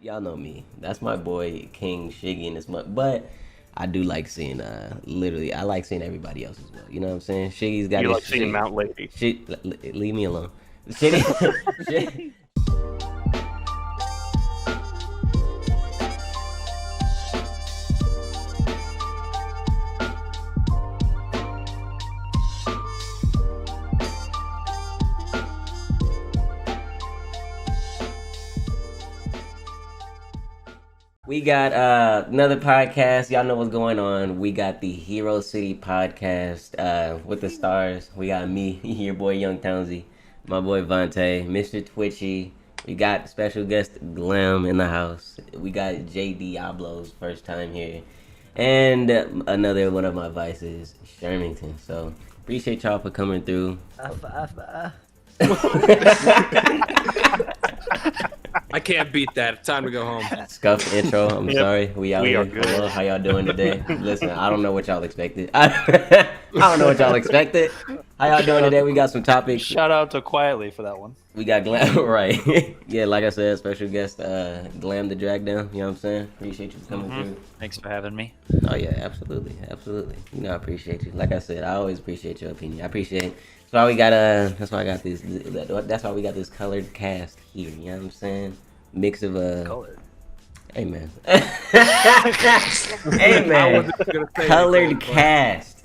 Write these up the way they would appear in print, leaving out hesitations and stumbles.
Y'all know me. That's my boy King Shiggy and this month. But I do like seeing literally I like seeing everybody else as well. You know what I'm saying? Shiggy's got You his like seeing shit. Mount Lady. Leave me alone. Shitty. We got another podcast. Y'all know what's going on. We got the Hero City podcast with the stars. We got me, your boy Young Townzie, my boy Vontae, Mr. Twitchy. We got special guest Glam in the house. We got J Diablo's first time here. And another one of my vices, Shermington. So appreciate y'all for coming through. I can't beat that. Time to go home. Scuff intro. I'm sorry. We out here. are good. Hello, how y'all doing today? Listen, I don't know what y'all expected. I don't know what y'all expected. How y'all doing today? We got some topics. Shout out to Quietly for that one. We got Glam, right? Yeah, like I said, special guest Glam the Drag Down. You know what I'm saying? Appreciate you coming through. Thanks for having me. Oh yeah, absolutely. You know, I appreciate you. Like I said, I always appreciate your opinion. I appreciate. That's why we got That's why I got this. That's why we got this colored cast here. You know what I'm saying? Mix of Colored. Hey man. Hey man. Colored cast.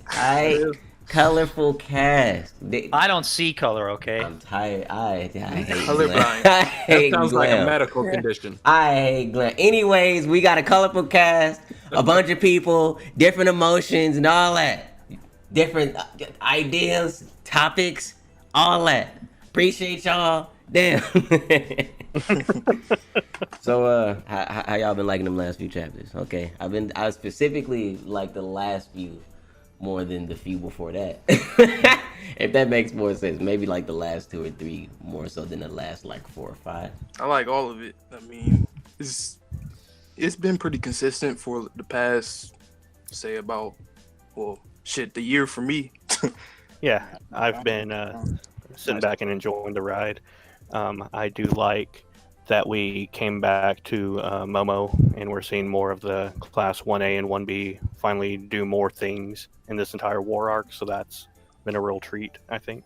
Colorful cast. I don't see color, okay? I'm tired. I hate Colorblind. Glam. I hate That sounds like a Glam. medical condition. I hate Glam. Anyways, we got a colorful cast, a bunch of people, different emotions and all that. Different ideas, topics, all that. Appreciate y'all. Damn. So how y'all been liking them last few chapters? Okay. I specifically like the last few more than the few before that. If that makes more sense. Maybe like the last 2 or 3 more so than the last like 4 or 5. I like all of it. I mean, it's been pretty consistent for the past, say about, the year for me. Yeah, I've been sitting back and enjoying the ride. I do like that we came back to Momo and we're seeing more of the Class 1A and 1B finally do more things in this entire war arc, so that's been a real treat, I think.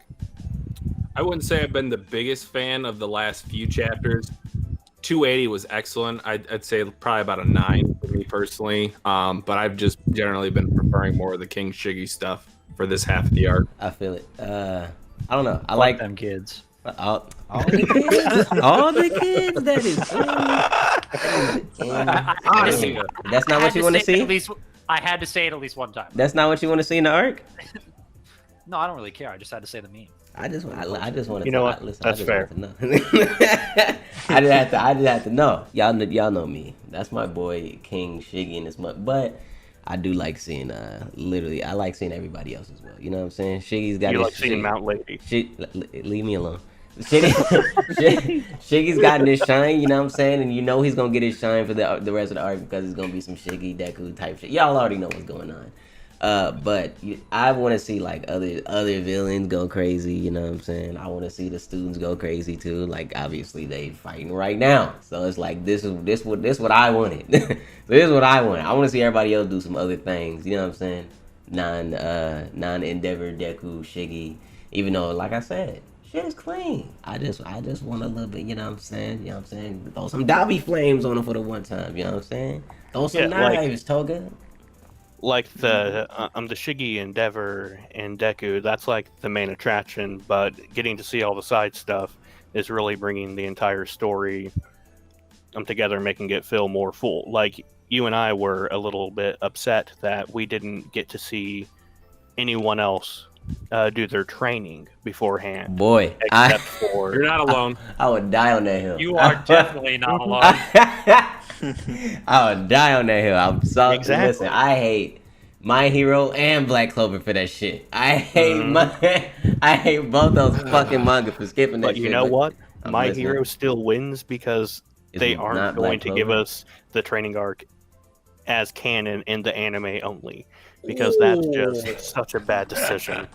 I wouldn't say I've been the biggest fan of the last few chapters. 280 was excellent. I'd say probably about a 9 for me personally. But I've just generally been preferring more of the King Shiggy stuff for this half of the arc. I feel it. I don't know. I Fuck like them kids. all the kids. All the kids. That is. That's not what you want to see. I had to say it at least one time. That's not what you want to see in the arc. No, I don't really care. I just had to say the meme. I just want to. You know what? Listen, That's fair. Want to know. I just have to know. Y'all know me. That's my boy King Shiggy and this month. But I do like seeing literally. I like seeing everybody else as well. You know what I'm saying? Shiggy's got. You his like seeing Mount Lady. Leave me alone. Shiggy's gotten his shine, you know what I'm saying? And you know he's gonna get his shine for the rest of the arc because it's gonna be some Shiggy Deku type shit. Y'all already know what's going on. But I want to see like other villains go crazy, you know what I'm saying? I want to see the students go crazy too. Like obviously they fighting right now, so it's like this what I wanted. So this is what I want. I want to see everybody else do some other things, you know what I'm saying? Non-Endeavor Deku Shiggy, even though like I said. Shit's clean. I just want a little bit, you know what I'm saying? You know what I'm saying? Throw some Dobby flames on him for the one time, you know what I'm saying? Throw some knives, Toga. Like the Shiggy Endeavor and Deku, that's like the main attraction, but getting to see all the side stuff is really bringing the entire story together and making it feel more full. Like, you and I were a little bit upset that we didn't get to see anyone else do their training beforehand. Boy, except for You're not alone. I would die on that hill. You are definitely not alone. I would die on that hill. I'm sorry. Exactly. Listen, I hate My Hero and Black Clover for that shit. I hate both those fucking manga for skipping that But shit. you know what? I'm My listening. Hero still wins because It's they not aren't Black going to give Clover. us the training arc as canon in the anime only. Because that's just such a bad decision.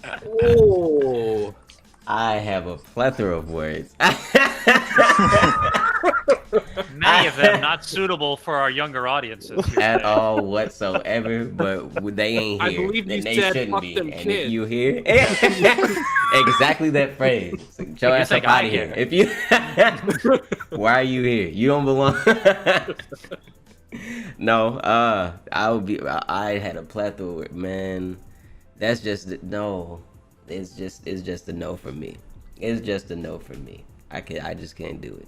Oh, I have a plethora of words. Many of them not suitable for our younger audiences. you're At saying. all whatsoever, but they ain't I here. believe you Then they said, shouldn't "Fuck be. them And if kids." you hear exactly that phrase, get your ass think up out I of here. hear If you, why are you here? You don't belong. No, I had a plethora, man. That's just no. It's just a no for me. It's just a no for me. I just can't do it.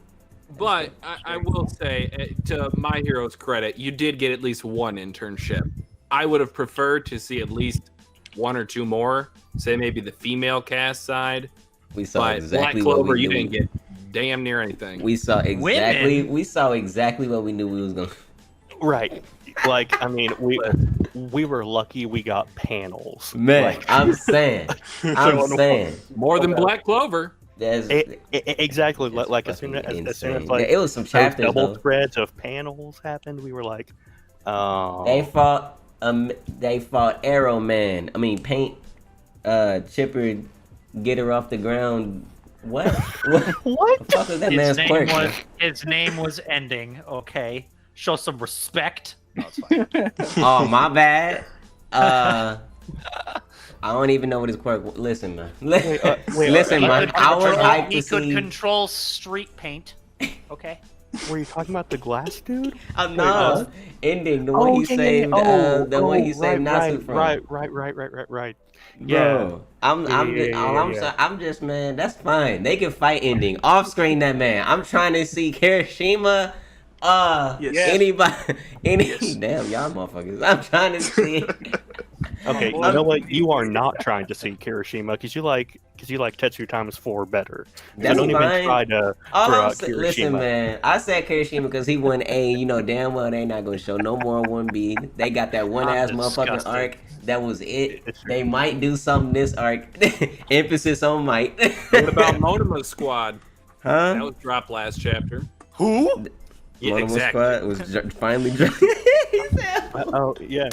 But I will say, to My Hero's credit, you did get at least one internship. I would have preferred to see at least one or two more. Say maybe the female cast side. We saw But exactly Black what Clover, we you knew. didn't get damn near anything. We saw exactly. Women? We saw exactly what we knew we was gonna. Right. Like, I mean, we were lucky we got panels. Man, Like, I'm saying. More than Black Clover. There's exactly. it's Like as soon fucking as insane. like It was some those chapters double though. threads of panels happened, we were like, oh. They fought Arrow Man. I mean, Paint Chipper, get her off the ground. What? What the fuck is that man's quirk? His name was Ending. Okay, show some respect. No, it's fine. Oh, my bad. I don't even know what his quirk. Listen, man. Listen, man. I was hyped to He could see. control street paint. Okay. Were you talking about the glass dude? No, Ending the one he saved. The one he saved Natsu from. Right. Bro, I'm just, man, that's fine. They can fight Ending off screen. That man, I'm trying to see Kirishima. Yes. Anybody, Yes. damn y'all motherfuckers. I'm trying to see. Okay, you know what? You are not trying to see Kirishima because you like Tetsu times 4 better. So That's don't even fine. try to All throw I'm out saying, Kirishima. listen, man. I said Kirishima because he won A. You know damn well they not gonna show no more 1B. They got that one ass I'm motherfucking disgusted. arc. That was it. They might do something this arc. Emphasis on might. What about Monoma's squad? Huh? That was dropped last chapter. Who? Yeah, Monomo exactly. Squad was finally dropped. Oh yeah.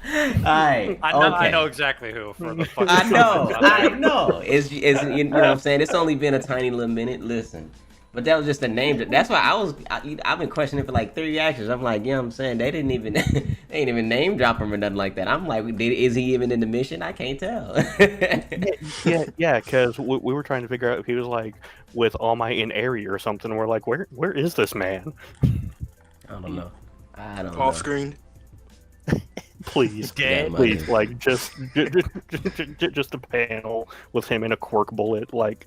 Alright. I know exactly who. For the fucking I know. It's you know what I'm saying. It's only been a tiny little minute. Listen, but that was just a name. That's why I've been questioning for like 3 reactions. I'm like, you know what I'm saying. They didn't even name drop him or nothing like that. I'm like, is he even in the mission? I can't tell. Yeah. Because we were trying to figure out if he was like with All Might in area or something. We're like, where is this man? I don't know. Off screen. Please, Dead. please, like just a panel with him in a quirk bullet, like.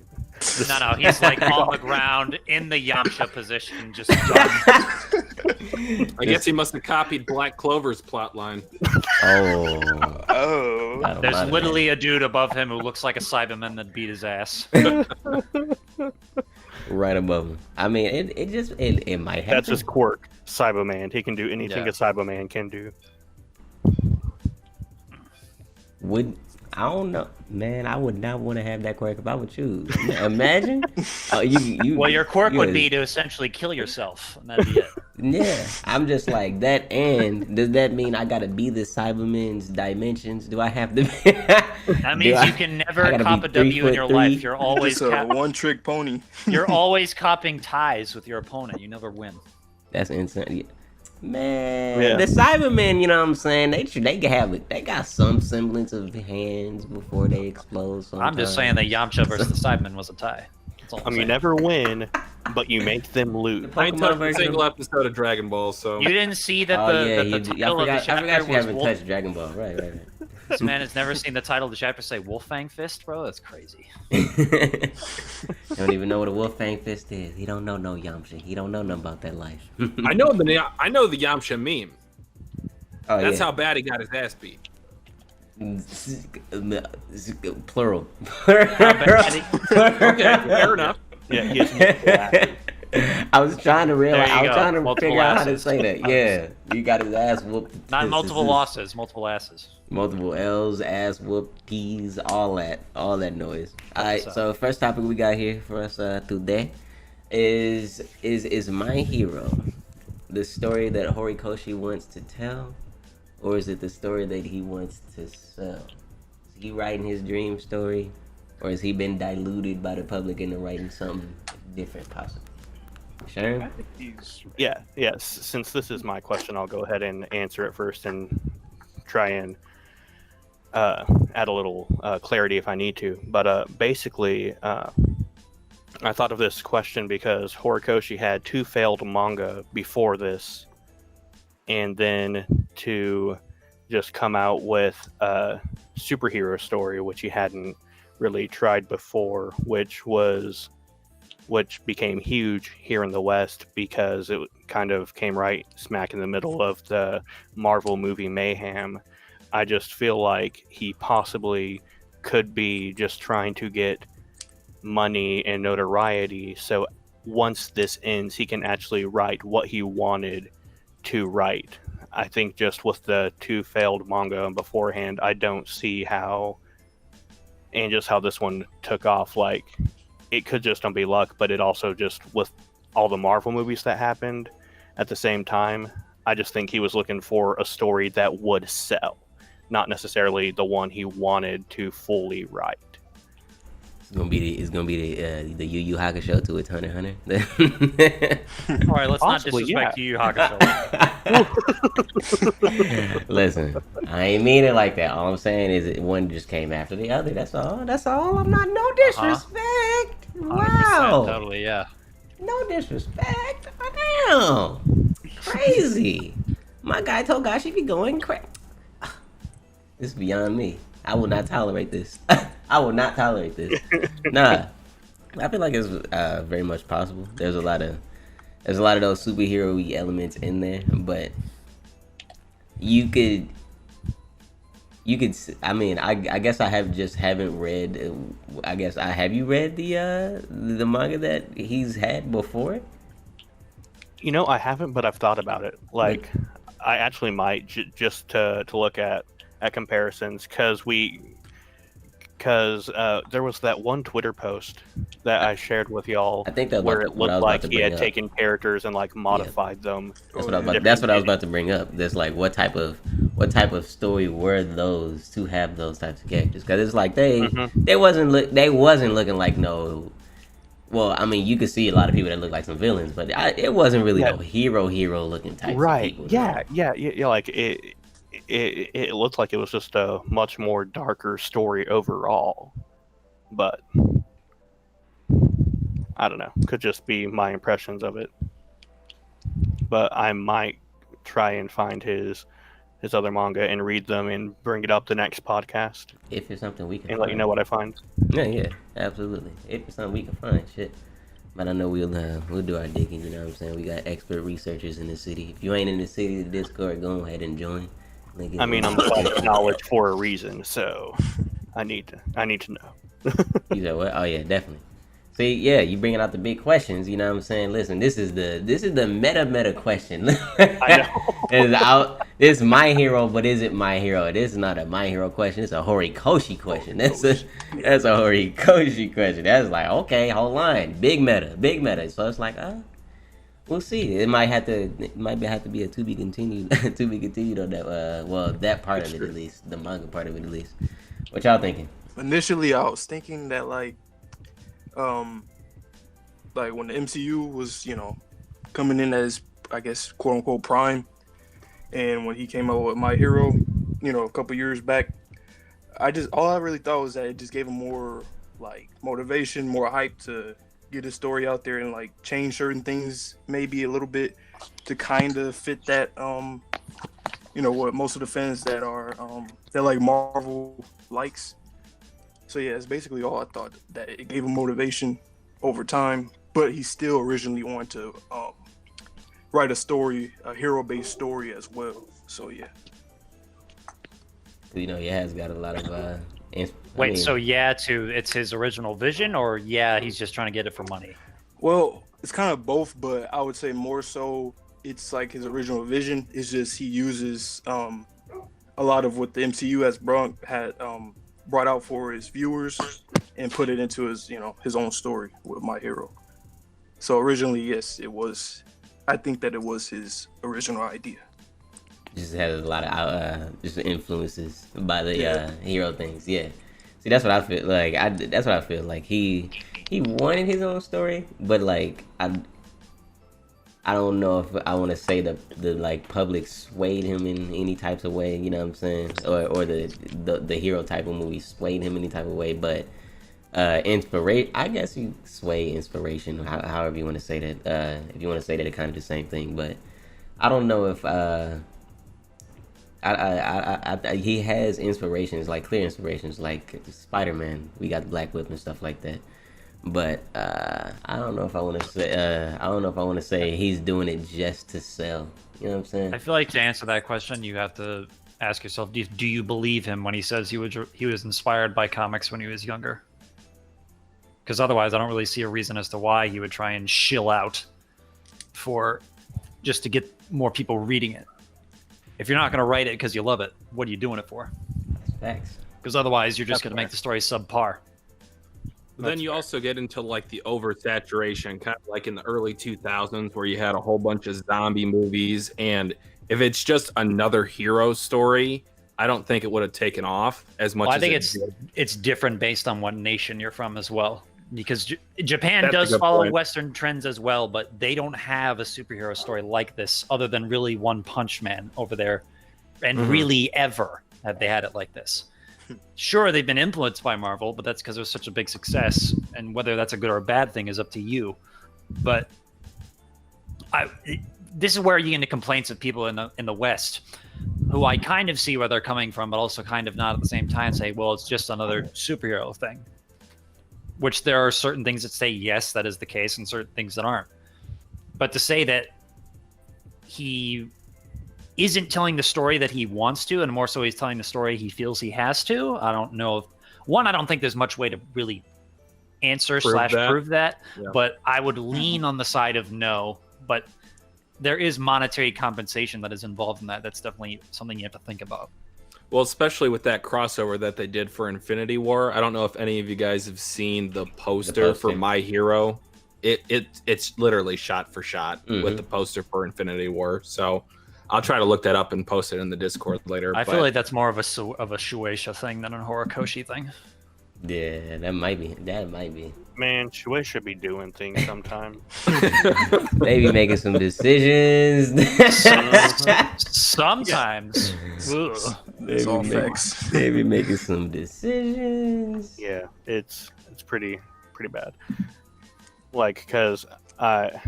No, he's like on the ground in the Yamcha position, just I guess he must have copied Black Clover's plotline. Oh. Oh. There's literally a dude above him who looks like a Cyberman that beat his ass. Right above him. I mean, it might happen. That's his quirk, Cyberman. He can do anything Yeah. a Cyberman can do. I don't know, man. I would not want to have that quirk if I would choose. Imagine. You. Well, your quirk would you- be to essentially kill yourself, and that'd be it. Yeah, I'm just like that. And does that mean I gotta be the Cyberman's dimensions? Do I have to? That means you can never cop a W in your life. You're always It's a one-trick pony. you're always copping ties with your opponent. You never win. That's insane. Man, Yeah. the Cybermen, you know what I'm saying? They have it. They got some semblance of hands before they explode. I'm just saying that Yamcha versus the Cyberman was a tie. That's all I'm You saying. never win, but you make them lose. I Pokemon touched a version single episode of Dragon Ball, so You didn't see that Oh the yeah, that the I title of the forgot you chapter was haven't Wolf. touched Dragon Ball. Right. This man has never seen the title of the chapter say Wolfang Fist, bro. That's crazy. Don't even know what a Wolfang Fist is. He don't know no Yamcha. He don't know nothing about that life. I know the Yamcha meme. Oh, That's yeah. how bad he got his ass beat. Plural. Okay, fair enough. Yeah, he has multiple asses. I was trying to realize. There you I was go. trying to Multiple figure out how to asses. say that. Yeah, you got his ass whooped. Not This multiple is- losses, multiple asses. Multiple L's, ass whoop, P's, all that noise. All right, so first topic we got here for us today is My Hero the story that Horikoshi wants to tell, or is it the story that he wants to sell? Is he writing his dream story, or has he been diluted by the public into writing something different, possibly? Sure. I think he's Yes. Since this is my question, I'll go ahead and answer it first and try and add a little clarity if I need to. But basically, I thought of this question because Horikoshi had 2 failed manga before this, and then to just come out with a superhero story, which he hadn't really tried before, which became huge here in the West because it kind of came right smack in the middle of the Marvel movie mayhem. I just feel like he possibly could be just trying to get money and notoriety, so once this ends, he can actually write what he wanted to write. I think just with the 2 failed manga beforehand, I don't see how, and just how this one took off, like, it could just not be luck, but it also just, with all the Marvel movies that happened at the same time, I just think he was looking for a story that would sell, not necessarily the one he wanted to fully write. It's gonna be the Yu Yu Hakusho to its Hunter x Hunter. All right, let's Possibly, not disrespect yeah. Yu Yu Hakusho. Listen, I ain't mean it like that. All I'm saying is one just came after the other. That's all. That's all. I'm not no disrespect. 100%, Wow. totally, yeah. No disrespect. Damn. Crazy. My guy Togashi be going crazy. This is beyond me. I will not tolerate this. I will not tolerate this. Nah. I feel like it's very much possible. There's a lot of those superhero-y elements in there, but you could. I mean, I guess I haven't read. I guess have you read the manga that he's had before? You know, I haven't, but I've thought about it. Like, I actually might just to look at comparisons, because there was that one Twitter post that I shared with y'all. I think that where it looked like he had taken characters and like modified them. That's what I was about to bring up. That's like what type of story were those to have those types of characters? Because it's like they wasn't looking like no. Well, I mean, you could see a lot of people that look like some villains, but it wasn't really no hero looking type. Right? Of people, Yeah. Like it looked like it was just a much more darker story overall, but I don't know. Could just be my impressions of it. But I might try and find his other manga and read them and bring it up the next podcast. If it's something we can and find. let you know what I find. Yeah, absolutely. If it's something we can find, shit. But I know we'll do our digging. You know what I'm saying? We got expert researchers in the city. If you ain't in the city, the Discord, go ahead and join. I mean, I'm the knowledge for a reason, so I need to know. You know what? Oh yeah, definitely. See, yeah, you bringing out the big questions. You know what I'm saying? Listen, this is the meta question. I know. This is my hero, but is it my hero? This is not a my hero question. It's a Horikoshi question. That's a Horikoshi question. That's like, okay, hold on, big meta. So it's like, we'll see. It might have to be a to be continued on that. That part of it at least, the manga part of it at least. What y'all thinking? Initially, I was thinking that like when the MCU was, coming in as, I guess, quote unquote prime, and when he came out with My Hero, a couple years back, all I really thought was that it just gave him more like motivation, more hype to get his story out there and like change certain things maybe a little bit to kind of fit that what most of the fans that are that like Marvel likes. So yeah, it's basically all I thought, that it gave him motivation over time, but he still originally wanted to write a hero-based story as well. So yeah. He has got a lot of it's his original vision, or he's just trying to get it for money? Well, it's kind of both, but I would say more so it's like his original vision. It's just he uses a lot of what the MCU has brought out for his viewers and put it into his his own story with My Hero. So originally, yes, it was. I think that it was his original idea. Just had a lot of just influences by the hero things. Yeah. See, that's what I feel like. That's what I feel like. He wanted his own story, but like I don't know if I want to say the like public swayed him in any types of way, you know what I'm saying, or the hero type of movie swayed him any type of way, but inspiration, I guess you sway inspiration, however you want to say that. If you want to say that, it's kind of the same thing, but I don't know if he has inspirations, like clear inspirations, like Spider-Man. We got the Black Whip and stuff like that. But I don't know if I want to say. I don't know if I want to say he's doing it just to sell. You know what I'm saying? I feel like to answer that question, you have to ask yourself: do you believe him when he says he was inspired by comics when he was younger? Because otherwise, I don't really see a reason as to why he would try and shill out for just to get more people reading it. If you're not going to write it because you love it, what are you doing it for? That's facts. Because otherwise, you're just going to make the story subpar. But then you also get into like the oversaturation, kind of like in the early 2000s, where you had a whole bunch of zombie movies, and if it's just another hero story, I don't think it would have taken off as much. Well, I as think it's different based on what nation you're from as well, because Japan That's a does good follow point. Western trends as well, but they don't have a superhero story like this, other than really One Punch Man over there, and really ever have they had it like this. Sure, they've been influenced by Marvel, but that's because it was such a big success, and whether that's a good or a bad thing is up to you. But this is where you get into complaints of people in the West, who I kind of see where they're coming from, but also kind of not at the same time say, well, it's just another superhero thing. Which there are certain things that say yes, that is the case, and certain things that aren't. But to say that he isn't telling the story that he wants to, and more so he's telling the story he feels he has to, I don't know. I don't think there's much way to really prove that. Yeah. But I would lean on the side of no. But there is monetary compensation that is involved in that. That's definitely something you have to think about. Well, especially with that crossover that they did for Infinity War. I don't know if any of you guys have seen the poster for My Hero. It's literally shot for shot with the poster for Infinity War. So I'll try to look that up and post it in the Discord later. I feel like that's more of a Shueisha thing than a Horikoshi thing. Yeah, that might be. Man, Shuei should be doing things sometime. They be making some decisions. Sometimes. It's all facts. They be making some decisions. Yeah, it's pretty bad. Like, because I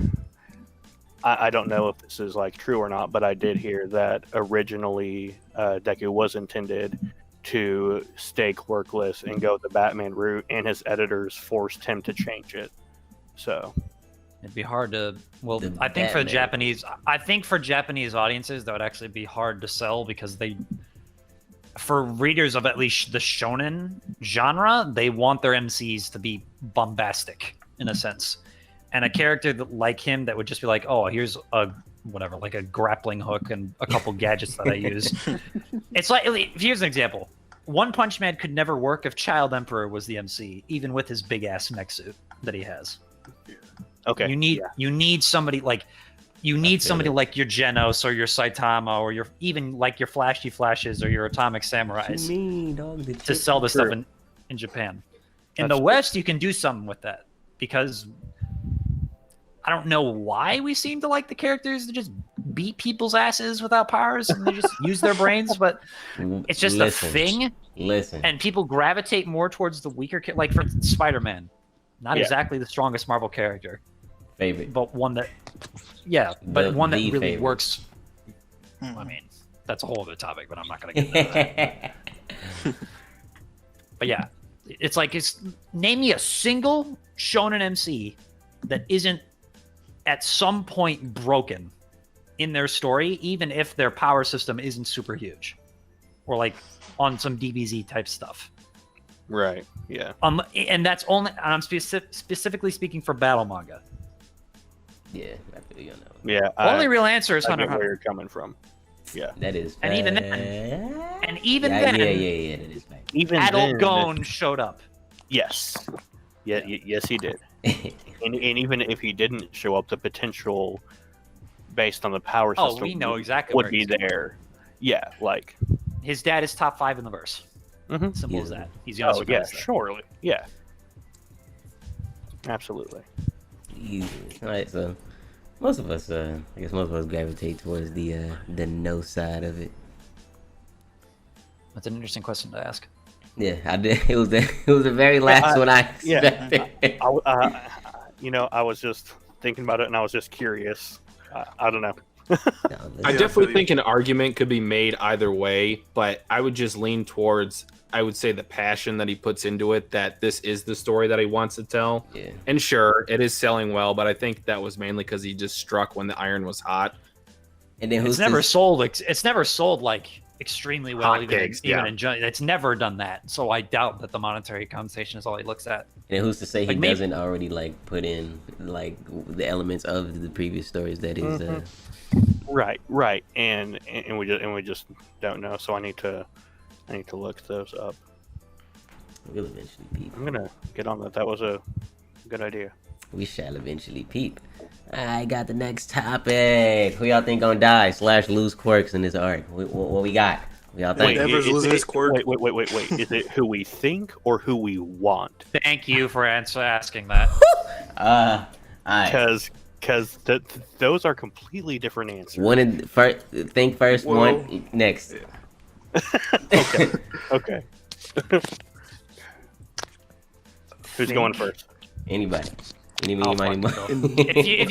don't know if this is like true or not, but I did hear that originally Deku was intended to stay quirkless and go the Batman route, and his editors forced him to change it. So it'd be hard to. Well, The I think for Batman. Japanese audiences, that would actually be hard to sell because for readers of at least the shonen genre, they want their MCs to be bombastic in a sense, and a character like him that would just be like, oh, here's a whatever, like a grappling hook and a couple gadgets that I use. It's like, here's an example. One Punch Man could never work if Child Emperor was the MC, even with his big ass mech suit that he has. okay, You need somebody like your Genos or your Saitama or your even like your Flashy Flashes or your Atomic Samurais to sell this stuff in Japan. In the West, you can do something with that because I don't know why we seem to like the characters to just beat people's asses without powers and they just use their brains, but it's just a thing. And people gravitate more towards the weaker, like for Spider-Man, not exactly the strongest Marvel character, Favorite, but one that, one that really favorite. works. I mean, that's a whole other topic, but I'm not going to get into that. But yeah, it's like name me a single shonen MC that isn't at some point broken in their story, even if their power system isn't super huge or like on some DBZ type stuff. right, yeah. And that's only, I'm specifically speaking for battle manga. Yeah, I feel you on that one. Yeah, Only real answer is I Hunter get x where Hunter. you're coming from. Yeah, That is. And even then- fact. And even yeah, then, yeah, that is fact. even Adult then, Gon showed up. yes, yes, he did. And even if he didn't show up, the potential based on the power Oh, system we know exactly would where be he's there. Yeah, like His dad is top 5 in the verse. Mhm. Simple as Easily. that. He's gonna surprise that. surely, yeah, absolutely. Easy. All right, so Most of us, I guess, most of us gravitate towards the no side of it. That's an interesting question to ask. Yeah, I did. It was the very last one I expected. I was just thinking about it, and I was just curious. I don't know. I definitely think an argument could be made either way, but I would just lean towards, I would say, the passion that he puts into it, that this is the story that he wants to tell. Yeah. And sure, it is selling well, but I think that was mainly because he just struck when the iron was hot. And then It's never sold like extremely well. Even in it's never done that. So I doubt that the monetary compensation is all he looks at. And who's to say he maybe, doesn't already like put in like the elements of the previous stories that is right, and we just don't know. So I need to look those up. We'll eventually peep. I'm gonna get on that. That was a good idea. We shall eventually peep. I got the next topic. Who y'all think gonna die / lose quirks in this arc? What we got? Y'all think? Endeavor's losing his quirk. Wait. Is it who we think or who we want? Thank you for asking that. Because those are completely different answers. Think first. Whoa. One next. Okay. Who's going first? Anybody. If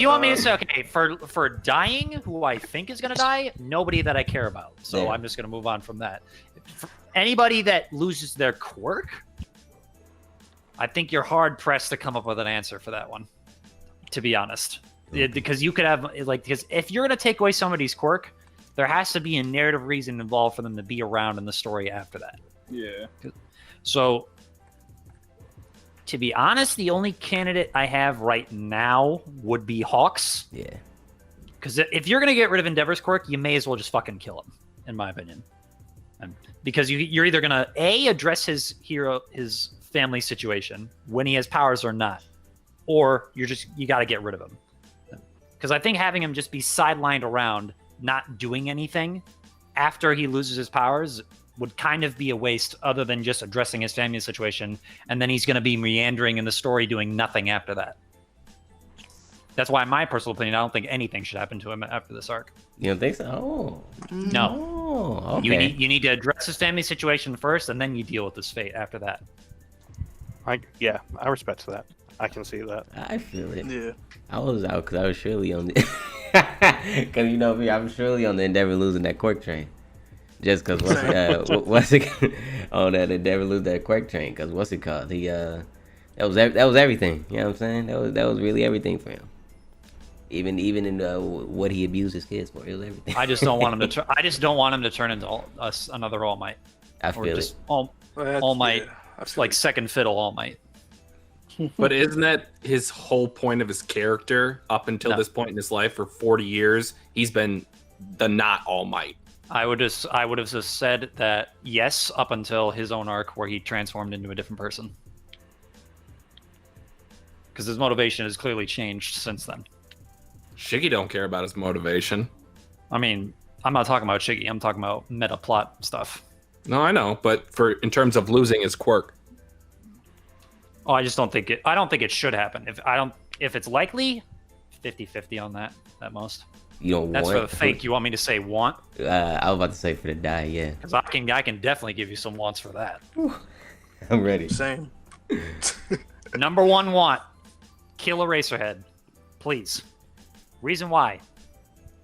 you want me to say, okay, for dying, who I think is gonna die, nobody that I care about. So Yeah. I'm just gonna move on from that. For anybody that loses their quirk, I think you're hard pressed to come up with an answer for that one. To be honest, because you could have because if you're gonna take away somebody's quirk, there has to be a narrative reason involved for them to be around in the story after that. Yeah. So, to be honest, the only candidate I have right now would be Hawks. Yeah. Because if you're going to get rid of Endeavor's quirk, you may as well just fucking kill him, in my opinion. Because you're either going to, address his family situation when he has powers or not, or you got to get rid of him. Because I think having him just be sidelined around, not doing anything after he loses his powers would kind of be a waste, other than just addressing his family situation, and then he's going to be meandering in the story doing nothing after that. That's why, in my personal opinion, I don't think anything should happen to him after this arc. You don't think so? Oh. No. Oh, okay. You need to address his family situation first, and then you deal with his fate after that. I respect that. I can see that. I feel it. Yeah. I was out because I was surely on the because you know me, I'm surely on the Endeavor losing that quirk train. Just because what's it on that Endeavor lose that quirk train? Because what's it called? That was everything. You know what I'm saying? That was really everything for him. Even in what he abused his kids for, it was everything. I just don't want him to. I just don't want him to turn into another All Might. I feel it. All Might, like second fiddle All Might. But isn't that his whole point of his character up until this point in his life? For 40 years, he's been the not All Might. I would have just said that yes, up until his own arc where he transformed into a different person. Because his motivation has clearly changed since then. Shiggy don't care about his motivation. I mean, I'm not talking about Shiggy. I'm talking about meta plot stuff. No, I know, but in terms of losing his quirk. Oh, I just don't think it. I don't think it should happen. If it's likely, 50-50 on that at most. You don't That's want for the fake. You want me to say want? I was about to say for the die, yeah. Because I can definitely give you some wants for that. I'm ready. Same. Number one want: kill Eraserhead, please. Reason why?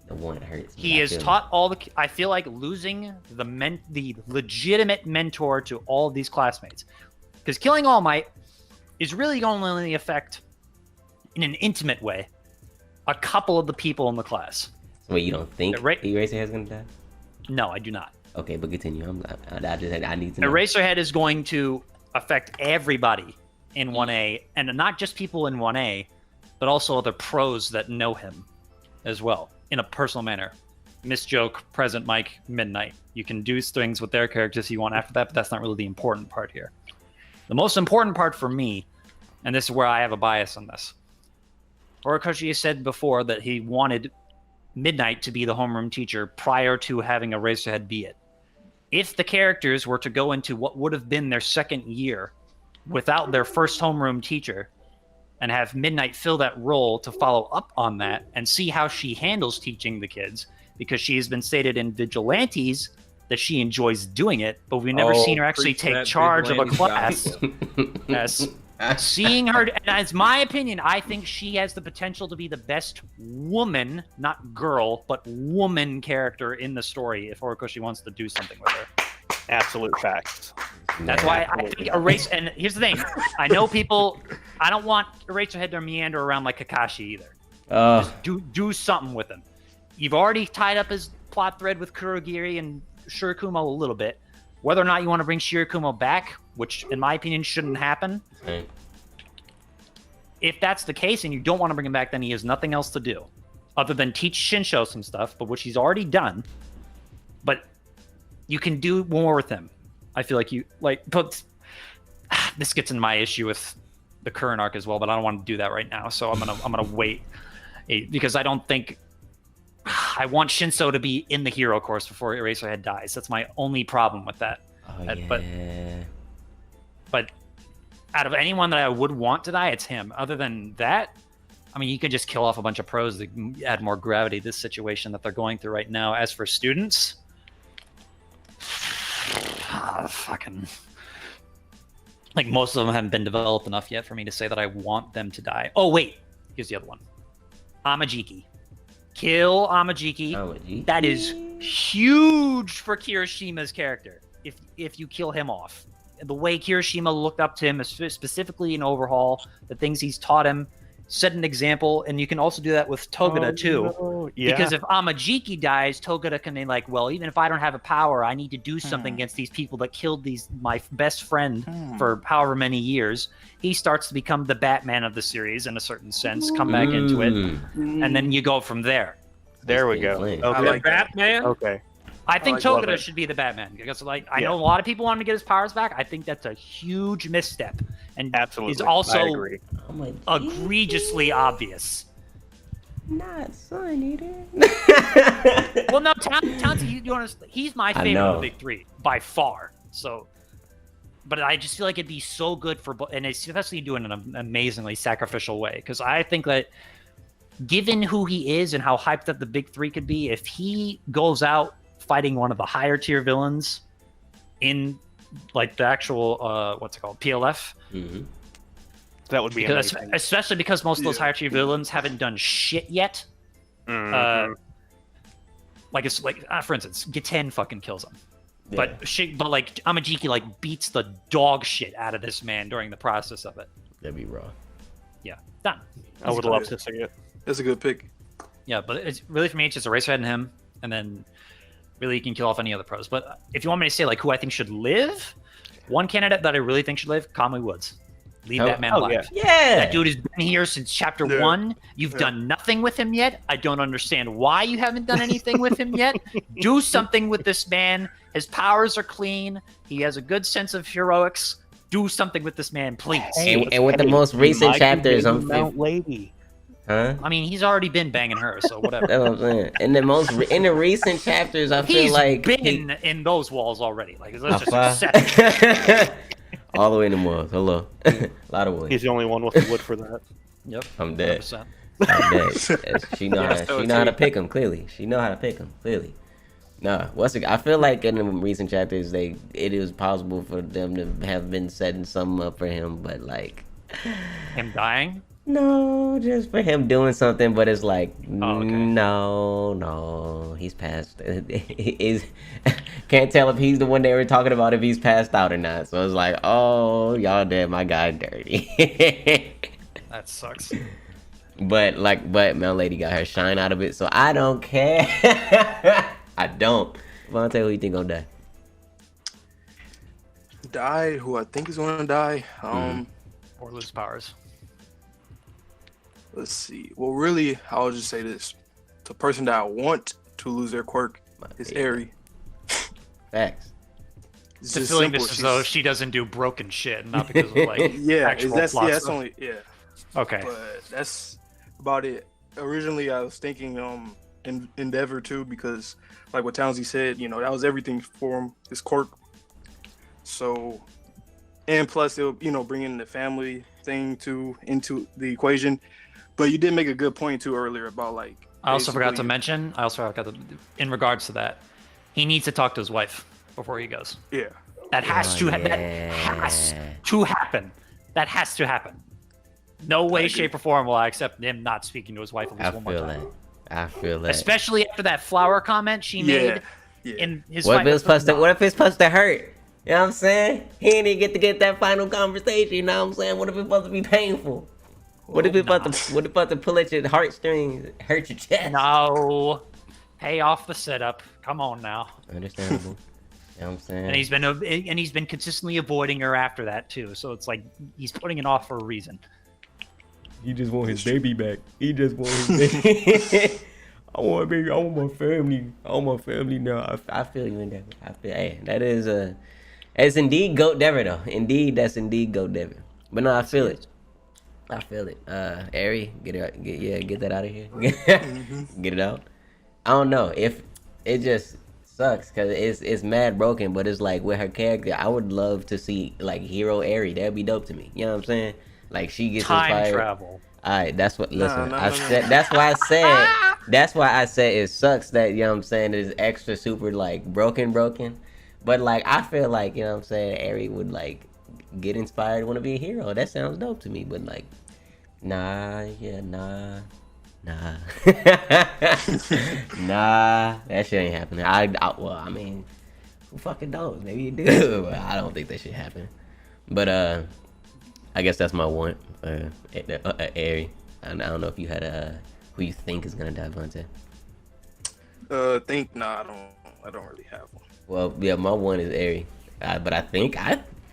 The one hurts. He has taught all the. I feel like losing the legitimate mentor to all of these classmates, because killing All Might is really going to only affect, in an intimate way, a couple of the people in the class. Wait, you don't think Eraserhead's gonna die? No, I do not. Okay, but continue. I need to know. Eraserhead is going to affect everybody in 1A, and not just people in 1A, but also other pros that know him as well, in a personal manner. Miss Joke, Present Mike, Midnight. You can do things with their characters you want after that, but that's not really the important part here. The most important part for me, and this is where I have a bias on this, Horikoshi has said before that he wanted Midnight to be the homeroom teacher prior to having Eraserhead be it. If the characters were to go into what would have been their second year without their first homeroom teacher, and have Midnight fill that role to follow up on that and see how she handles teaching the kids, because she has been stated in Vigilantes that she enjoys doing it, but we've never seen her actually take charge of a class. Yes. Seeing her, and as my opinion, I think she has the potential to be the best woman, not girl, but woman character in the story if Horikoshi wants to do something with her. Absolute facts. That's why I think and here's the thing, I know people, I don't want Eraserhead to meander around like Kakashi either. Just do something with him. You've already tied up his plot thread with Kurogiri and Shirakumo a little bit. Whether or not you want to bring Shirakumo back, which in my opinion shouldn't happen, if that's the case and you don't want to bring him back, then he has nothing else to do other than teach Shinsho some stuff, but which he's already done. But you can do more with him. I feel like but this gets in my issue with the current arc as well, but I don't want to do that right now. So I'm gonna wait, because I don't think I want Shinso to be in the hero course before Eraserhead dies. That's my only problem with that. But out of anyone that I would want to die, it's him. Other than that, I mean, you could just kill off a bunch of pros to add more gravity to this situation that they're going through right now. As for students, fucking, like, most of them haven't been developed enough yet for me to say that I want them to die. Oh wait, here's the other one. Amajiki. Kill Amajiki. That is huge for Kirishima's character. If you kill him off, the way Kirishima looked up to him, specifically in Overhaul, the things he's taught him, set an example, and you can also do that with Togeda too. No. Yeah. Because if Amajiki dies, Togeda can be like, well, even if I don't have a power, I need to do something against these people that killed my best friend for however many years. He starts to become the Batman of the series in a certain sense, come back into it, and then you go from there. There we go. Okay. Like Batman? Okay. I think Togeda should be the Batman, because I know a lot of people want him to get his powers back. I think that's a huge misstep, and absolutely is also egregiously obvious. Not Sun Eater. Well, no, Townzie, he's my favorite of the big three by far. So, but I just feel like it'd be so good for, and especially doing it in an amazingly sacrificial way, because I think that given who he is and how hyped up the big three could be, if he goes out fighting one of the higher tier villains in like the actual what's it called, PLF, that would be amazing. Especially because most of those higher tier villains haven't done shit yet. Like it's like for instance, Giten fucking kills him, but like Amajiki like beats the dog shit out of this man during the process of it. That'd be raw. Yeah, done. I would love to see it. That's a good pick. Yeah, but it's really, for me, it's just Eraserhead and him, and then really you can kill off any other pros. But if you want me to say like who I think should live, one candidate that I really think should live, Kamui Woods. Leave that man alive. Yeah. That dude has been here since chapter 1. You've done nothing with him yet. I don't understand why you haven't done anything with him yet. Do something with this man. His powers are clean. He has a good sense of heroics. Do something with this man, please. And with the most recent chapters, lady. Huh? I mean, he's already been banging her, so whatever. That's what I'm saying. In the recent chapters, I feel like he's been in those walls already. Like, let's just accept it. All the way in the walls. Hello. A lot of wood. He's the only one with the wood for that. Yep. I'm dead. 100%. I'm dead. She know how to pick him, clearly. She know how to pick him, clearly. Nah, I feel like in the recent chapters, it is possible for them to have been setting something up for him, but like him dying. No, just for him doing something, but it's like, no, he's passed. Can't tell if he's the one they were talking about, if he's passed out or not. So it's like, oh, y'all did my guy dirty. That sucks. But my lady got her shine out of it, so I don't care. I don't. Vontae, who you think gonna die? Who I think is gonna die? Or lose powers. Let's see. Well, really, I'll just say this: the person that I want to lose their quirk is Eri. Facts. It's just feeling this as though she doesn't do broken shit, not because of like actual plot stuff. Only Okay. But that's about it. Originally, I was thinking Endeavor too, because like what Townzie said, that was everything for him, his quirk. So and plus it'll bring in the family thing into the equation. But you did make a good point too earlier about like. I also forgot to mention. In regards to that, he needs to talk to his wife before he goes. Yeah. That has to happen. That has to happen. No way, shape, or form will I accept him not speaking to his wife at least one more time. I feel that. Especially after that flower comment she made in his What if it's supposed to hurt? You know what I'm saying? He didn't even get that final conversation. You know what I'm saying? What if it's supposed to be painful? What if it's about to pull at your heartstrings, hurt your chest? No. Pay off the setup. Come on now. Understandable. You know what I'm saying? And he's been consistently avoiding her after that too. So it's like he's putting it off for a reason. He just want his baby back. He just want his baby. I want baby. I want my family. I want my family now. I feel you in that. Hey, that is it's indeed Goat Dever though. Indeed, that's indeed Goat Dever. But no, I feel it. I feel it. Ari, get that out of here. Get it out. I don't know if it just sucks because it's mad broken, but it's like with her character, I would love to see like hero Ari. That'd be dope to me. You know what I'm saying? Like she gets time inspired. travel. Alright, that's what. Listen, I said. That's why I said. That's why I said it sucks that you know what I'm saying it's extra super like broken. But like I feel like you know what I'm saying Ari would like get inspired, want to be a hero. That sounds dope to me. But like, nah. Nah, that shit ain't happening. Well, I mean, who fucking knows? Maybe you do. But I don't think that shit happen. But I guess that's my one. Ari. I don't know if you had who you think is gonna die, Vontae. I don't really have one. Well, yeah, my one is Ari. But I think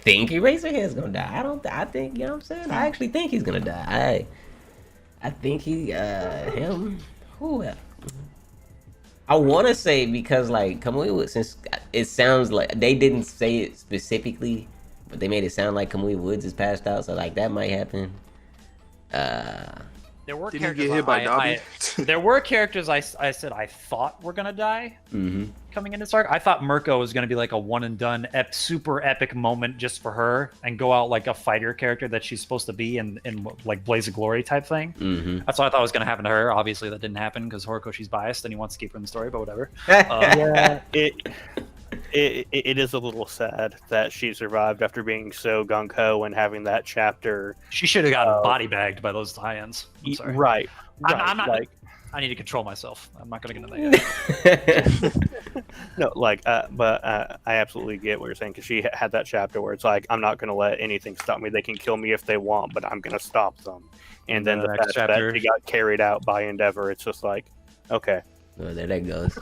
Eraserhead's gonna die. I think you know what I'm saying. I actually think he's gonna die. I think him. Who else? I want to say because like Kamui, since it sounds like they didn't say it specifically, but they made it sound like Kamui Woods is passed out, so like that might happen. There were Did characters he get hit by Dobby? there were characters I said I thought were gonna die coming into this arc. I thought Mirko was gonna be like a one and done super epic moment just for her and go out like a fighter character that she's supposed to be in like Blaze of Glory type thing. That's what I thought was gonna happen to her. Obviously that didn't happen because Horikoshi's biased and he wants to keep her in the story, but whatever. Yeah, it is a little sad that she survived after being so gung-ho and having that chapter. She should have gotten body bagged by those tie-ins. I'm sorry. Right. I'm not. Like, I need to control myself. I'm not going to get into that yet. no, like, but I absolutely get what you're saying because she had that chapter where it's like, I'm not going to let anything stop me. They can kill me if they want, but I'm going to stop them. And then the fact that she got carried out by Endeavor, it's just like, okay. Well, there that goes.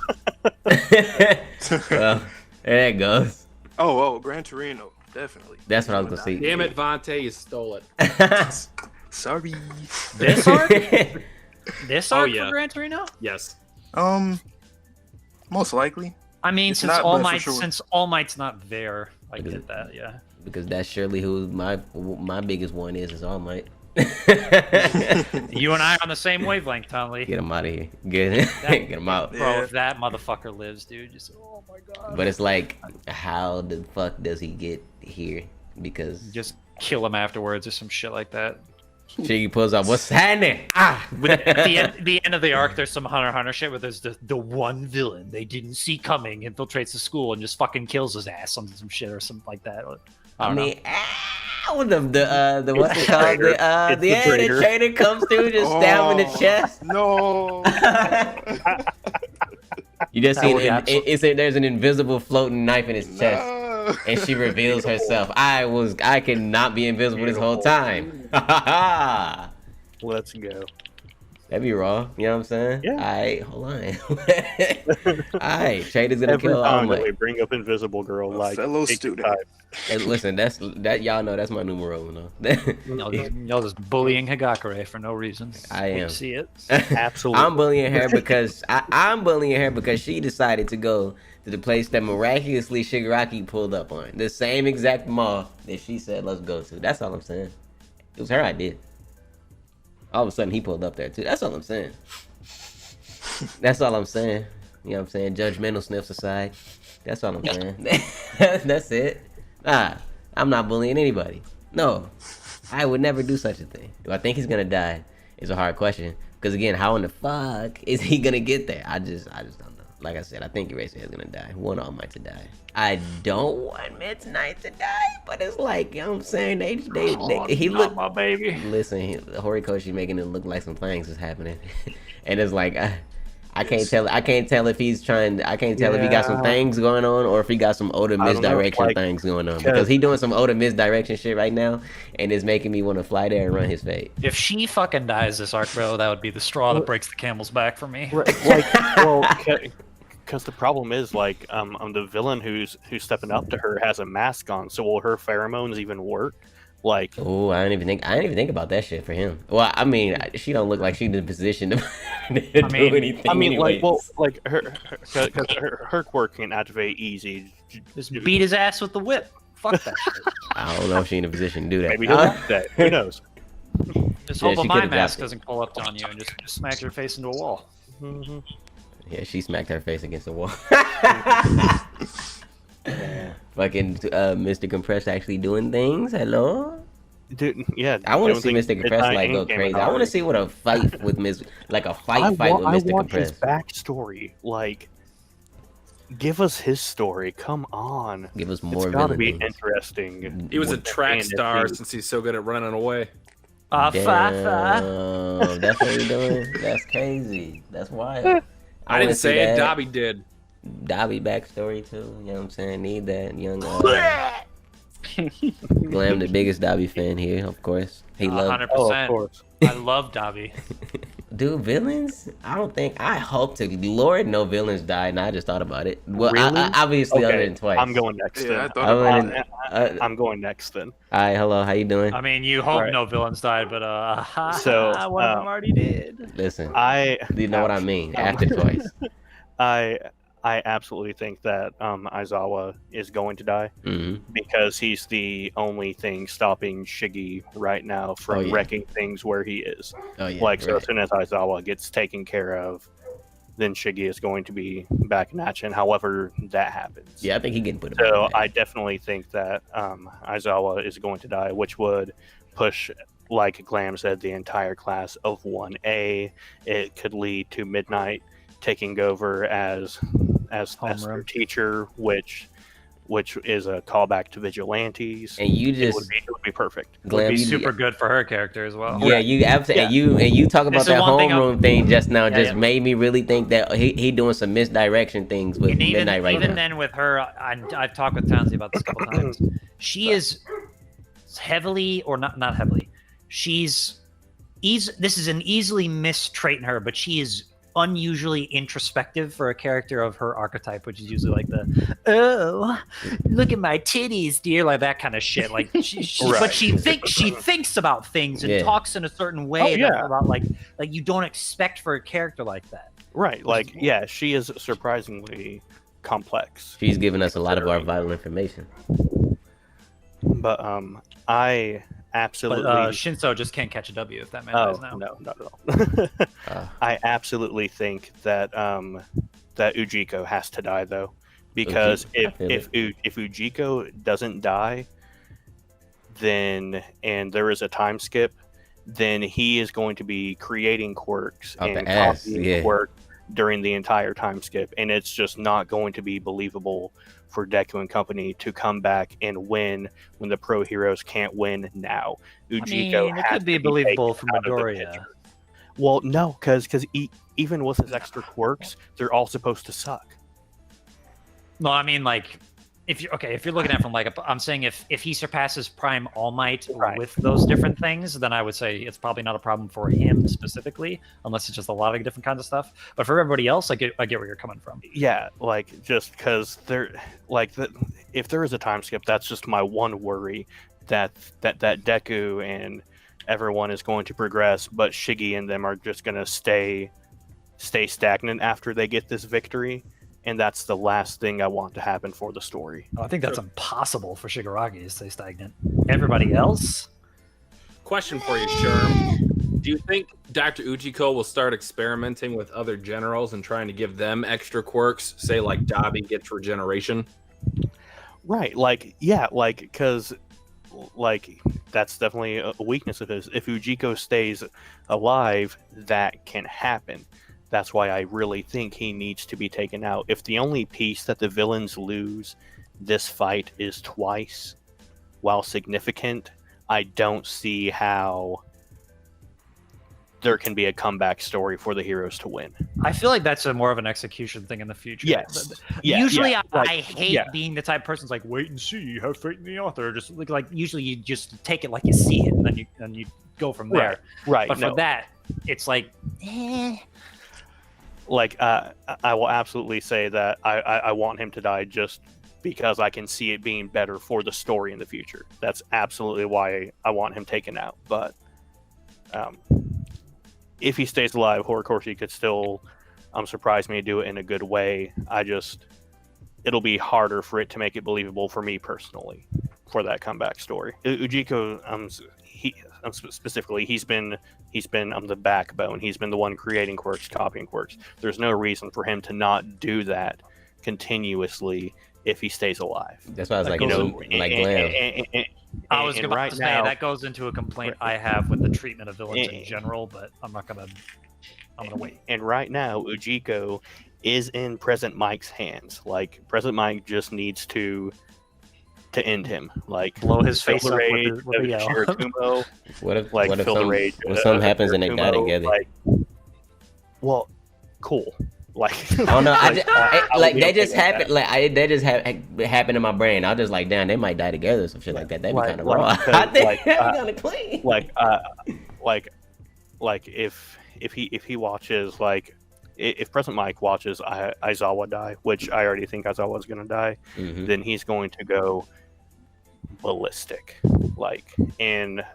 Well, there that goes. Oh, Gran Torino, definitely. That's what I was gonna say. Damn it, Vontae, you stole it. Sorry. This arc? This arc yeah. for Gran Torino? Yes. Most likely. I mean, It's since not, All but for Might, sure. since All Might's not there, I get that. Yeah. Because that's surely who my biggest one is All Might. You and I are on the same wavelength, Townzie. Get him out of here. Get him out. Bro, Yeah. if that motherfucker lives, dude, just oh my god. But it's like, how the fuck does he get here? Because Just kill him afterwards or some shit like that. Shiggy pulls up, what's happening? At the end of the arc, there's some Hunter x Hunter shit where there's the one villain they didn't see coming infiltrates the school and just fucking kills his ass on some shit or something like that. I mean, the what's it called? The trader comes through, just stab him in the chest. No. You just see there's an invisible floating knife in his chest, and she reveals herself. I cannot be invisible this whole time. Let's go. That'd be raw. You know what I'm saying? Yeah. Alright, hold on. Alright, Trader's gonna Every kill time All that we Might. bring up Invisible Girl, like fellow take student. time. And listen, that y'all know that's my numero uno. y'all just bullying Hagakure for no reason. I am. See it. Absolutely. I'm bullying her because I'm bullying her because she decided to go to the place that miraculously Shigaraki pulled up on. The same exact mall that she said let's go to. That's all I'm saying. It was her idea. All of a sudden he pulled up there too. That's all I'm saying. That's all I'm saying. You know what I'm saying? Judgmental sniffs aside. That's all I'm saying. That's it. I'm not bullying anybody. No, I would never do such a thing. Do I think he's gonna die? Is a hard question. Because again, how in the fuck is he gonna get there? I just don't know. Like I said, I think Eraserhead's gonna die. Want All Might to die. I don't want Midnight to die, but it's like, you know what I'm saying? He looked my baby. Listen, Horikoshi making it look like some things is happening, and it's like I can't tell. I can't tell if he's trying. I can't tell if he got some things going on or if he got some Oda misdirection things going on. Because he doing some Oda misdirection shit right now, and it's making me want to fly there and run his fate. If she fucking dies this arc, bro, that would be the straw that breaks the camel's back for me. Because the problem is, like, the villain who's stepping up to her has a mask on, so will her pheromones even work? Like, oh, I didn't even think about that shit for him. Well, I mean, she don't look like she's in a position to, do anything. I mean, anyways. her quirk can activate easy. Just beat his ass with the whip. Fuck that shit. I don't know if she's in a position to do that. Maybe he'll do that. Who knows? Just Yeah, hope she a my could've mask dropped it. doesn't pull up on you and just smack your face into a wall. Mm-hmm. Yeah, she smacked her face against the wall. Fucking Mr. Compressed actually doing things. Hello. Dude, yeah. I want to don't see think Mr. Compressed Midnight like go Ain't came crazy. out I want to already. see what a fight with fight with Mr. I want his Compressed. backstory. Like, give us his story. Come on. Give us It's more gotta be villains. interesting. He was a With the track fan star thing. since he's so good at running away. Damn, that's what we're doing. That's crazy. That's wild. I wanna didn't see say it. that. Dobby did. Dobby backstory too. You know what I'm saying? Need that young. Glam, the biggest Dobby fan here, of course. He loved. 100%. Oh, of course. I love Dobby. Dude, villains? I don't think. I hope to. Lord, no villains died, and I just thought about it. Well, Really? I obviously other than twice. I'm going next. Yeah, I Then. thought I about wouldn't- it. I'm going next then. All right, hello. How you doing? I mean, you hope Alright. no villains died, but So, one of them already did. Listen, I you know what I mean. After twice. I absolutely think that Aizawa is going to die hmm because he's the only thing stopping Shiggy right now from Oh, yeah. wrecking things where he is. Oh yeah. Like, so right. as soon as Aizawa gets taken care of, then Shiggy is going to be back in action. However, that happens. Yeah, I think he getting put. So back. I definitely think that Aizawa is going to die, which would push, like Glam said, the entire class of 1A. It could lead to Midnight taking over as their Homeroom. teacher, which is a callback to Vigilantes. And you It just would be perfect. Glam, Be you- super good for her character as well. Yeah, you absolutely. Yeah. And you talk about This is that one thing homeroom thing just now. Yeah, Just yeah. made me really think that he doing some misdirection things with And even Midnight right now. then with her, I've talked with Townzie about this a couple times. She is heavily, or not heavily. This is an easily missed trait in her, but she is unusually introspective for a character of her archetype, which is usually like the look at my titties, dear, like that kind of shit. Like Right. but she thinks about things and Yeah. talks in a certain way Oh, yeah. about like you don't expect for a character like that. Right. Like, yeah, she is surprisingly complex. She's giving us a lot of our vital information. But I But absolutely Shinso just can't catch a W if that man Oh dies now. no, not at all. Uh, I absolutely think that that Ujiko has to die though, because Ujiko, I feel if Ujiko doesn't die, then and there is a time skip, then he is going to be creating quirks Out the and ass, copying yeah. quirk during the entire time skip, and it's just not going to be believable for Deku and company to come back and win when the pro heroes can't win now. Ujiko it has could be to believable taken for out of the Midoriya. picture. Well, no, because even with his extra quirks, they're all supposed to suck. No, I mean like if you're looking at it from I'm saying if he surpasses Prime All Might Right. with those different things, then I would say it's probably not a problem for him specifically, unless it's just a lot of different kinds of stuff. But for everybody else, I get where you're coming from. Yeah, like just because they're like if there is a time skip, that's just my one worry that Deku and everyone is going to progress, but Shiggy and them are just going to stay stagnant after they get this victory. And that's the last thing I want to happen for the story. I think that's impossible for Shigaraki to stay stagnant. Everybody else, Question for you, Sherm. Do you think Dr. Ujiko will start experimenting with other generals and trying to give them extra quirks? Say, like Dobby gets regeneration. Right, like, yeah, like, because like that's definitely a weakness of his. If Ujiko stays alive, that can happen. That's why I really think he needs to be taken out. If the only piece that the villains lose this fight is twice, while significant, I don't see how there can be a comeback story for the heroes to win. I feel like that's more of an execution thing in the future. Yes. Usually, Like, I hate being the type of person who's like, wait and see, have faith in the author. Just like usually you just take it like you see it, and then you go from there. Right. But for that, it's like, Like, I will absolutely say that I want him to die just because I can see it being better for the story in the future. That's absolutely why I want him taken out. But if he stays alive, Horikoshi could still surprise me and do it in a good way. It'll be harder for it to make it believable for me personally for that comeback story. Ujiko, specifically, he's been the backbone. He's been the one creating quirks, copying quirks. There's no reason for him to not do that continuously if he stays alive. That's why I was like, like Glam. I was about to say now, that goes into a complaint I have with the treatment of villains in general, but I'm gonna wait. And right now, Ujiko is in Present Mike's hands. Like, Present Mike just needs to end him. Like, blow his face up rage with a yell. Shiratumo, What if something happens and they die together? Like, well, cool. Like, I don't know. They just happen. They just happen in my brain. I was just like, damn, they might die together or some shit like that. That'd be kind of raw. I think that'd be kind of clean. Like if he watches, like, if President Mike watches Aizawa die, which I already think Aizawa's gonna die, then he's going to go ballistic. Like, and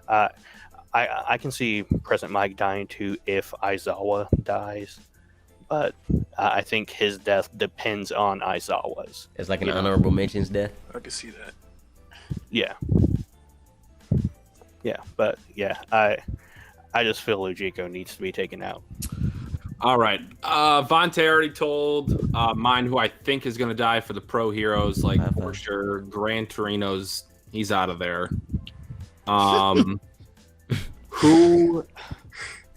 I can see President Mike dying too if Aizawa dies. But I think his death depends on Aizawa's. It's like an honorable mentions death. I can see that. Yeah. But I just feel Ujiko needs to be taken out. All right. Vontae already told mine who I think is going to die for the pro heroes, like for sure. Gran Torino's, he's out of there. Who...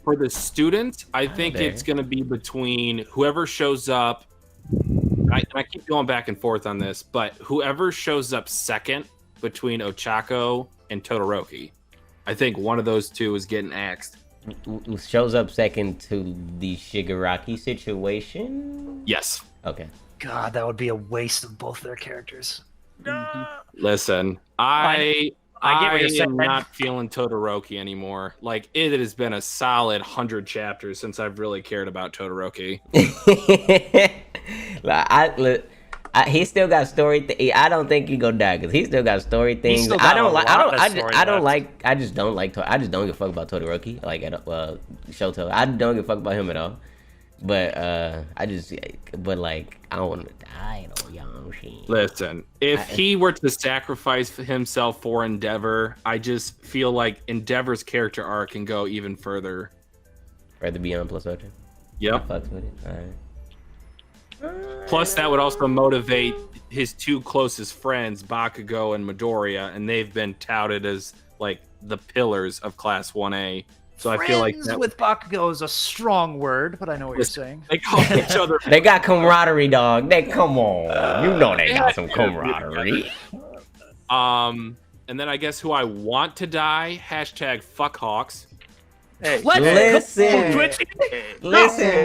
For the students, I think it's going to be between whoever shows up. I keep going back and forth on this, but whoever shows up second between Ochako and Todoroki, I think one of those two is getting axed. Shows up second to the Shigaraki situation? Yes. Okay. God, that would be a waste of both their characters. Listen, I am not feeling Todoroki anymore. Like, it has been a solid 100 chapters since I've really cared about Todoroki. He still got story. I don't think he gonna die because he still got story things. I just don't give a fuck about Todoroki. Like, Shoto, I don't give a fuck about him at all. But I don't want to die though, Yamshi. Listen, if he were to sacrifice himself for Endeavor, I just feel like Endeavor's character arc can go even further. Further beyond Plus Ultra? Yep. I fucks with it. All right. Plus, that would also motivate his two closest friends, Bakugo and Midoriya, and they've been touted as like the pillars of Class 1A. So I feel like that with Bakugo is a strong word, but I know what you're saying. They call each other. They got camaraderie, dog. Come on, you know they got some camaraderie. And then I guess who I want to die, #FuckHawks. Hey, listen,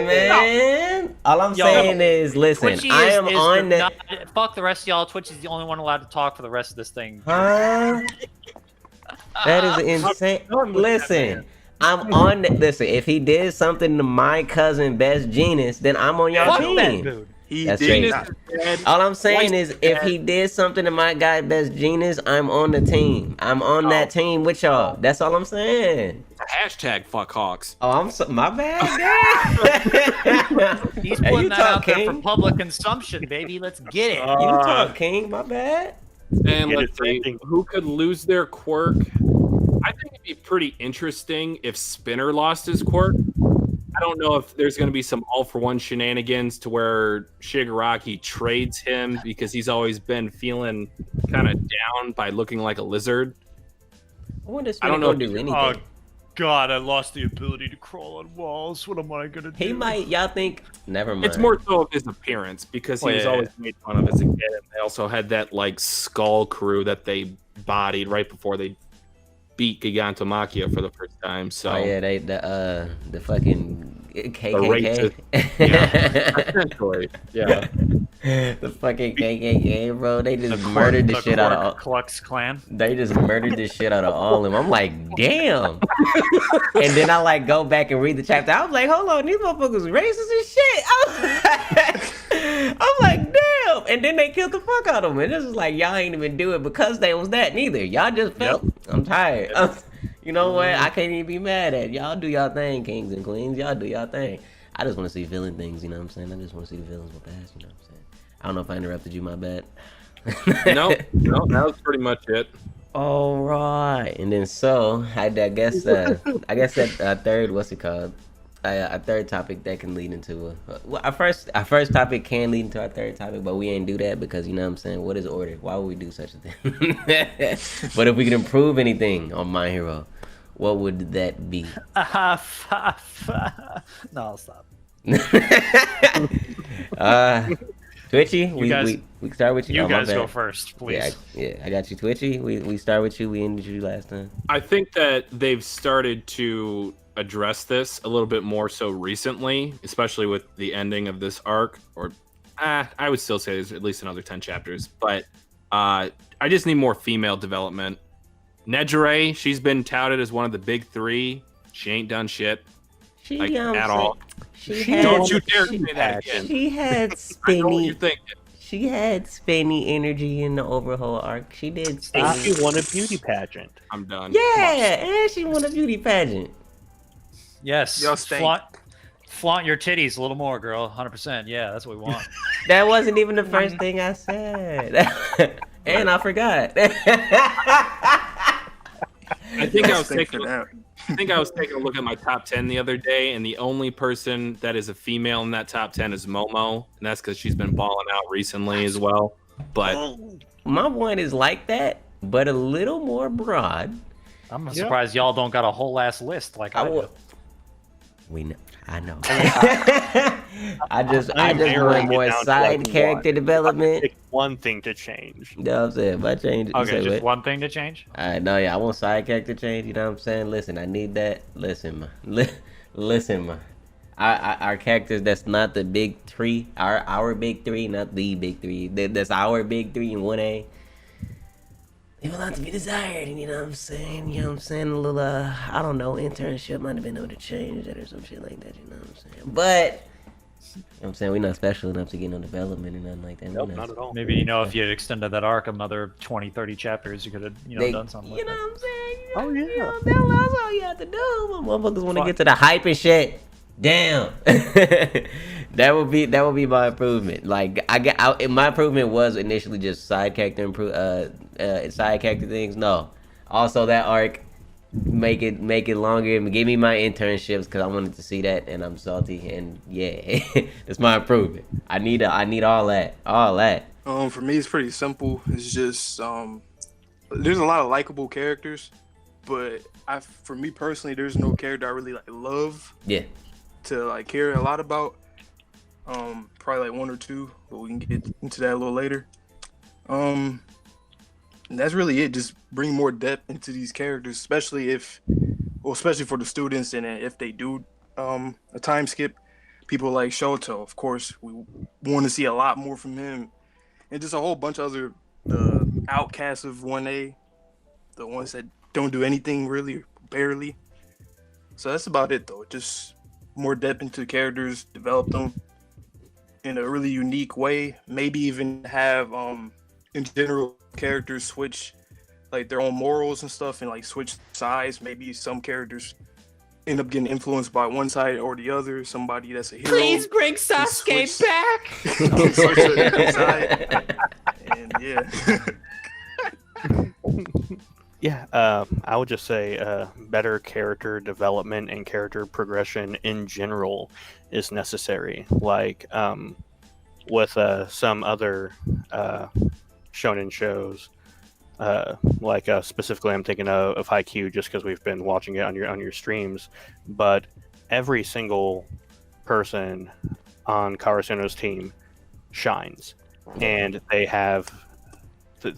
man. All I'm saying is, listen. Twitchy I am on the. Fuck the rest of y'all. Twitch is the only one allowed to talk for the rest of this thing. Huh? That is insane. Listen. I'm on it. Listen, if he did something to my cousin Best Genius, then I'm on y'all team. That's right. All I'm saying is, if he did something to my guy Best Genius, I'm on the team. I'm on that team with y'all. That's all I'm saying. #FuckHawks. Oh, my bad. He's putting that out there for public consumption, baby. Let's get it. You talk, King. My bad. And let's see, who could lose their quirk? I think it'd be pretty interesting if Spinner lost his quirk. I don't know if there's going to be some all-for-one shenanigans to where Shigaraki trades him because he's always been feeling kind of down by looking like a lizard. I wonder if I don't Spinny know gonna if do he's- anything. God, I lost the ability to crawl on walls. What am I gonna do? He might. Y'all think? Never mind. It's more so of his appearance because he Oh, was yeah, always made fun of as a kid. And they also had that like skull crew that they bodied right before they beat Gigantomachia for the first time. So Oh yeah, the fucking KKK. essentially, yeah. The fucking KKK, bro. They just murdered the shit out of all. Klux Klan. They just murdered the shit out of all of them. I'm like, damn. And then I like go back and read the chapter. I was like, hold on, these motherfuckers racist as shit. I'm like, damn. And then they killed the fuck out of them. And this is like, y'all ain't even do it because they was that neither. Y'all just felt. I'm tired. You know what? I can't even be mad at y'all. Do y'all thing, kings and queens. Y'all do y'all thing. I just want to see villain things. You know what I'm saying? I just want to see the villains go past. You know what I'm saying? I don't know if I interrupted you. My bad. No, that was pretty much it. All right, and then so I guess that third, what's it called? A third topic that can lead into our first topic can lead into our third topic, but we ain't do that because you know what I'm saying. What is order? Why would we do such a thing? But if we could improve anything on My Hero, what would that be? No, I'll stop. Twitchy, guys- we start with you. You Oh, my guys bad. go first, please. Yeah, I got you, Twitchy. We start with you. We ended you last time. I think that they've started to address this a little bit more so recently, especially with the ending of this arc. Or, I would still say there's at least another 10 chapters. But I just need more female development. Nejire, she's been touted as one of the big three. She ain't done shit. She, Like, you know what I'm at saying? all. She Don't you dare say that again. She had I know what spinny. you're thinking. She had spinny energy in the overhaul arc. She did And spinny. she won a beauty pageant. I'm done. Yeah, and she won a beauty pageant. Yes. Y'all stink. Flaunt your titties a little more, girl. 100%. Yeah, that's what we want. That wasn't even the first thing I said. And I forgot. I think I was Stink taking for that. I think I was taking a look at my top 10 the other day, and the only person that is a female in that top 10 is Momo, and that's because she's been balling out recently as well. But My one is like that, but a little more broad. I'm surprised y'all don't got a whole ass list like I do. We know. I know. I'm I just narrowing want it more down to, side like, character one. development. Pick one thing to change. You know what I'm saying? If I change, you Okay, say just what? one thing to change. No, yeah, I want side character change. You know what I'm saying? Listen, I need that. Listen, man. Listen, man. Our characters that's not the big three. Our big three, not the big three. That's our big three in 1A. They will have to be desired. You know what I'm saying? You know what I'm saying? A little, I don't know, internship might have been able to change that or some shit like that. You know what I'm saying? But. You know what I'm saying? We're not special enough to get no development or nothing like that. Nope, not at all. Maybe, if you had extended that arc another 20, 30 chapters, you could have, done something like You know that. what I'm saying? Oh, yeah. That's all you have to do. Motherfuckers want to get to the hype and shit. Damn. that would be my improvement. Like my improvement was initially just side character side character things. No. Also that arc, make it longer and give me my internships because I wanted to see that and I'm salty and yeah. That's my improvement. I need all that. For me, it's pretty simple. It's just there's a lot of likable characters, but for me personally, there's no character I really love. Yeah. To care a lot about. Probably one or two, but we can get into that a little later. And that's really it. Just bring more depth into these characters, especially for the students, and if they do a time skip. People like Shoto, of course, we want to see a lot more from him, and just a whole bunch of other outcasts of 1A, the ones that don't do anything really, barely. So that's about it, though. Just more depth into characters, develop them in a really unique way. Maybe even have in general characters switch their own morals and stuff and switch sides. Maybe some characters end up getting influenced by one side or the other. Somebody that's a hero. Please bring Sasuke back. Switch to the other side. And yeah. Yeah, I would just say better character development and character progression in general is necessary. Like with some other shonen shows, Specifically, I'm thinking of Haikyuu just because we've been watching it on your streams. But every single person on Karasuno's team shines, and they have the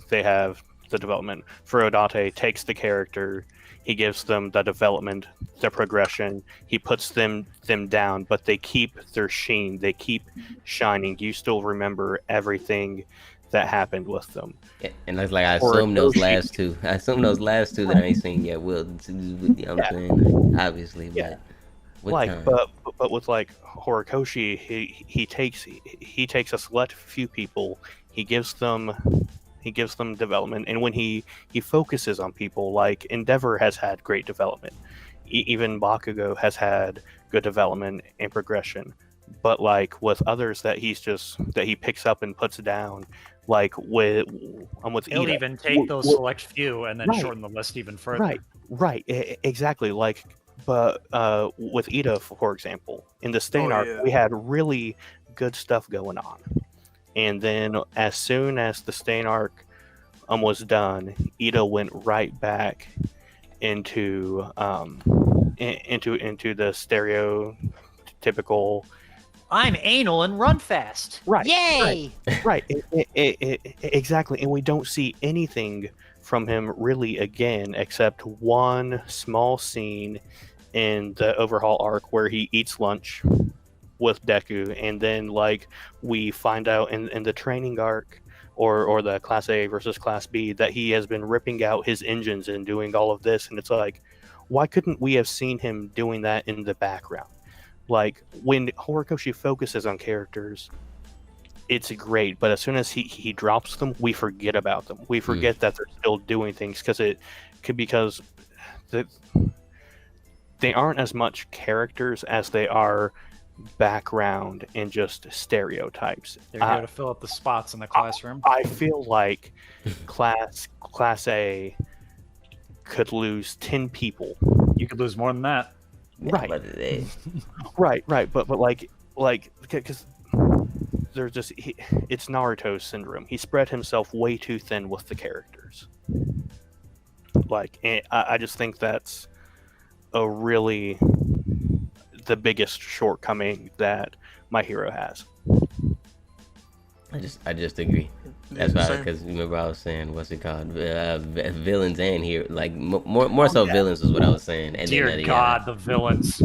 development. Furodate takes the character, he gives them the development, the progression, he puts them down, but they keep their sheen, they keep shining. You still remember everything that happened with them. Yeah, and it's like I assume those last two that I ain't seen yet will. I'm saying, obviously, but with time. but with like Horikoshi, he takes a select few people, he gives them development, and when he focuses on people, like Endeavor has had great development, even Bakugo has had good development and progression, but like with others that he picks up and puts down, like with he'll Ida, even take those select few and then shorten the list even further. Right, exactly. Like, but with Ida, for example, in the Stain arc, we had really good stuff going on. And then as soon as the Stain arc was done, Ida went right back into the stereotypical I'm anal and run fast. Right. Yay! Right. Exactly. And we don't see anything from him really again, except one small scene in the Overhaul arc where he eats lunch with Deku, and then like we find out in the training arc or the Class A versus Class B that he has been ripping out his engines and doing all of this, and it's like, why couldn't we have seen him doing that in the background? Like, when Horikoshi focuses on characters, it's great, but as soon as he drops them, we forget about them. We forget that they're still doing things because they aren't as much characters as they are background and just stereotypes. They're here to fill up the spots in the classroom. I feel like Class A could lose 10 people. You could lose more than that. Right. Right. But like, because there's just it's Naruto syndrome. He spread himself way too thin with the characters. Like, and I just think that's the biggest shortcoming that My Hero has. I just agree. That's why, because remember I was saying, what's it called? Villains and here, like more so villains is what I was saying. And Dear then, God, the villains.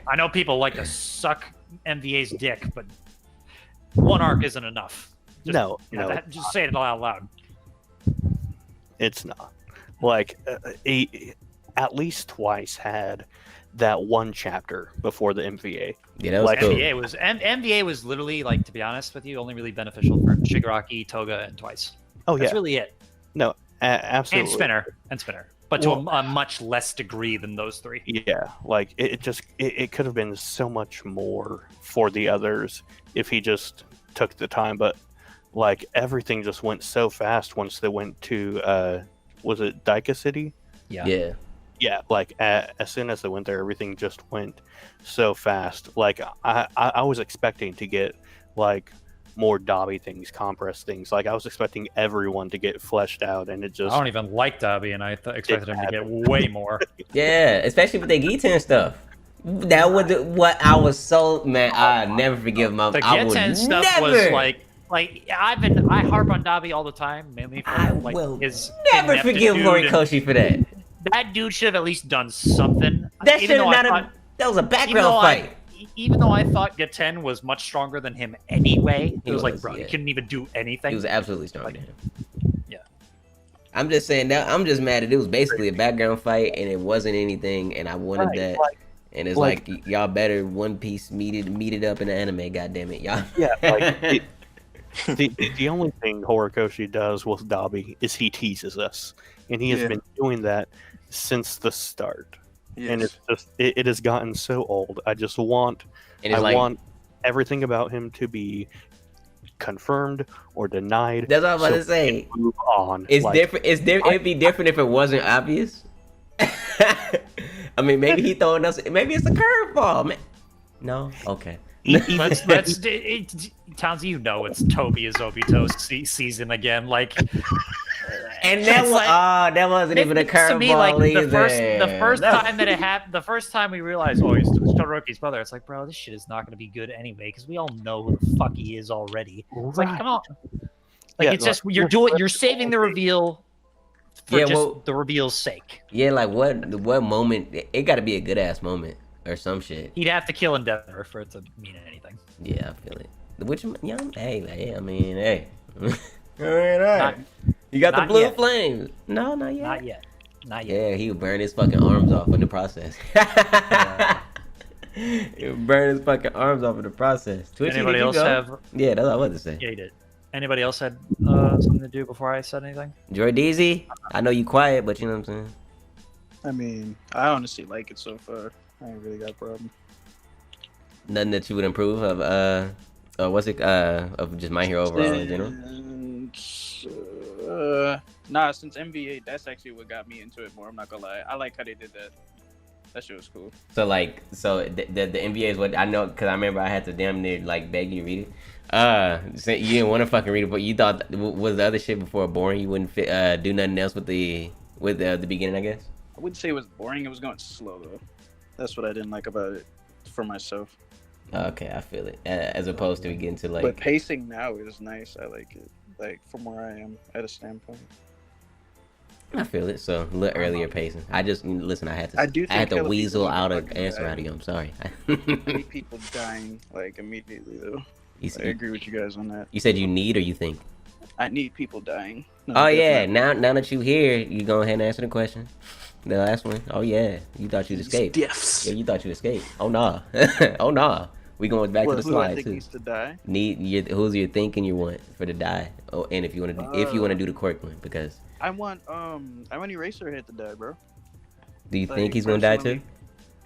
I know people like to suck MVA's dick, but one arc isn't enough. Just say it out loud. It's not. Like, he at least twice had that one chapter before the MVA. Yeah, that was like, cool. MVA was literally, like, to be honest with you, only really beneficial for Shigaraki, Toga, and Twice. Oh, That's really it. No, absolutely. And Spinner. But to a much less degree than those three. Yeah, like, it could have been so much more for the others if he just took the time, but, like, everything just went so fast once they went to, was it Daika City? Yeah. Yeah, like as soon as they went there, everything just went so fast. Like I was expecting to get like more Dobby things, compress things. Like I was expecting everyone to get fleshed out, and it just. I don't even like Dobby, and I expected him to get way more. Yeah, especially with the Giten stuff. That was what I was so man. I never forgive my. The Giten stuff was like I harp on Dobby all the time, mainly for his. Never forgive Horikoshi for that. That dude should have at least done something. That should have not. That was a background fight. Even though I thought Gaten was much stronger than him anyway, it was like, bro, he couldn't even do anything. He was absolutely stronger than him. Yeah. I'm just saying that. I'm just mad that it was basically a background fight and it wasn't anything, and I wanted that. And it's like y'all better One Piece meet it up in the anime. Goddamn it, y'all. Yeah. Like, the only thing Horikoshi does with Dobby is he teases us, and he has been doing that since the start. Yes. And it's just it has gotten so old. I just want want everything about him to be confirmed or denied. That's what I was about to say. Move on. It's different. It'd be different if it wasn't obvious. I mean, maybe he throwing us. Maybe it's a curveball, man. No, okay. Let's Townzie, you know it's Toby Azobito season again. Like, And that was that wasn't even a curveball to me, like either. the first time that it happened, the first time we realized, oh, he's Todoroki's brother. It's like, bro, this shit is not going to be good anyway because we all know who the fuck he is already. It's like, come on, like it's just you're saving the reveal for just the reveal's sake. Yeah, like what moment? It got to be a good ass moment or some shit. He'd have to kill Endeavor for it to mean anything. Yeah, I feel it. Which hey, I mean, hey. All right. You got the blue flames. No, not yet. Not yet. Yeah, he would burn his fucking arms off in the process. He would burn his fucking arms off in the process. Twitchy, anybody else have? Yeah, that's what I was to say. Yeah, he did. Anybody else had something to do before I said anything? Jordeezy, I know you quiet, but you know what I'm saying? I mean, I honestly like it so far. I ain't really got a problem. Nothing that you would improve of of just My Hero overall in general? Nah, since MV8, that's actually what got me into it more. I'm not gonna lie. I like how they did that. That shit was cool. So the NBA is what I know, because I remember I had to damn near like beg you to read it. So you didn't want to fucking read it, but you thought was the other shit before boring? You wouldn't do nothing else with the beginning, I guess. I wouldn't say it was boring. It was going slow though. That's what I didn't like about it for myself. Okay, I feel it. As opposed to getting to like. But pacing now is nice. I like it. Like from where I am at a standpoint. I feel it. So a little earlier pacing. I just listen. I had to weasel out an answer out of you. I'm sorry. I need people dying like immediately though. I agree with you guys on that. You said you need or you think? I need people dying. No, oh yeah. Now that you here, you go ahead and answer the question. The last one. Oh yeah. You thought you'd escape. Yes. Yeah, you thought you'd escape. Oh nah. Oh nah. We going back to the slide who I think too. needs to die? Who's your thinking you want for the die? Oh, and if you want to do the quirk one, because I want Eraserhead to die, bro. Do you think he's gonna die too?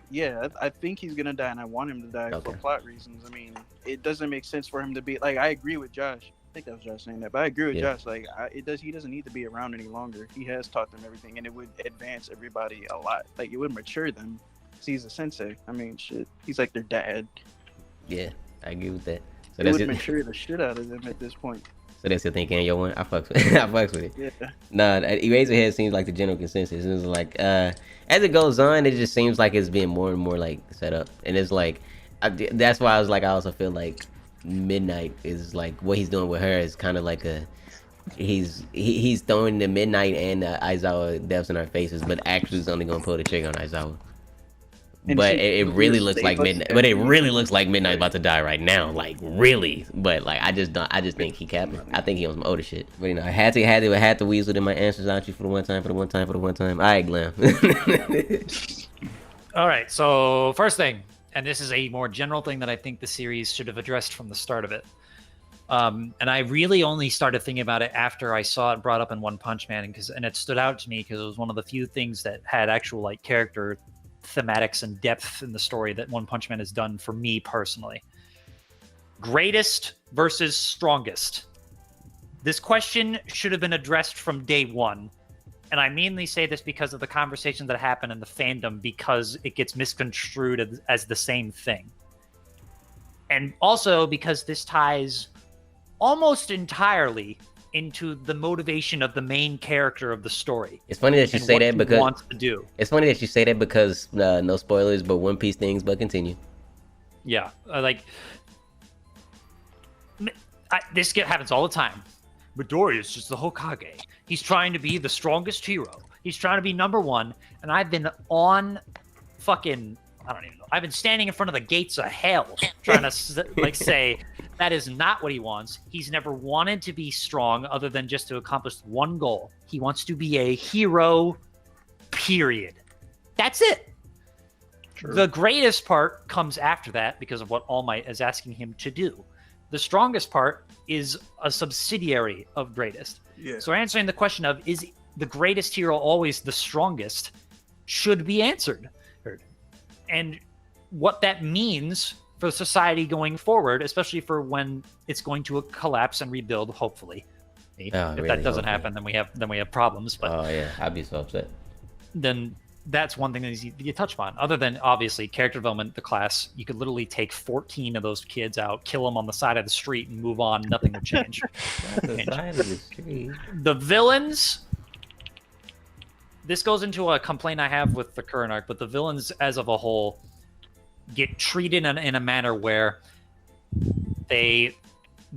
Yeah, I think he's gonna die, and I want him to die for plot reasons. I mean, it doesn't make sense for him to be like. I agree with Josh. I think that was Josh saying that, but I agree with Josh. Like, he doesn't need to be around any longer. He has taught them everything, and it would advance everybody a lot. Like, it would mature them. 'Cause he's a sensei. I mean, shit. He's like their dad. Yeah, I agree with that. So it would mature the shit out of them at this point. So that's your thinking, your one. I fucks with it. I fucks with it. Yeah. Nah, Eraserhead seems like the general consensus. It's like, as it goes on, it just seems like it's being more and more like set up, and it's like, that's why I was like, I also feel like Midnight is like what he's doing with her is kind of like he's throwing the Midnight and Aizawa deaths in our faces, but actually is only gonna pull the trigger on Aizawa. But it really looks like Midnight. But it really looks like Midnight's about to die right now. Like really. But like I just think he capping. I think he on some older shit. But you know, I had to weasel in my answers out you for the one time. All right, Glam. All right. So first thing, and this is a more general thing that I think the series should have addressed from the start of it. And I really only started thinking about it after I saw it brought up in One Punch Man, and it stood out to me because it was one of the few things that had actual like character thematics and depth in the story that One Punch Man has done for me personally. Greatest versus strongest. This question should have been addressed from day one. And I mainly say this because of the conversations that happen in the fandom, because it gets misconstrued as the same thing. And also because this ties almost entirely into the motivation of the main character of the story. It's funny that you say that because wants to do. It's funny that you say that because no spoilers, but One Piece things, but continue. Yeah, this happens all the time. Midoriya is just the Hokage. He's trying to be the strongest hero. He's trying to be number one, and I've been on fucking, I don't even know. I've been standing in front of the gates of hell trying to like say that is not what he wants. He's never wanted to be strong other than just to accomplish one goal. He wants to be a hero, period. That's it. True. The greatest part comes after that because of what All Might is asking him to do. The strongest part is a subsidiary of greatest. Yeah. So answering the question of, is the greatest hero always the strongest, should be answered. And what that means for society going forward, especially for when it's going to collapse and rebuild, hopefully. If really that doesn't happen, then we have problems. But oh yeah, I'd be so upset. Then that's one thing that you touch upon. Other than obviously character development, the class, you could literally take 14 of those kids out, kill them on the side of the street, and move on. Nothing would change. The side of the street. The villains this goes into a complaint I have with the current arc, but the villains as of a whole get treated in a manner where they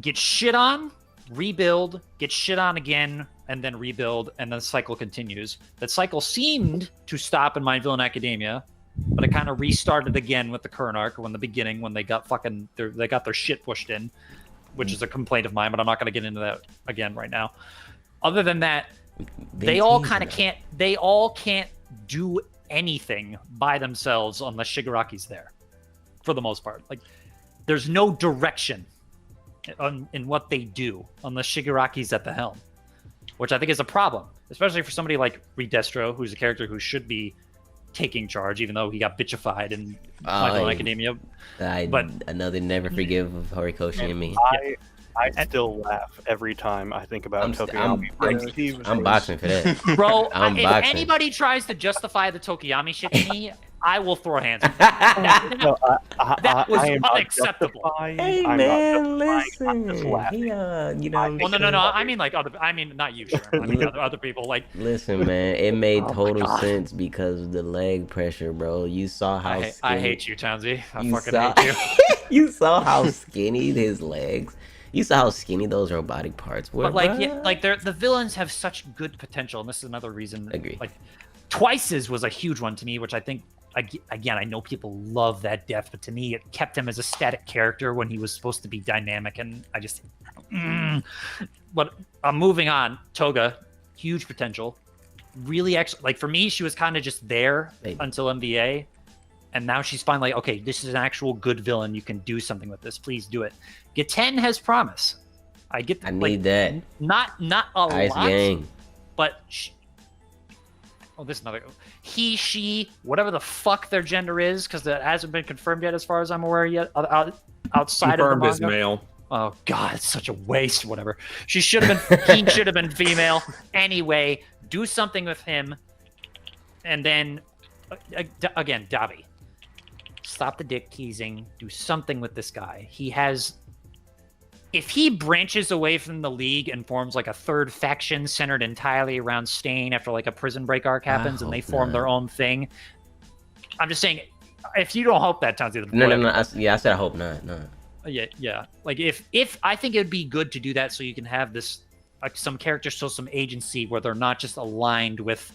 get shit on, rebuild, get shit on again, and then rebuild, and the cycle continues. That cycle seemed to stop in My Villain Academia, but it kind of restarted again with the current arc when the beginning, when they got they got their shit pushed in, which is a complaint of mine, but I'm not going to get into that again right now. Other than that, they all can't do anything by themselves unless Shigaraki's there, for the most part. Like, there's no direction in what they do unless Shigaraki's at the helm, which I think is a problem, especially for somebody like Redestro, who's a character who should be taking charge, even though he got bitchified in My Villain Academia. But another never forgive of Horikoshi and me. I still laugh every time I think about Tokoyami. I'm boxing for that. Bro, I'm if boxing. anybody tries to justify the Tokoyami shit to me, I will throw hands. No, That was I am not unacceptable. justifying- Hey I'm not man, justifying, I'm just listen. laughing. He, Well, no. I mean, like not you, Sherman. I mean, other people. Like, Listen, man, it made Oh my total God. sense because of the leg pressure, bro. You saw how I hate you, Townzie. I You fucking saw- hate you. You saw how skinny his legs. You saw how skinny those robotic parts were. But like, bruh. yeah, like the villains have such good potential, and this is another reason. Agree. Like, Twice's was a huge one to me, which I think, again, I know people love that death, but to me, it kept him as a static character when he was supposed to be dynamic, and I just. But I'm moving on. Toga, huge potential. Really, like for me, she was kind of just there until MVA, and now she's finally like, okay, this is an actual good villain. You can do something with this. Please do it. Geten has promise. I need that. Not a Ice lot, Gang. but this is another. He, she, whatever the fuck their gender is, because that hasn't been confirmed yet, as far as I'm aware yet. Outside Confirmed of as the manga. male. Oh God, it's such a waste. Whatever. She should have been. He should have been female. Anyway, do something with him, and then again, Dabi. Stop the dick teasing. Do something with this guy. He has. If he branches away from the League and forms like a third faction centered entirely around Stain after like a prison break arc happens and they form their own thing, I'm just saying, if you don't hope that, Townzie, No. I said I hope not. No. Yeah. Like if I think it'd be good to do that so you can have this, like some characters show some agency where they're not just aligned with,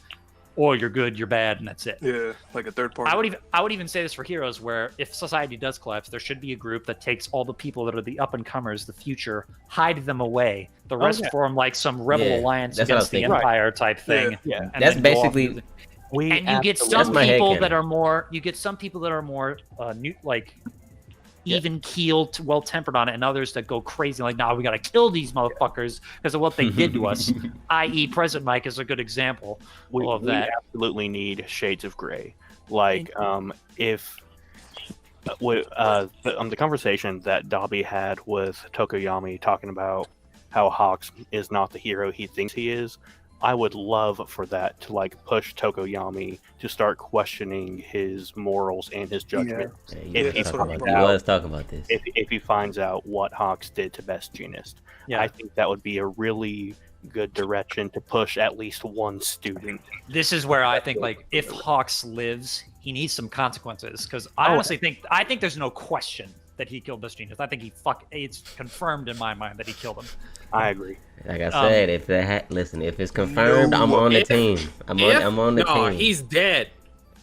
oh, you're good, you're bad, and that's it. Yeah, like a third party. I would even say this for Heroes, where if society does collapse, there should be a group that takes all the people that are the up and comers, the future, hide them away. The rest form like some rebel alliance that's what I was against the thinking. Empire type thing. Yeah. And That's then go off basically. and you get some That's my people headcanon. that are more. You get some people that are more new, like even keeled, well tempered on it, and others that go crazy, like, "Nah, we gotta kill these motherfuckers because of what they did to us." I.e., Present Mike is a good example of that. We absolutely need shades of gray. Like, if the conversation that Dabi had with Tokoyami talking about how Hawks is not the hero he thinks he is, I would love for that to like push Tokoyami to start questioning his morals and his judgment. Yeah, he was talking about this. If he finds out what Hawks did to Best Genist, I think that would be a really good direction to push at least one student. This is where I think, like, if Hawks lives, he needs some consequences, because I honestly think there's no question that he killed Best Genist. I think it's confirmed in my mind that he killed him. I agree. Like I said, if it's confirmed, I'm on the team. I'm on the team. No, he's dead.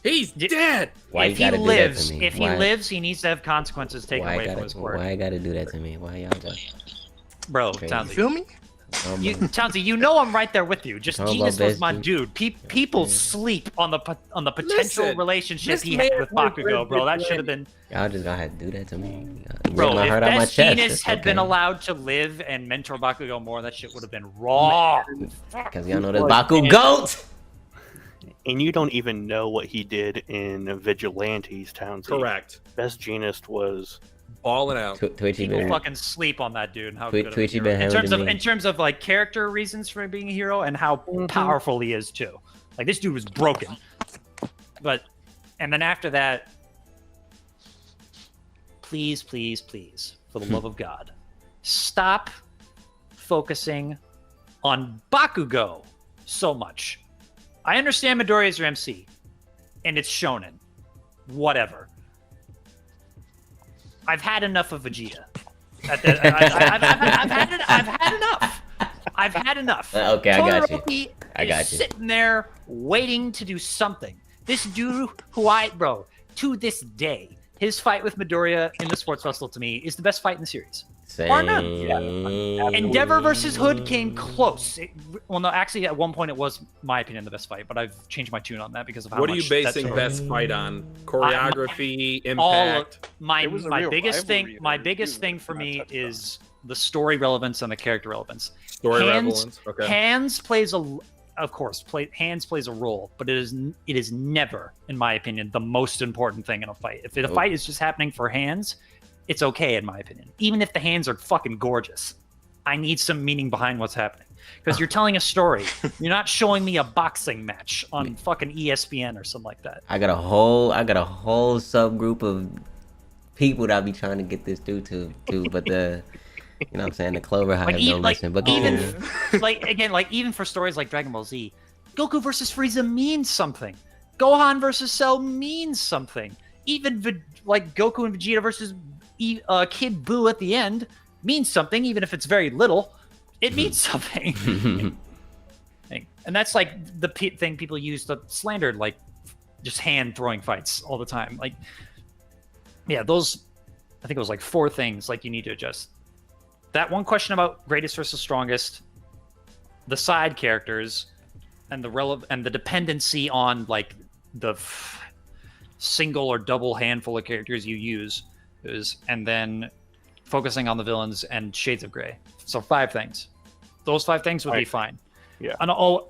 He's dead. Why if you gotta he do that lives, to me? if he lives, he needs to have consequences taken away from his word. Why you gotta do that to me? Why y'all got? Bro, Okay. You Townzie, feel me? Townzie, you know I'm right there with you. Just Talking Genist about was my Best dude. People sleep on the potential Listen, relationship this he had man with was Bakugo, bro. That Red should have been. Y'all just gonna have to do that to me. Bro, Get my if heart out my Best chest. Genist It's had been okay. allowed to live and mentor Bakugo more, that shit would have been raw. Because y'all know this Baku GOAT! And you don't even know what he did in Vigilantes, Townzie. Correct. Best Genist was Balling out. Twitchy People been fucking sleep on that dude. And how good of a Twitchy hero. been in terms of like character reasons for being a hero and how powerful he is too. Like, this dude was broken. And then after that, please, for the love of God, stop focusing on Bakugo so much. I understand Midoriya is your MC, and it's shonen. Whatever. I've had enough of Vegeta. I've had enough. I've had enough. Okay, I got you. Todoroki I got is you. sitting there waiting to do something. This dude to this day, his fight with Midoriya in the sports festival to me is the best fight in the series. Bar none. Endeavor versus Hood came close. Well, no, actually, at one point it was my opinion the best fight, but I've changed my tune on that because of how What much are you basing that's best fight on? Choreography, impact. My biggest thing for in me that touchdown. is the story relevance and the character relevance. Story Hands relevance. Okay. Hands plays a role, but it is never, in my opinion, the most important thing in a fight. If the fight is just happening for hands, it's okay in my opinion. Even if the hands are fucking gorgeous, I need some meaning behind what's happening. Because you're telling a story. You're not showing me a boxing match on fucking ESPN or something like that. I got a whole subgroup of people that I be trying to get this dude to, but the, you know what I'm saying, the Clover Hive don't listen. But even even for stories like Dragon Ball Z, Goku versus Frieza means something. Gohan versus Cell means something. Even Goku and Vegeta versus Kid Buu at the end means something, even if it's very little. It means something. And that's like the thing people use to slander, like just hand throwing fights all the time. Like, yeah, those, I think it was like 4 things like you need to adjust. That one question about greatest versus strongest, the side characters, and the dependency on like the single or double handful of characters you use, and then focusing on the villains and shades of gray. So 5 things. Those 5 things would be fine. Yeah.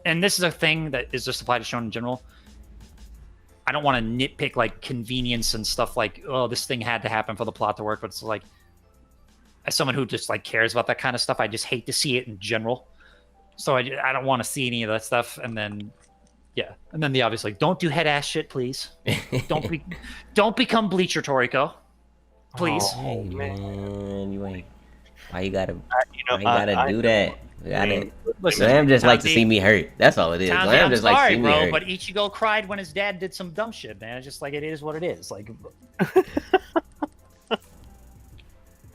And this is a thing that is just applied to shonen in general. I don't want to nitpick like convenience and stuff like, oh, this thing had to happen for the plot to work, but it's like, as someone who just like cares about that kind of stuff, I just hate to see it in general. So I don't want to see any of that stuff. And then, yeah, and then the obvious like, don't do head ass shit, please. Don't become Bleacher Toriko, please. Hey, man, you ain't. Why you gotta? I do that? Listen, Lamb just like to Townzie- see me hurt. That's all it is. Townzie, Lamb I'm just like to sorry, see me bro, hurt. but Ichigo cried when his dad did some dumb shit, man. It's just like, it is what it is. Like,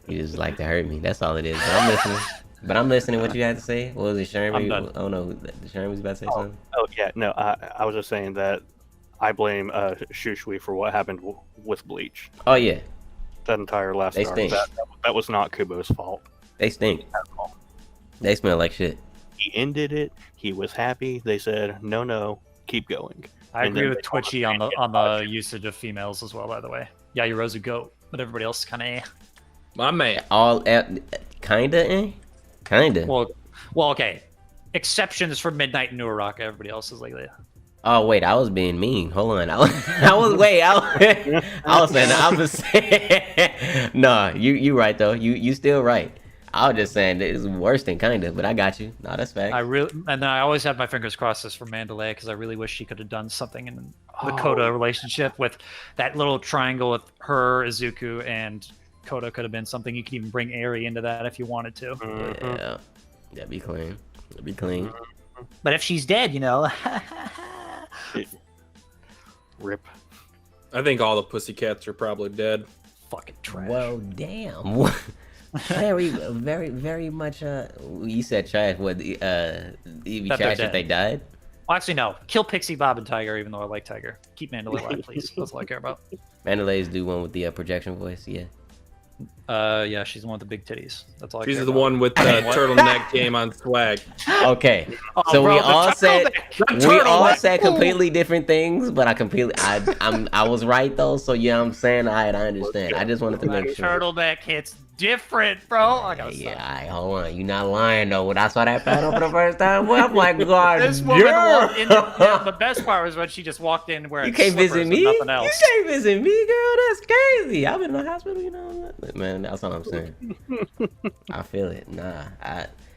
You just like to hurt me. That's all it is. But I'm listening. But I'm listening. What you had to say? What was it, Sherman? I'm done. Oh no, Sherman was about to say something. Oh yeah, no, I was just saying that I blame Shushui for what happened with Bleach. Oh yeah, That entire last They arc. stink. That was not Kubo's fault they stink. at all. They smell like shit. He ended it. He was happy. They said, no, keep going. I And agree then with they Twitchy on almost the usage of females as well, by the way. Yeah, Yorozu goat, but everybody else kind of My man. All kinda, kinda. Well, okay. Exceptions for Midnight and Uraraka. Everybody else is like that. Oh wait, I was being mean. Hold on, I was saying the opposite. Nah, you right though. You still right. I was just saying that it's worse than kinda, but I got you. No, that's fact. And I always have my fingers crossed this for Mandalay because I really wish she could have done something in the Koda relationship with that little triangle with her, Izuku, and Koda could have been something. You could even bring Eri into that if you wanted to. Yeah, that'd be clean. That'd be clean. But if she's dead, you know. Rip. I think all the pussycats are probably dead. Fucking trash. Well, damn. very much. You said trash. What? You'd be That they're trash if dead. they died. Well, actually, no. Kill Pixie, Bob, and Tiger, even though I like Tiger. Keep Mandalay alive, please. That's all I care about. Mandalay's do one with the projection voice. Yeah. Yeah, she's the one with the big titties. That's all I She's care the about. one with the turtleneck game on swag. Okay. Oh, So bro, we the all said turtleneck. completely different things, but I was right though. So yeah, I'm saying I understand. I just wanted to That make sure. turtleneck hits different, bro. I gotta Yeah, stop. alright, hold on. You not lying though. When I saw that panel for the first time, boy, I'm like, God, This woman yeah. walked in. The best part was when she just walked in wearing You can't slippers visit and me. nothing You else. can't visit me, girl. That's crazy. I've been in the hospital, you know. Man, that's all I'm saying. I feel it. Nah,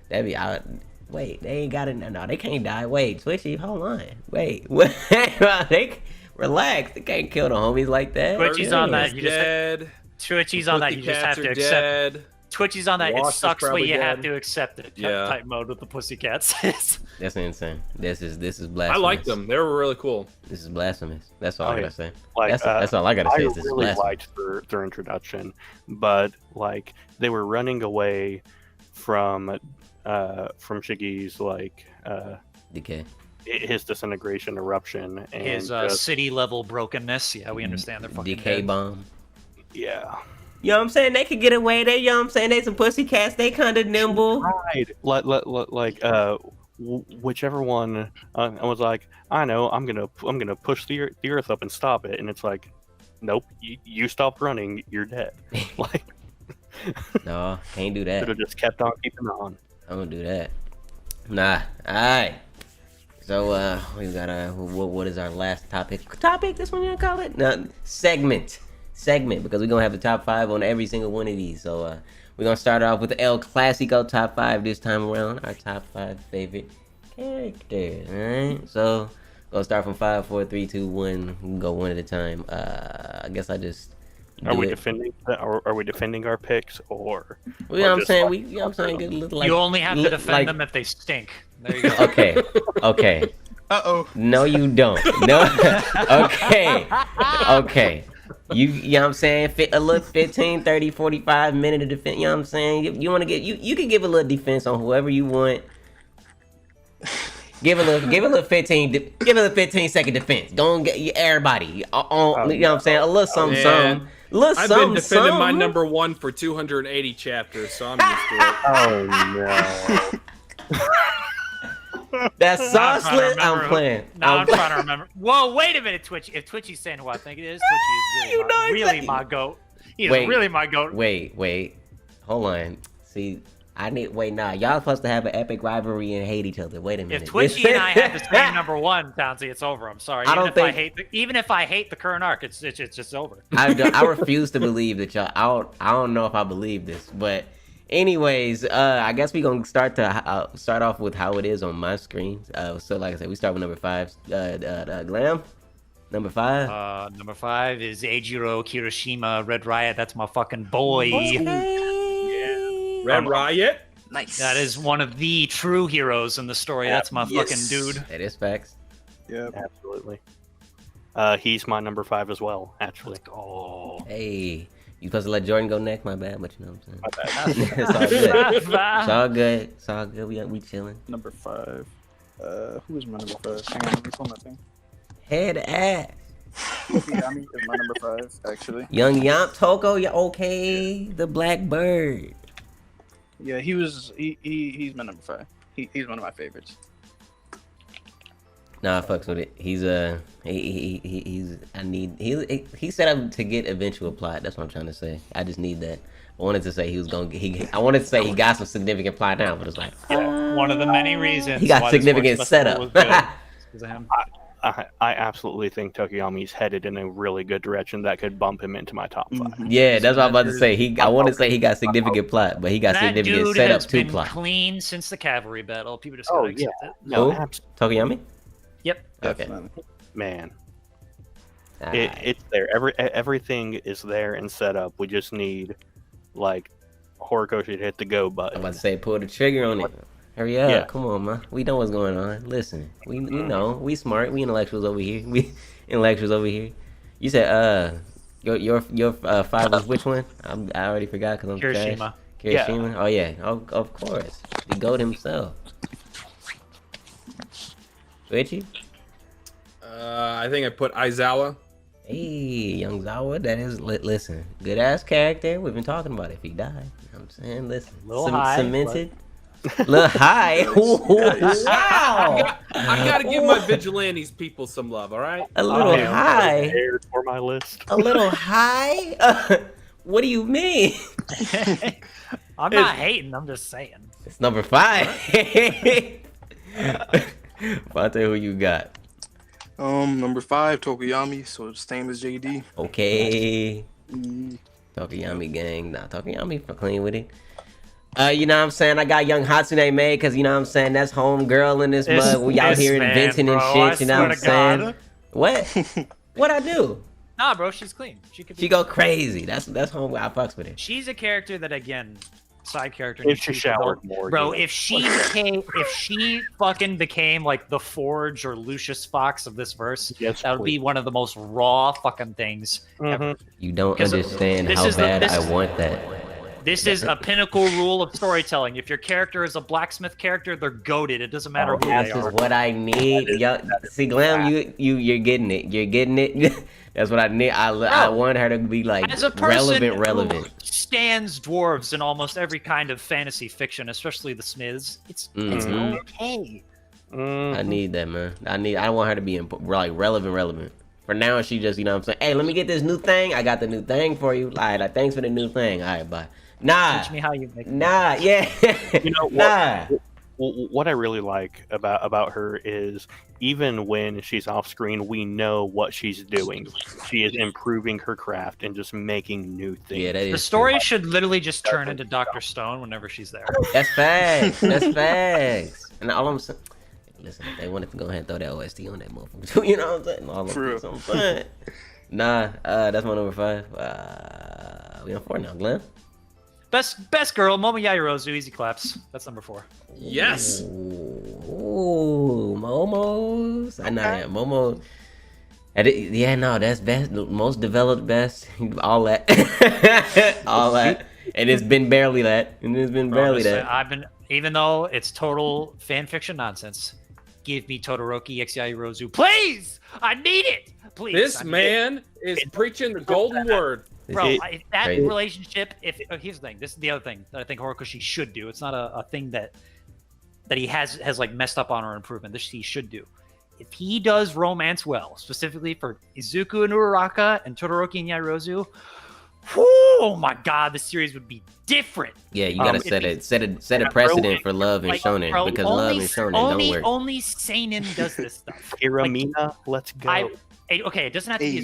that'd be out. Wait, they ain't got it. No, they can't die. Wait, Twitchy, hold on. Wait, they relax. They can't kill the homies like that. Twitchy's on that. Is You just dead. Twitchy's on that. You just have Pussycats to are accept. dead. Twitchy's on that. Wash It is sucks, but probably you have dead. to accept it. Yeah. Type mode with the Pussycats. That's insane. This is blasphemous. I liked them. They were really cool. This is blasphemous. That's all I gotta say. Like, That's all I gotta say. I Is this is really blasphemous. liked their introduction, but like they were running away from Shiggy's like Decay. his disintegration eruption and His city level brokenness. Yeah, we understand. They're fucking Decay dead. bomb. yeah. You know what I'm saying? They could get away. They, you know what I'm saying? They some pussycats. They kind of nimble. Right. Like whichever one I was like, I know, I'm gonna push the earth up and stop it, and it's like, nope, you stop running, you're dead. Like, No, can't do that. should have just kept on keeping on. I don't do that. Nah. All right. So we got what is our last topic? Topic? This one you gonna call it? No, segment because we're gonna have the top 5 on every single one of these. So we're gonna start off with the El Clasico top 5 this time around. Our top 5 favorite characters. All right. So gonna start from 5, 4, 3, 2, 1. We can go one at a time. I guess I just. Are we do it. defending? Are we defending our picks or? Well, you know what I'm just saying? like- We, you know what I'm saying? Get a little like. You only have to defend like- them if they stink. There you go. Okay. Okay. Uh-oh. No, you don't. No. Okay. Okay. You know what I'm saying? A little 15, 30, 45 minute of defense. You know what I'm saying? You want to get you can give a little defense on whoever you want. Give a little 15-second defense. Don't get everybody. You know what I'm saying? A little something, Man. something. A little I've something, been defending my something. number 1 for 280 chapters, so I'm used to it. Oh no. That Now I'm sauce trying to list. I'm remember playing. Now I'm trying to remember. Whoa, wait a minute, Twitchy. If Twitchy's saying who I think it is, Twitchy is You know really exactly. my goat. He is Wait. really my goat. Wait. Hold on. See, y'all supposed to have an epic rivalry and hate each other. Wait a minute. If Twitchy and I have the same number 1, Townzie, it's over. I'm sorry. I don't think- Even if I hate the current arc, it's just over. I refuse to believe that y'all. I don't know if I believe this, but anyways, I guess we gonna start off with how it is on my screen. So like I said, we start with number 5. Glam, number 5. Number 5 is Eijiro Kirishima, Red Riot. That's my fucking boy. Red Riot. Nice. That is one of the true heroes in the story. That's my fucking dude. That is facts. Yeah. Absolutely. He's my number 5 as well. Actually. Oh. Hey, you supposed to let Jordan go next? My bad, but you know what My I'm saying. bad. It's all good. It's all good. It's all good. We chilling. Number 5. Who is my number 5? Hang on, let me pull my thing. Head ass. Yami is my number 5, actually. Young Yamp Toko, yeah, okay. The Blackbird. Yeah, he's my number 5. He's one of my favorites. Nah, I fucks with it. He's he set up to get eventual plot. That's what I'm trying to say. I just need that. I wanted to say I wanted to say he got some significant plot now, but it's like One of the many reasons he got why this significant Sports Festival setup. was good. Because of him. I absolutely think Tokiyami's headed in a really good direction that could bump him into my top 5. Yeah, that's what I'm about to say. I want to say he got significant plot, but he got That significant dude setup has to been plot. clean since the cavalry battle. People just Oh, gotta accept it. No, Who? Tokiyami? Yep. Okay. Definitely. man. Alright. It's there. Everything is there and set up. We just need like Horikoshi to hit the go I'm button. about to say pull the trigger on it. Hurry up. Yeah. Come on, man. We know what's going on. Listen. We know. We smart. We intellectuals over here. You said your 5 was which one? I already forgot because I'm Kirishima. trash. Kirishima? Oh yeah. Of course. The GOAT himself. Richie? I think I put Aizawa. Hey, young Zawa, that is listen, good ass character. We've been talking about it. If he died, you know what I'm saying, listen, Little high, cemented, little high. Wow, I gotta give my vigilantes people some love. All right. a little I am high, prepared for my list. a little high. What do you mean? I'm not hating. I'm just saying. It's number 5. Fonte, who you got? Number 5, Tokiyami, so the same as JD. Okay, Tokiyami gang. Nah, Tokiyami for clean with it. You know what I'm saying? I got young Hatsune Miku because you know what I'm saying. That's home girl in this mug. We out here inventing and shit. You know what I'm saying? What? What I do? Nah, bro, she's clean. She could. She go crazy. That's home. I fucks with it. She's a character that, again, side character. If she showered more, bro. If she fucking became like the Forge or Lucius Fox of this verse, that would be one of the most raw fucking things ever. You don't understand how bad I want that. This is a pinnacle rule of storytelling. If your character is a blacksmith character, they're goated. It doesn't matter who they are. This is what I need. See, Glam, you're getting it. You're getting it. That's what I need. I want her to be like as a person relevant. Who stands dwarves in almost every kind of fantasy fiction, especially the Smiths. It's okay. I need that, man. I want her to be like relevant. For now, she just, you know what I'm saying? Hey, let me get this new thing. I got the new thing for you. All right, thanks for the new thing. All right, bye. Nah. Teach me how you make yeah. You know what? What I really like about her is even when she's off screen, we know what she's doing. She is improving her craft and just making new things. Yeah, that is the story should literally just turn into Dr. Stone whenever she's there. That's facts. That's facts. And all I'm saying, listen, if they wanted to go ahead and throw that OST on that motherfucker, you know what I'm saying? All For some fun. Nah, that's my number 5. We on 4 now, Glenn. Best girl, Momo Yaoyorozu, easy claps. That's number 4. Yes. Ooh, Momo's. I know, yeah, Momo. Yeah, no, that's best, most developed, best, all that, all that, and it's been barely that, Even though it's total fan fiction nonsense, give me Todoroki X Yaoyorozu, please. I need it, please. This man is preaching the golden word. Bro, that relationship. Here's the thing. This is the other thing that I think Horikoshi should do. It's not a thing that he has like messed up on or improvement. This he should do. If he does romance well, specifically for Izuku and Uraraka and Todoroki and Yaoyorozu, oh my god, the series would be different. Yeah, you gotta set a precedent for love and shonen, because love and shonen don't work. Only seinen does this stuff. Hiramina, let's go. Okay, it doesn't have to be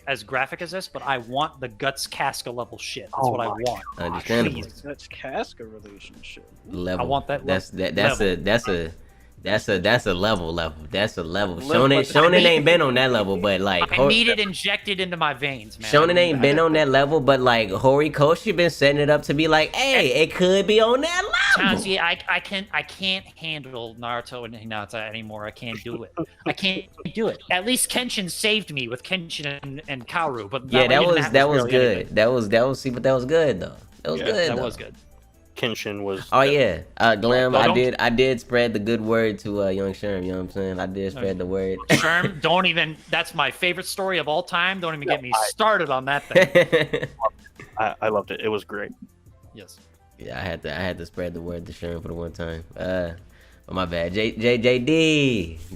as graphic as this, but I want the Guts Casca level shit. That's what I want. Understandable. Guts Casca relationship. Level. I want that. That's a level. That's a level. Shonen ain't been on that level, but like I need it injected into my veins, man. Shonen ain't been on that level, but like Horikoshi been setting it up to be like, hey, it could be on that level. Townzie, I can't handle Naruto and Hinata anymore. I can't do it. I can't do it. At least Kenshin saved me with Kenshin and Kaoru, but yeah, that was good. That was good though. That was good. Kenshin was. Oh yeah, Glam. I did spread the good word to young Sherm. You know what I'm saying? I did spread the word. Sherm, don't even. That's my favorite story of all time. Don't even get me started on that thing. I loved it. It was great. Yes. Yeah, I had to spread the word to Sherm for the one time. Oh, my bad. J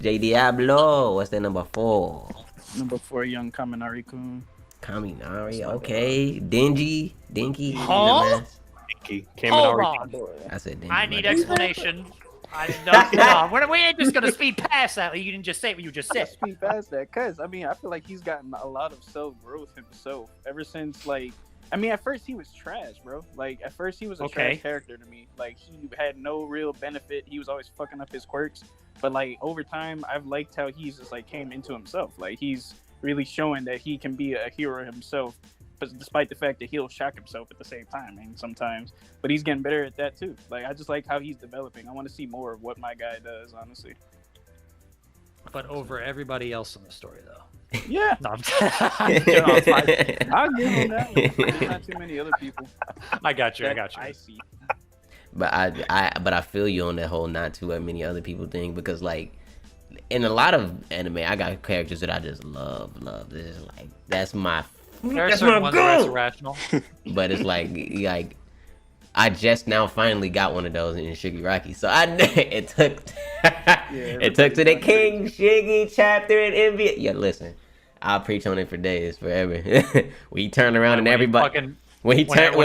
Diablo. What's that number 4? Number 4, young Kaminari-kun. Kaminari. Okay. Dinky. Huh? Hold on. I said Dinky. I need explanation. No, we ain't just gonna speed past that. You didn't just say what you just said. Speed past that, cause I feel like he's gotten a lot of self growth himself ever since at first he was trash, bro. Like at first he was a trash character to me. Like he had no real benefit. He was always fucking up his quirks. But like over time, I've liked how he's just like came into himself. Like he's really showing that he can be a hero himself. But despite the fact that he'll shock himself at the same time, and sometimes, but he's getting better at that too. Like I just like how he's developing. I want to see more of what my guy does, honestly. But over everybody else in the story, though. Yeah. No, I'll give him that. There's not too many other people. I got you. I see. But I feel you on that whole not too many other people thing, because like in a lot of anime, I got characters that I just love. This is like that's my goal. Rational. But it's like I just now finally got one of those in Shigaraki, so it took to the King Shiggy chapter in NBA. Yeah, listen, I'll preach on it for days, forever. When he turned around and everybody. When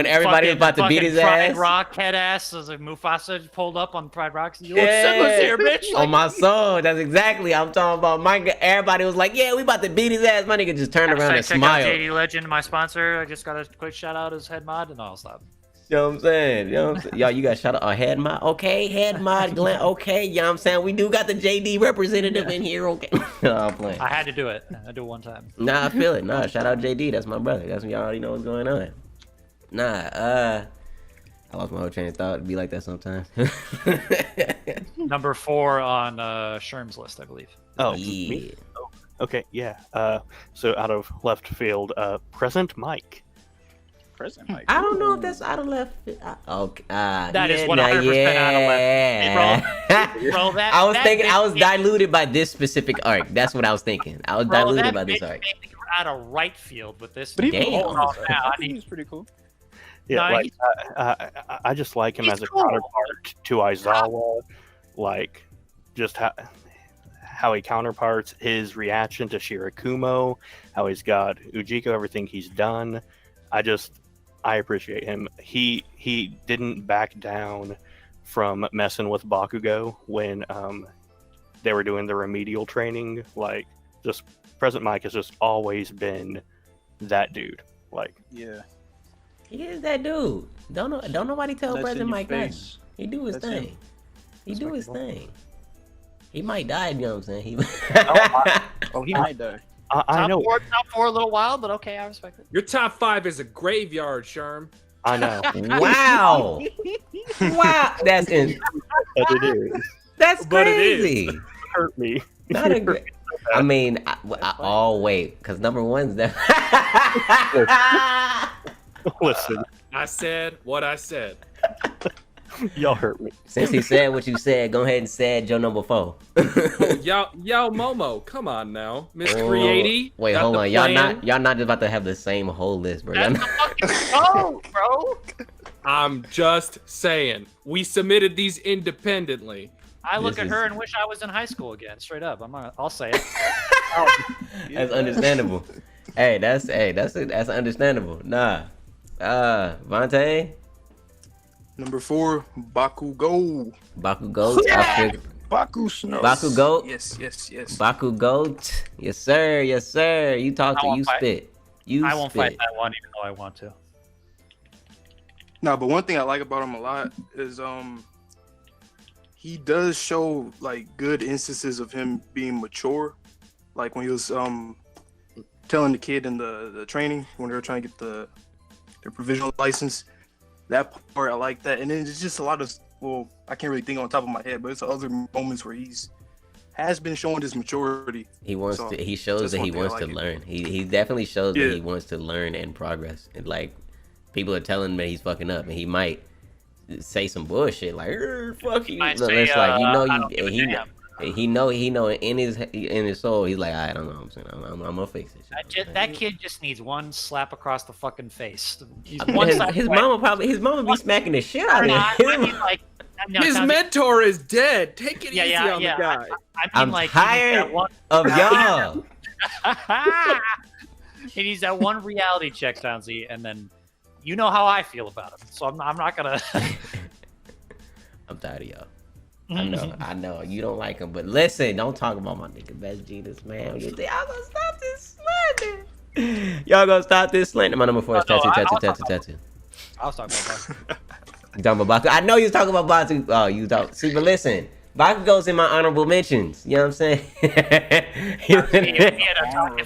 everybody was about to beat his Pride ass. Rock head ass as Mufasa pulled up on Pride Rock. Sinless here, bitch. On my soul. That's exactly. I'm talking about everybody was like, yeah, we about to beat his ass. My nigga just turned around and smiled. Check out JD Legend, my sponsor. I just got a quick shout out as head mod, and I'll stop. You know what I'm saying? Y'all, you got shout out head mod. Okay, head mod, Glenn. Okay, you know what I'm saying? We do got the JD representative in here. Okay. No, I'm playing. I had to do it. I do it one time. Nah, I feel it. Nah, shout out JD. That's my brother. That's when y'all already know what's going on. Nah, I lost my whole train of thought. It'd be like that sometimes. Number 4 on Sherm's list, I believe. Oh, yeah. me? Oh, okay, yeah. So out of left field, Present Mike. Present Mike. I don't know if that's out of left. Okay. That is yeah, 100% out of left. yeah. Bro, that, I was that thinking I was made- diluted by this specific arc. That's what I was thinking. I was Bro, diluted that by this made arc. me out of right field with this. But he Damn. was Oh, now, I he need- was pretty cool. Yeah, No, like I just like him he's as a cool. counterpart to Aizawa. Like, just how he counterparts his reaction to Shirakumo, how he's got Ujiko, everything he's done. I appreciate him. He didn't back down from messing with Bakugo when they were doing the remedial training. Like, just Present Mike has just always been that dude. Like, Yeah. He is that dude. Don't nobody tell That's in President your Mike that. face. He do his That's thing. him. He do his thing. He might die. You know what I'm saying? He. Oh, he might die. I know. Top four a little while, but okay, I respect it. Your top 5 is a graveyard, Sherm. I know. Wow. Wow. That's But it is. that's But it is. crazy. Hurt me. Not a great. I mean, oh wait, because number one's that. Listen, I said what I said. y'all hurt me. Since he said what you said, go ahead and say Joe number 4. Yo, Momo, come on now, Miss Creaty. Wait, got hold the on. Y'all plan? not just about to have the same whole list, bro. Y'all That's not- the fucking show, bro. I'm just saying, we submitted these independently. I look This at her is- and wish I was in high school again. Straight up, I'll say it. That's understandable. That's understandable. Nah. Vontae, Number 4, Bakugo. Baku Goat. Baku Snow. Baku Goat. Yes. Baku Goat. Yes, sir. Yes, sir. You talk I to won't you fight. spit. You I won't spit. fight that one, even though I want to. No, but one thing I like about him a lot is he does show like good instances of him being mature. Like when he was telling the kid in the training when they were trying to get their provisional license. That part I like that. And then it's just a lot of, well, I can't really think on top of my head, but it's other moments where has been showing his maturity. He wants So, to. He shows that's that one he thing I wants to like it. learn. He definitely shows Yeah. that he wants to learn and progress. And like, people are telling him that he's fucking up, and he might say some bullshit like "fuck you." Might No, say, it's like I don't give a he know in his soul. He's like, I don't know. I'm saying I'm gonna fix it. That kid just needs one slap across the fucking face. He's I mean, one slap his away. mama be smacking the shit out of I him. mean, like, no, His Townzie- mentor is dead. Take it Yeah, easy yeah, on yeah. the guy. I mean, I'm like, he needs tired that one- of y'all. he needs that one reality check, Townzie, and then you know how I feel about him. So I'm not gonna. I'm tired of y'all. I know you don't like him, but listen, don't talk about my nigga Best Genius, man. Y'all gonna stop this slander. Y'all gonna stop this slander. My number 4 is No, tattoo. I was talking about that. You talking about Baku? I know you was talking about Batu. Oh, you talk. See, but listen, Baku goes in my honorable mentions. You know what I'm saying? If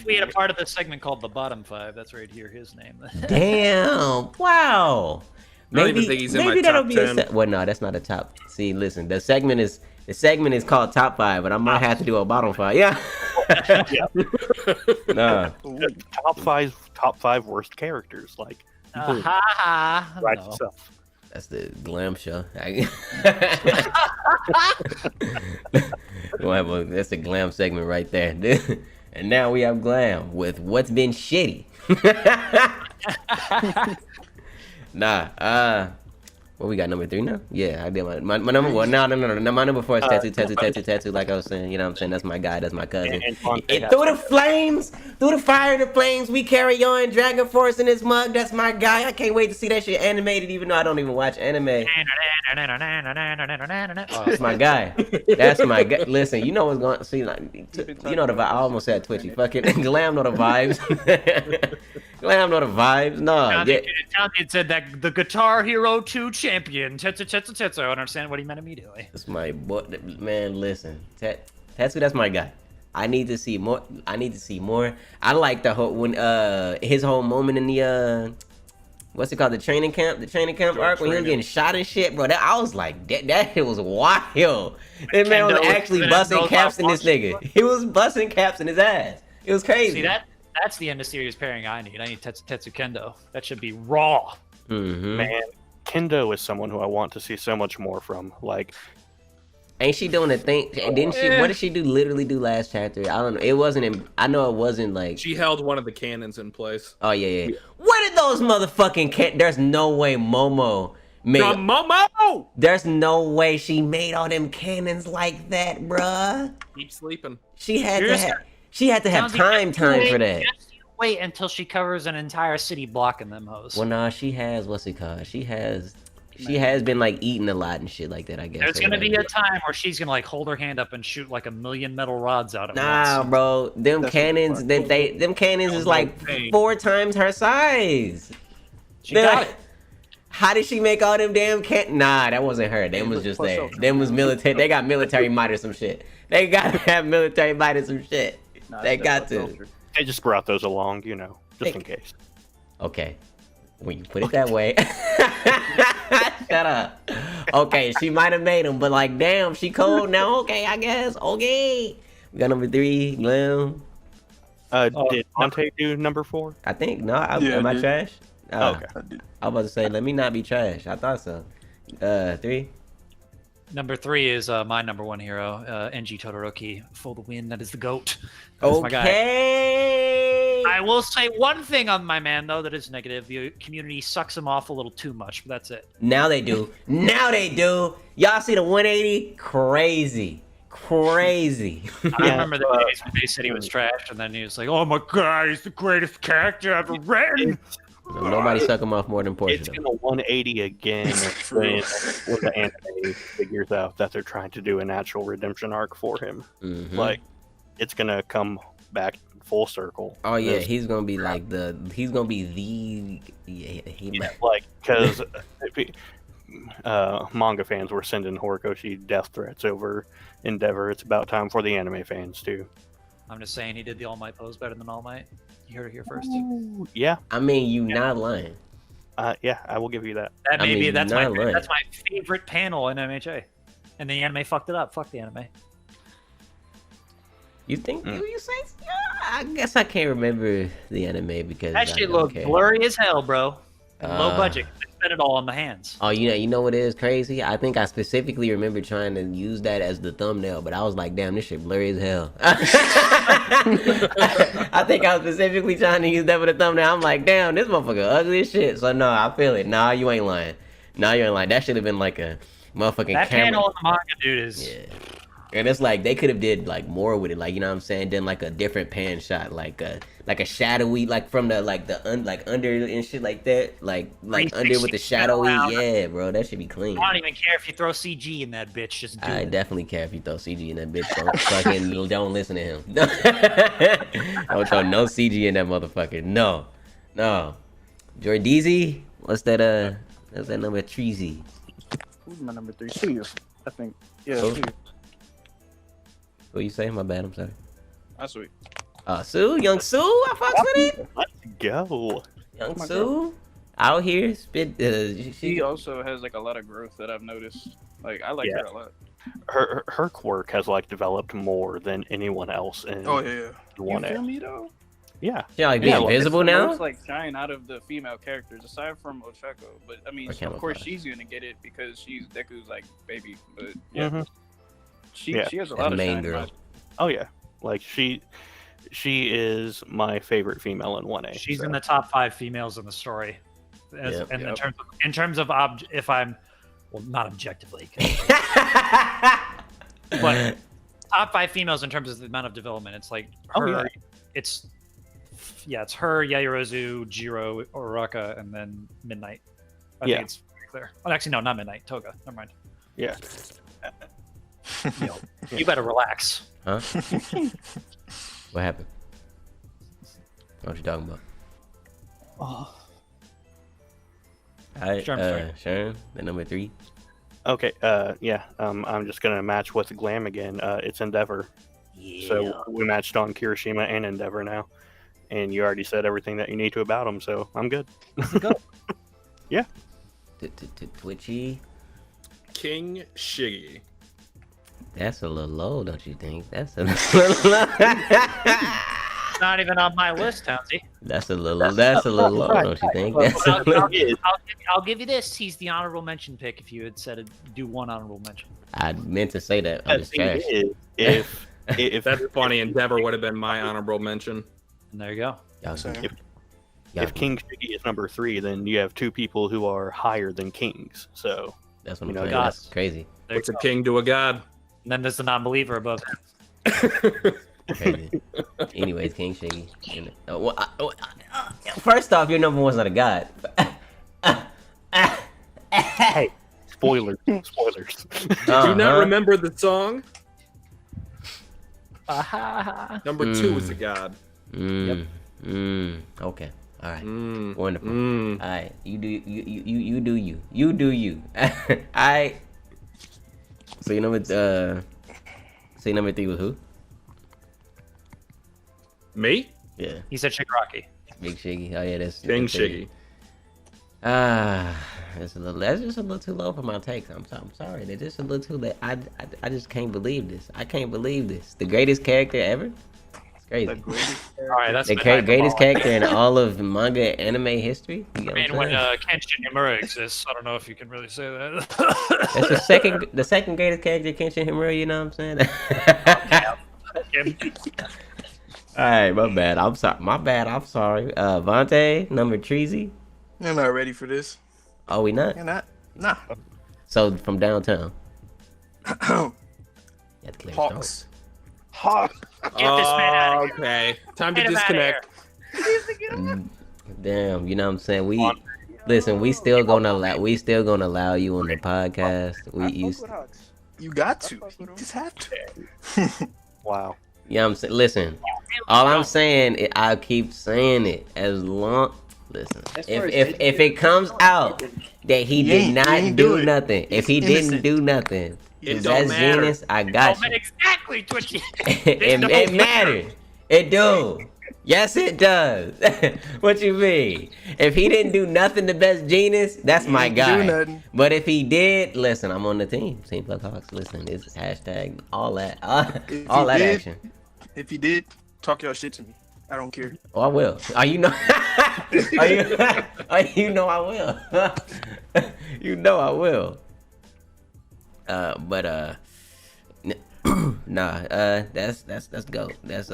we had a part of this segment called the bottom 5, that's right here. His name. Damn! Wow. I don't even think he's in my that'll top be 10. well, no, that's not a top. See, listen, the segment is called top 5, but I might have to do a bottom 5. Yeah. Nah. Top five worst characters. Like, boom, right No. yourself. That's the Glam show. That's the Glam segment right there. And now we have Glam with what's been shitty. Nah, what we got, number 3 now? Yeah, I did my number 1. No. My number 4 is tattoo. Like I was saying, you know what I'm saying? That's my guy. That's my cousin. And Fonte And has through the to- flames, through the fire and the flames, we carry on. Dragon Force in this mug. That's my guy. I can't wait to see that shit animated, even though I don't even watch anime. That's my guy. That's my guy. Listen, you know what's going on. See, like, you know the vibe. I almost said Twitchy. Fucking Glam know the vibes. Glam know the vibes. No, yeah. It said that the Guitar Hero 2 champion, Tetsu. I don't understand what he meant immediately. That's my boy. Man, listen. Tatsu, that's my guy. I need to see more. I like the whole his whole moment in the what's it called? The training camp arc when he was getting shot and shit, bro. I was like, that shit was wild. This man was actually busting caps in this nigga. He was busting caps in his ass. It was crazy. See that's the end of series pairing I need. I need Tetsu Kendo. That should be raw. Mm-hmm. Man, Kendo is someone who I want to see so much more from. Like, ain't she doing a thing? Didn't she? What did she do? Literally do last chapter? I don't know. It wasn't. I know it wasn't like. She held one of the cannons in place. Oh yeah. What did those motherfucking There's no way Momo made. Momo! There's no way she made all them cannons like that, bruh. Keep sleeping. She had to have time for that. Just wait until she covers an entire city blocking them hoes. Well, nah, she has what's it called? She has been like eating a lot and shit like that. I guess there's gonna be a time where she's gonna like hold her hand up and shoot like 1,000,000 metal rods out at Nah, once. bro, them cannons, them cannons is like 4 times her size. She got it. How did she make all them damn Nah, that wasn't her. Them was just there. Them was military. They got military might or some shit. They gotta have military might or some shit. They got to. They just brought those along, just in case. Okay. When you put it that way. Shut up. Okay, she might have made them, but like, damn, she cold now. Okay, I guess. Okay. We got number 3, Glam. Did Monte do number 4? I think. No, am I trash? Okay. I was about to say, let me not be trash. I thought so. 3. Number 3 is my number 1 hero, Enji Todoroki, for the win. That is the GOAT. That's my guy. I will say one thing on my man, though, that is negative. The community sucks him off a little too much, but that's it. Now they do. Y'all see the 180? Crazy. I remember the days when they said he was trash, and then he was like, oh my god, he's the greatest character I've ever written. No, nobody suck him off more than Portia. It's gonna 180 again when the anime figures out that they're trying to do an actual redemption arc for him. Mm-hmm. Like, it's gonna come back full circle. Oh yeah, he's gonna be like because manga fans were sending Horikoshi death threats over Endeavor. It's about time for the anime fans too. I'm just saying he did the All Might pose better than All Might. You heard it here first. Yeah. I mean, not lying. Yeah, I will give you that. That's my favorite panel in MHA, and the anime fucked it up. Fuck the anime. You think? You say? Yeah, I guess I can't remember the anime because that shit looked blurry as hell, bro. And low budget. They spent it all on the hands. Oh, you know what is crazy? I think I specifically remember trying to use that as the thumbnail, but I was like, damn, this shit blurry as hell. I think I was specifically trying to use that for the thumbnail. I'm like, damn, this motherfucker ugly as shit. So no, I feel it. Nah, you ain't lying. That should have been like a motherfucking that camera. panel in the manga, dude, is. Yeah. And it's like they could have did like more with it, like, you know what I'm saying? Then like a different pan shot, like a shadowy, like from the under and shit like that, like under with the shadowy. Yeah, bro, that should be clean. I don't even care if you throw CG in that bitch. Just do it. Definitely care if you throw CG in that bitch. Don't listen to him. Don't throw no CG in that motherfucker. No. Jordeezy, what's that? That's that number 3Z. Who's my number 3? Suyu, I think. Yeah. Who? Suyu. What you say? My bad. I'm sorry. That's sweet. Sue, young Sue, I fucks with it. Let's go. Young Sue, out here spit. She also has like a lot of growth that I've noticed. Like I like her a lot. Her quirk has like developed more than anyone else in. Oh yeah. You feel me though? Yeah. She like being invisible now. It's like shine out of the female characters aside from Ochako, but I mean, of course she's gonna get it because she's Deku's like baby. But yeah. Mm-hmm. She has a lot of main shine. girl. Oh yeah, like she is my favorite female in 1A. She's in the top 5 females in the story. In terms of if I'm not objectively, but top 5 females in terms of the amount of development. It's like her. It's her, Yayorozu, Jiro, Uraka, and then Midnight. I think it's pretty clear. Oh, actually, no, not Midnight. Toga. Never mind. Yeah. You better relax. Huh? What happened? What you talking about? Oh. Alright, Sharon, the number 3. Okay, I'm just gonna match with Glam again. It's Endeavor. Yeah. So we matched on Kirishima and Endeavor now. And you already said everything that you need to about them, so I'm good. Go. Yeah. Twitchy. King Shiggy. That's a little low, don't you think? That's a little low. Not even on my list, Townzie. That's a little low, don't you think? That's a little... I'll give you this. He's the honorable mention pick. If you had said do one honorable mention, I meant to say that. I'm just trash. If That's funny. Endeavor would have been my honorable mention. and there you go. if King Shiggy is number 3, then you have 2 people who are higher than kings. So That's what I'm You know, saying. God. That's crazy. There What's you a go. king to a god? And then there's the non-believer above him. Crazy. Anyways, King Shiggy. First off, your number one's not a god. hey, spoilers. Did you not remember the song? Number 2 is a god. Okay. All right. Mm. Wonderful. Mm. All right. You do you. You do you. I. So your number number 3 was who? Me? Yeah. He said Shigaraki. Big Shiggy. Oh yeah, that's King that's Shiggy. That's just a little too low for my takes. I'm sorry. They're just a little too late. I just can't believe this. I can't believe this. The greatest character ever? It's crazy. The greatest All right, that's The greatest character in all of manga anime history? You get what I'm And when saying? Kenshin Himura exists, I don't know if you can really say that. That's the second greatest character, Kenshin Himura, you know what I'm saying? Alright, my bad. I'm sorry. Vontae, number Treasy. You're not ready for this. Oh, we not? You're not. Nah. So from downtown. You have to clear your Hawks. Hawk. Get this man out of here. Okay. Time to Get him outta here. disconnect. Damn, you know what I'm saying? We still gonna allow you on the podcast. You got to. You just have to. Wow. You know what I'm saying? Listen, all I'm saying, I'll keep saying it as long. Listen, if it comes out that he did not do nothing, if he didn't do nothing, It if don't that's matter. genius, I got you. Exactly, Twitchy. It matters. It do. Yes, it does. What you mean? If he didn't do nothing to best genius, that's my Do guy. nothing. But if he did, listen, I'm on the team. Team Plug Hawks. Listen, it's hashtag all that, If all he that did- action. If you did, talk your shit to me. I don't care. Oh, I will. You know I will. You know I will. That's go. That's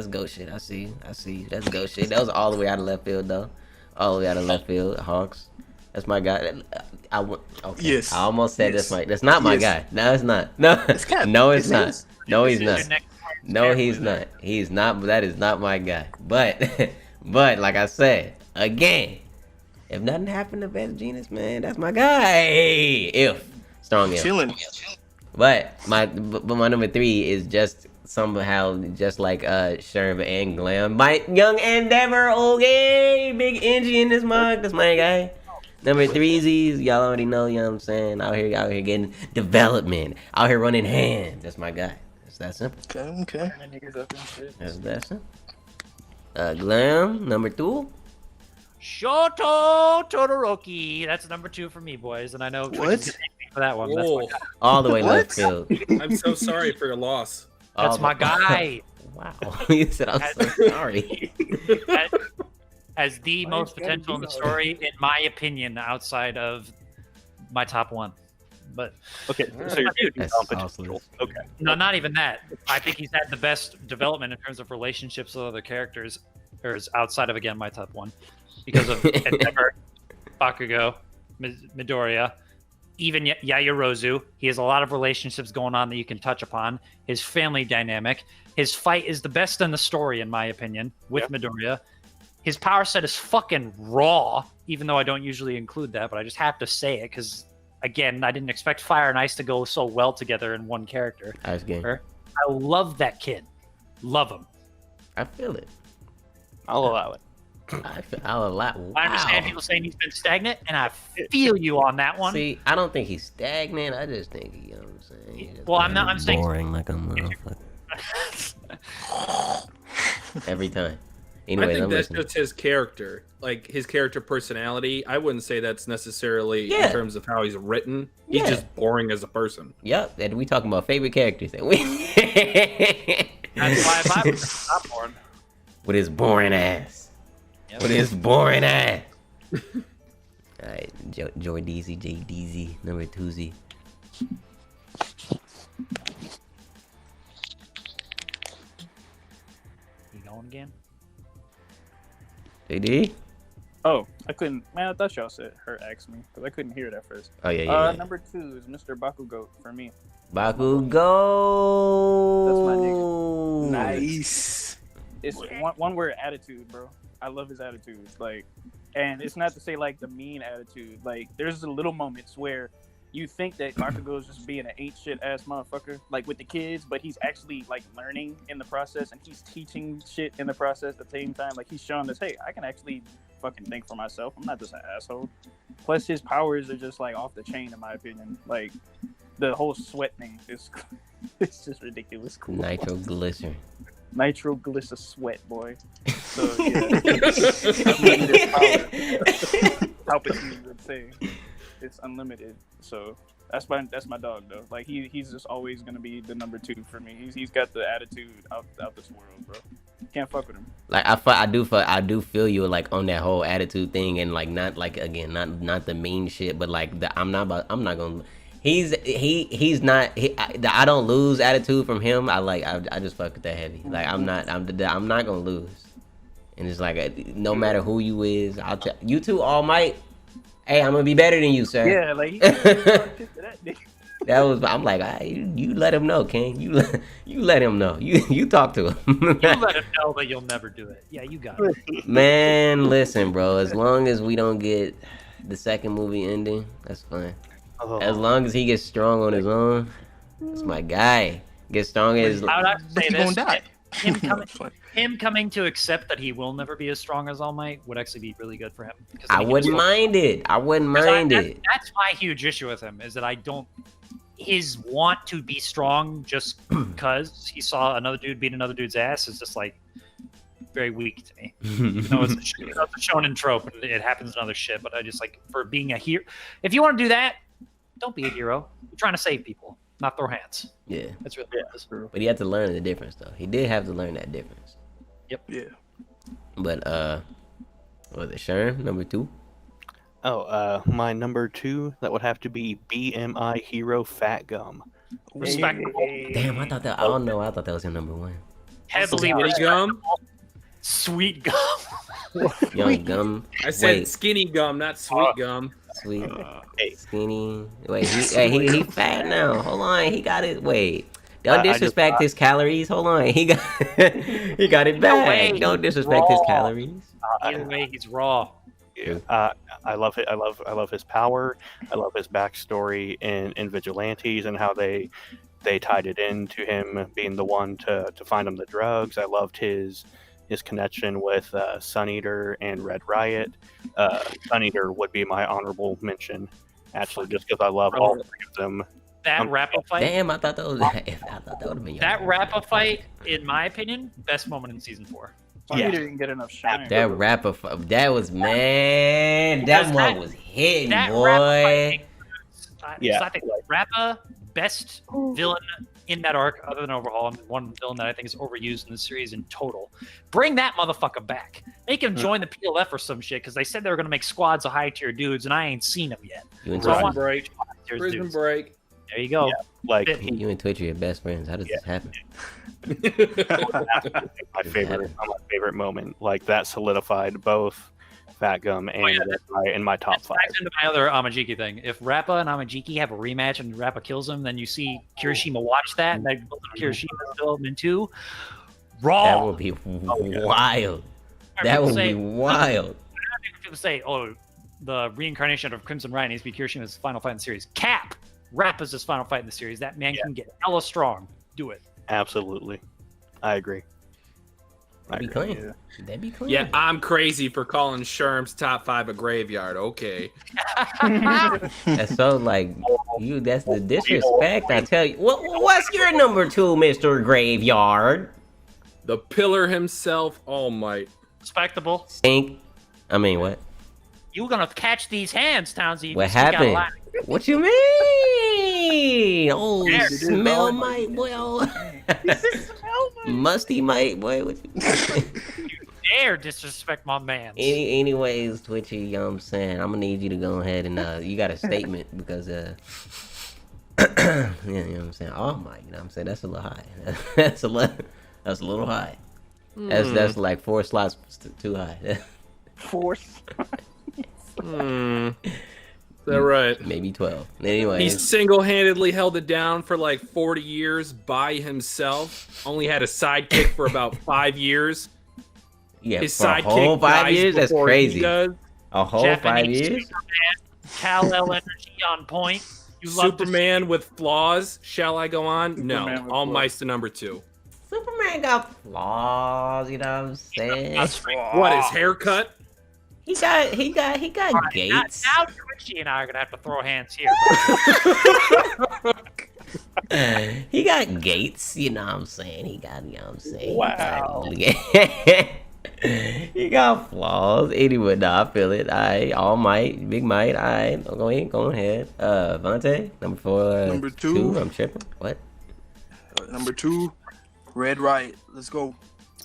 go shit. I see. That's go shit. That was all the way out of left field though. All the way out of left field. Hawks. That's my guy. Okay. Yes. I almost said Yes. that's not my guy. No, it's not. No. It's Cap. No, it's It not. is. No, he's not. Your next- No, he's not. He's not. That is not my guy. But like I said again, if nothing happened to Best Genius, man, that's my guy. If strong if. Chilling. But my number 3 is just somehow just like Sherv and Glam. My young Endeavor, okay, big Angie in this mug. That's my guy. Number 3 y'all already know. You know what I'm saying? Out here getting development. Out here running hands. That's my guy. It's that simple. Okay. That's that simple. Glam, number 2. Shoto Todoroki. That's number 2 for me, boys. And I know Twitchy's What? gonna hate me for that one. That's Whoa. All the way What? left field. I'm so sorry for your loss. All my the- guy. Wow. You said I'm so sorry. As the most potential in the story, in my opinion, outside of my top 1. But Okay, so you're That's potential. Okay. no, not even that. I think he's had the best development in terms of relationships with other characters, or is outside of, again, my top 1. Because of Endeavor, Bakugo, Midoriya, even Yaoyorozu. He has a lot of relationships going on that you can touch upon. His family dynamic. His fight is the best in the story, in my opinion, with Midoriya. His power set is fucking raw, even though I don't usually include that, but I just have to say it because, again, I didn't expect Fire and Ice to go so well together in one character. Ice game. I love that kid. Love him. I feel it. I'll allow it. I'll allow. Wow. I understand people saying he's been stagnant, and I feel you on that one. See, I don't think he's stagnant. I just think you know what I'm saying. He's just Well, I'm saying boring like a motherfucker every time. Anyway, I think I'm that's listening. just his character, like his character personality. I wouldn't say that's necessarily Yeah. in terms of how he's written. He's Yeah. just boring as a person. Yep, and we talking about favorite characters. That's why I was not born. With his boring ass. Yep. With his boring ass. All right, Joy DZ, JDZ, number 2Z. You going again? JD? Oh, I couldn't. Man, I thought y'all said her asked me because I couldn't hear it at first. Oh, yeah. Number 2 is Mr. Bakugo for me. Bakugo. That's my nigga. Nice. It's one word attitude, bro. I love his attitude. Like, and it's not to say like the mean attitude. Like, there's little moments where you think that Bakugo is just being an ain't shit ass motherfucker, like with the kids, but he's actually like learning in the process and he's teaching shit in the process at the same time. Like, he's showing us, hey, I can actually fucking think for myself. I'm not just an asshole. Plus, his powers are just like off the chain, in my opinion. Like, the whole sweat thing is it's just ridiculous cool. Nitroglycerin. Nitroglycer sweat, boy. So yeah, unlimited power. Palpatine would say it's unlimited. So that's my dog though. Like he's just always gonna be the number 2 for me. He's got the attitude out this world, bro. Can't fuck with him. Like I do feel you like on that whole attitude thing, and like not like again not the mean shit, but like I'm not gonna. He's not. I don't lose attitude from him. I just fuck with that heavy. Like I'm not gonna lose. And it's like no matter who you is, I'll tell you two All Might. Hey, I'm gonna be better than you, sir. Yeah, like that was. I'm like, you let him know, King. You let him know. You talk to him. You let him know that you'll never do it. Yeah, you got it. Man, listen, bro. As long as we don't get the second movie ending, that's fine. As long as he gets strong on his own, that's my guy. Get strong as. I would have to say He's this. gonna die. Him coming to accept that he will never be as strong as All Might would actually be really good for him. I wouldn't mind it. I wouldn't mind it. That's my huge issue with him is that I don't. His want to be strong just because he saw another dude beat another dude's ass is just like very weak to me. It's a shonen trope and it happens in other shit, but I just like for being a hero. If you want to do that, don't be a hero. You're trying to save people, not throw hands. Yeah. That's really what it is. But he had to learn the difference, though. He did have to learn that difference. Yep. Yeah. But what was it Sherm number 2? Oh, my number 2 that would have to be BMI hero Fat Gum. Respectable. Damn, I thought that. I don't know. I thought that was your number 1. Heavily Skinny gum. sweet gum. Young Gum. I said Wait. skinny gum, not sweet gum. Sweet. Hey. Skinny. Wait, he fat now. Hold on. He got it. Wait. Don't disrespect his calories. Hold on. He got he got it back. way, Don't disrespect his calories. Either way, he's raw. I love it. I love his power. I love his backstory in Vigilantes and how they tied it into him being the one to find him the drugs. I loved his connection with Sun Eater and Red Riot. Sun Eater would be my honorable mention, actually, just because I love all 3 of them. That Rappa fight. Damn, I thought that would have been your That Rappa fight, in my opinion, best moment in season 4. He didn't get enough shine. That rapper, that was man. That one was hitting, That boy. Rappa fight, Yeah. I think Rappa, best villain in that arc, other than Overhaul, and one villain that I think is overused in the series in total. Bring that motherfucker back. Make him join the PLF or some shit, because they said they were going to make squads of high tier dudes, and I ain't seen them yet. You and So I Twitch, want Break. tier Prison dudes. break. There you go. Yeah. Like you and Twitch are your best friends. How does this happen? my favorite moment. Like that solidified both Fat Gum and Red Riot in my top 5. Back into my other Amajiki thing. If Rappa and Amajiki have a rematch and Rappa kills him, then you see Kirishima watch that, and that Kirishima's development too. Raw. That would be wild. That would be wild. People say, "Oh, the reincarnation of Crimson Riot needs to be Kirishima's final fight in the series." Cap, Rappa's his final fight in the series. That man can get hella strong. Do it. Absolutely, I agree. That'd be clean. That'd be clean. Yeah, I'm crazy for calling Sherm's top 5 a graveyard. Okay. That's so like you. That's the disrespect. I tell you. What's your number 2, Mr. Graveyard? The pillar himself, All Might. Respectable. Stink. I mean, what? You were gonna catch these hands, Townzie. What happened? What you mean? Oh, There, smell might, boy. Oh. Musty might, boy. What you... Dare disrespect my man. Anyways, Twitchy, you know what I'm saying? I'm gonna need you to go ahead and you got a statement because yeah, you know what I'm saying? Oh my, you know what I'm saying? That's a little high. That's a little high. That's like 4 slots too high. Force. Is that right? Maybe 12. Anyway, He single-handedly held it down for like 40 years by himself. Only had a sidekick for about 5 years. yeah, His for a sidekick whole 5 dies years. That's before he crazy. does. A whole Japanese 5 years. Superman, Kal-El energy on point. You love to Superman with flaws. Shall I go on? Superman No. with All flaws. mice to number 2. Superman got flaws. You know what I'm saying? What, his haircut? He got gates. Now Twitchy and I are gonna have to throw hands here. He got gates, you know what I'm saying? He got, you know what I'm saying? Wow. He got flaws. Anyway, nah, I feel it. All might, big might. Go ahead. Vontae, number 4. Number 2. I'm tripping. What? Number 2, Red Riot. Let's go.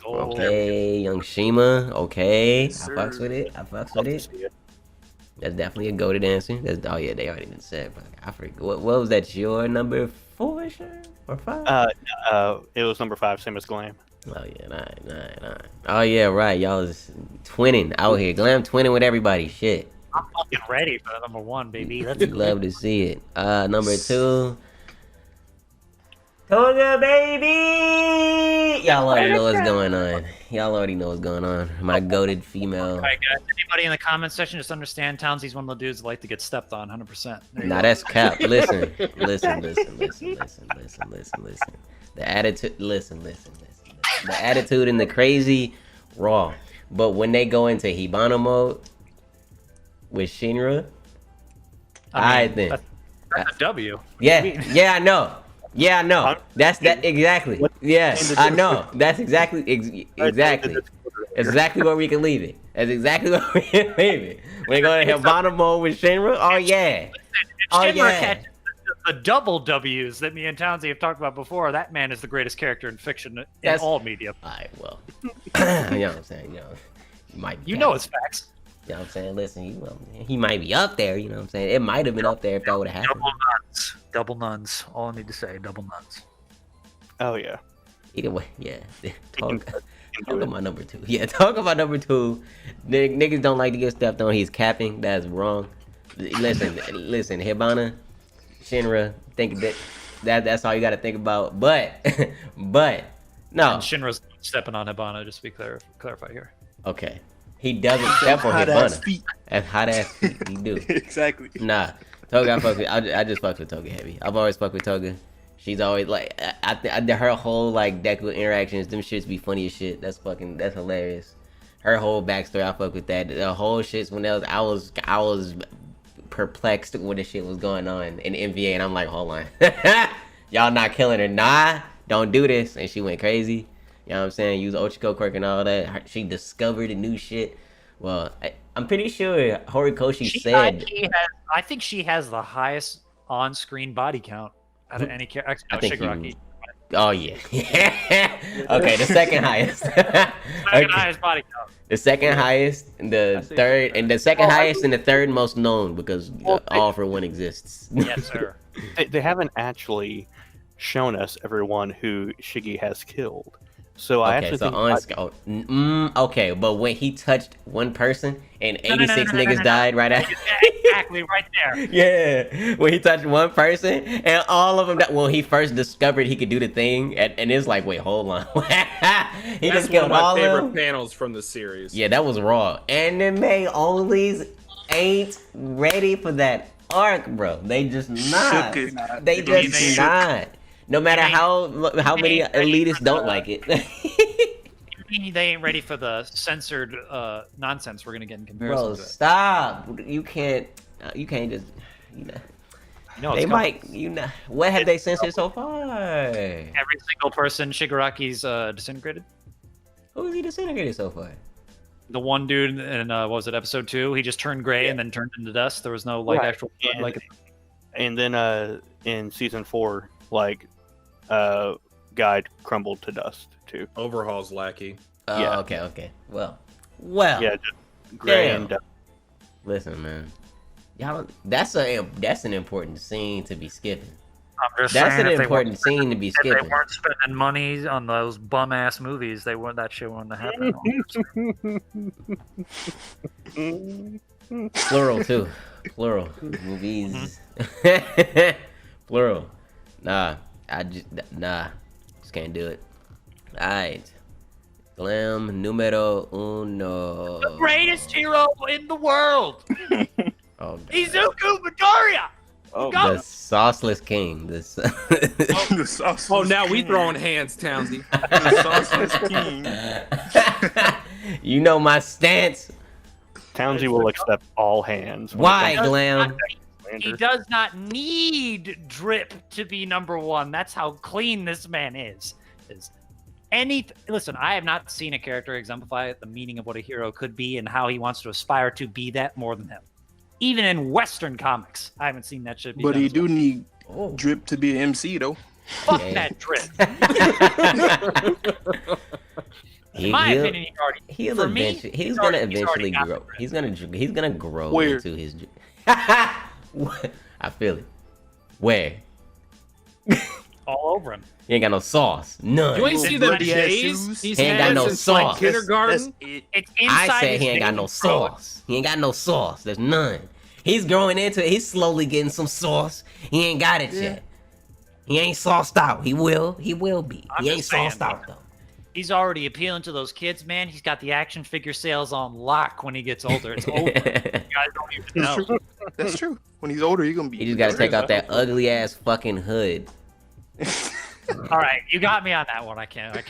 Okay, Young Shima. Okay, Yes, I fucks with it. That's definitely a goated answer. Oh yeah, they already been said. But I forget. What was that? Your number 4, sure? Or 5? It was number 5, same as Glam. Oh yeah, nine. Oh yeah, right. Y'all is twinning out here. Glam twinning with everybody. Shit. I'm fucking ready for number 1, baby. Let's Love to see it. Number 2. Toga baby. Y'all already know what's going on. My goated female. All right, guys. Anybody in the comment section just understand Townzie's one of the dudes that like to get stepped on 100%. Nah, that's cap. Listen. The attitude. Listen. The attitude and the crazy, raw. But when they go into Hibana mode with Shinra, I think That's a W. Yeah, I know. That's that exactly. Yes, I know. That's exactly where we can leave it. That's exactly where we can leave it. When they go to Hibana mode with Shinra, oh yeah. Shinra catches the double W's that me and Townzie have talked about before. That man is the greatest character in fiction in all media. Alright, well. You know what I'm saying? You might be it's facts. You know what I'm saying? Listen, he might be up there, you know what I'm saying? It might have been up there if that would have happened. Double nuns. All I need to say, double nuns. Oh yeah. Either way, yeah. Talk about number 2. Yeah, talk about number 2. Niggas don't like to get stepped on. He's capping. That's wrong. Listen, Hibana, Shinra, think that's all you got to think about. But no. And Shinra's stepping on Hibana, just to be clarify here. Okay. He doesn't step on Hot-ass Hibana. feet. That's hot-ass feet. He do. Exactly. Nah. Toga, I just fucked with Toga heavy. I've always fucked with Toga. She's always like, her whole like Deku interactions, them shits be funny as shit. That's hilarious. Her whole backstory, I fuck with that. The whole shits when I was perplexed when the shit was going on in NBA, and I'm like, hold on, y'all not killing her? Nah, don't do this. And she went crazy. You know what I'm saying? Use Ochiko quirk and all that. She discovered a new shit. Well, I'm pretty sure Horikoshi said. I think she has the highest on-screen body count out of any character. I think Shigaraki. Oh yeah. Okay, the second highest. Highest body count. The second highest, the third, and the second highest and the third most known because All for One exists. Yes, sir. They haven't actually shown us everyone who Shiggy has killed. So I Okay, actually so think okay, but when he touched one person and 86 niggas died right after. Exactly, right there. Yeah, when he touched one person and all of them died. Well, he first discovered he could do the thing, and it's like, wait, hold on. He That's just one killed of my all of favorite them. panels from the series. Yeah, that was raw. Anime onlys ain't ready for that arc, bro. They just not. Shook it. They just not. No matter how many elitists don't like it. They ain't ready for the censored nonsense we're gonna get in comparison Bro, to it. stop. You can't just, you know. It's They coming. might, you know. What have they censored so far? Every single person Shigaraki's disintegrated. Who's he disintegrated so far? The one dude in what was it, episode 2? He just turned gray and then turned into dust. There was no like Right. actual like. And then in season 4, like guy crumbled to dust too. Overhaul's lackey. Oh, Yeah. okay. Well. Yeah, just gray Damn. and dust. Listen, man. Y'all, that's an important scene to be skipping. I'm just That's saying, an if they important scene to be If they skipping. weren't spending money on those bum ass movies, they wouldn't. That shit wouldn't have happened. Plural too. Plural movies. Plural. Nah, just can't do it. All right. Glam numero uno. The greatest hero in the world, Oh, Izuku Midoriya. Oh, the sauceless king. The sauceless Oh, now we king. throwing hands, Townzie. The sauceless king. You know my stance. Townzie will accept all hands. when it Why, comes Glam? to He slander. does not need Drip to be number 1. That's how clean this man is. Listen, I have not seen a character exemplify the meaning of what a hero could be and how he wants to aspire to be that more than him. Even in Western comics, I haven't seen that shit be But done he as do well. need Oh. Drip to be an MC though. Fuck Yeah. that Drip. He, In my he'll- opinion, he already. he'll for me, eventually. He's he's gonna already- he's eventually already got grow. the Drip. He's gonna grow Where? into his. I feel it. Where? all over him. He ain't got no sauce. None. You ain't Little see the bloody ass J's shoes. he's He ain't got had no since sauce. like kindergarten. That's it. It's inside I said his he ain't got no veins, bro. sauce. He ain't got no sauce. There's none. He's growing into it. He's slowly getting some sauce. He ain't got it yet. He ain't sauced out. He will. He will be. I'm He ain't just saying, sauced out though. He's already appealing to those kids, man. He's got the action figure sales on lock when he gets older. It's over. You guys don't even That's know. true. That's true. When he's older, he's gonna be. You just gotta take out that ugly ass fucking hood. All right, you got me on that one. I can't. You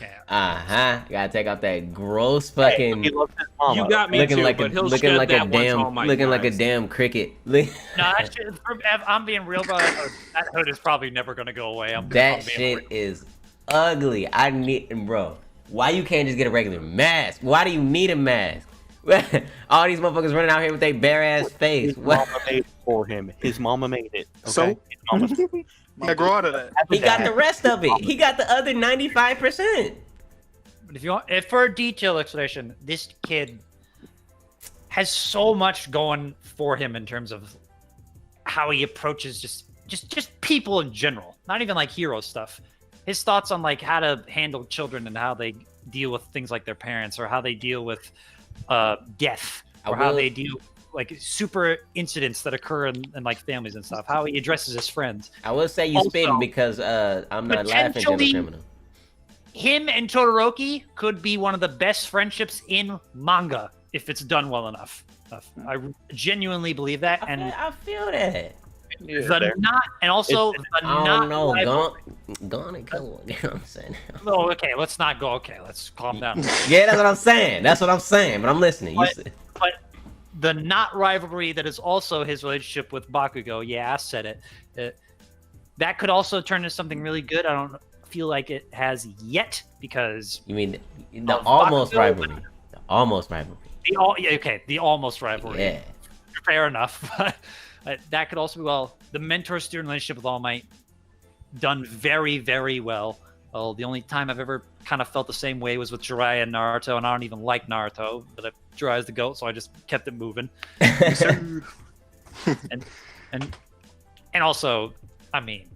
gotta take out that gross He fucking loves his mama. You got me looking too, like but he'll looking shed like that a once damn All Might looking like a dies. damn cricket. No, that shit, I'm being real about it. That hood is probably never gonna go away. I'm That being shit real. is ugly. I need, bro. Why you can't just get a regular mask? Why do you need a mask? All these motherfuckers running out here with their bare ass face. His What? mama made it for him. His mama made it. Okay? So? His mama. I grow out of that. He got the rest of it. He got the other 95%. But if for a detailed explanation, this kid has so much going for him in terms of how he approaches just people in general, not even like hero stuff. His thoughts on like how to handle children and how they deal with things like their parents, or how they deal with death, or how they deal like super incidents that occur in like families and stuff. How he addresses his friends. I will say you Also, spitting because I'm not laughing, gentle potentially- criminal. Him and Todoroki could be one of the best friendships in manga if it's done well enough. I genuinely believe that, and I feel that. the not, and also the I don't not. know. rival- Gone and kill one. You know what I'm saying? No, okay, let's not go. Okay, let's calm down. Yeah, that's what I'm saying. That's what I'm saying. But I'm listening. You But- said- But the not rivalry that is also his relationship with Bakugo, yeah, I said it. That could also turn into something really good. I don't feel like it has yet because You mean the Of almost Bakugo, rivalry? The almost rivalry. the almost rivalry. Yeah. Fair enough. But that could also be the mentor-student relationship with All Might done very, very well. Well, the only time I've ever kind of felt the same way was with Jiraiya and Naruto, and I don't even like Naruto, but Jiraiya's the GOAT, so I just kept it moving. And also, I mean,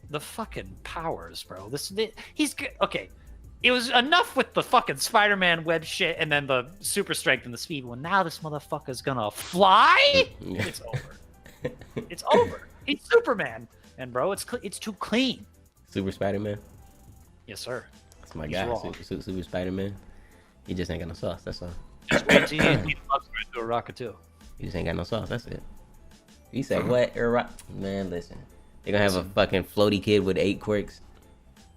the fucking powers, bro. He's good. Okay, it was enough with the fucking Spider-Man web shit, and then the super strength and the speed. Well, now this motherfucker's gonna fly. Yeah. It's over. It's over. He's Superman, and bro, it's too clean. Super Spider-Man. Yes, sir. That's my He's guy. wrong. Super Spider-Man. He just ain't got no sauce. That's all. Just wait till he loves to a rocket too. He just ain't got no sauce. That's it. You said what? Man, listen. They're gonna have a fucking floaty kid with 8 quirks.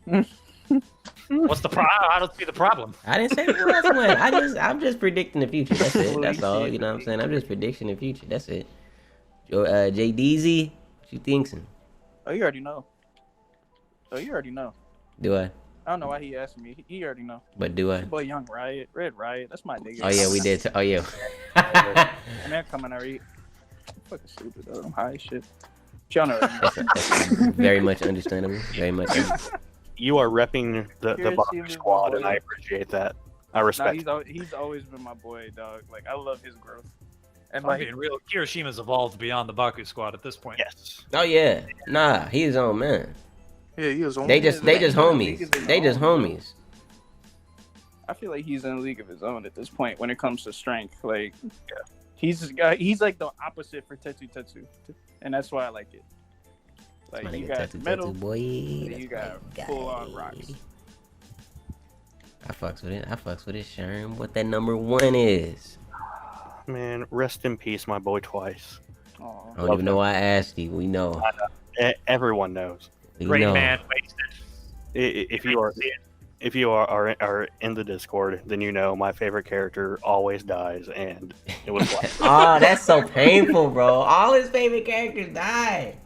What's the problem? I don't see the problem. I didn't say the last one. I'm just predicting the future. That's it. That's all. You know what I'm saying? I'm just predicting the future. That's it. JDZ, what you thinking? Oh, you already know. Oh, you already know. Do I? I don't know why he asked me. He already know. But do I? Boy, Young Riot, Red Riot. That's my nigga. Oh yeah, we did. Oh yeah. And they're coming already. Fucking stupid though. I'm high as shit. Y'all know. That's very much understandable. Very much. You are repping the Baku squad, and I appreciate that. I respect. He's always been my boy, dog. Like I love his growth. And I'm being real. Kiroshima's evolved beyond the Baku squad at this point. Yes. Oh yeah. Nah, he's his own man. Yeah, he was on. They just homies. They just homies. I feel like he's in a league of his own at this point when it comes to strength. Like, he's like the opposite for Tetsu, and that's why I like it. Like you got metal, boy. You got full on rocks. I fucks with it. I fucks with it. Sharing what that number 1 is. Man, rest in peace, my boy Twice. I don't even know why I asked you. We know. Everyone knows. Great man, wasted. If you are in the Discord, then you know my favorite character always dies, and it was Black. Oh, that's so painful, bro. All his favorite characters died.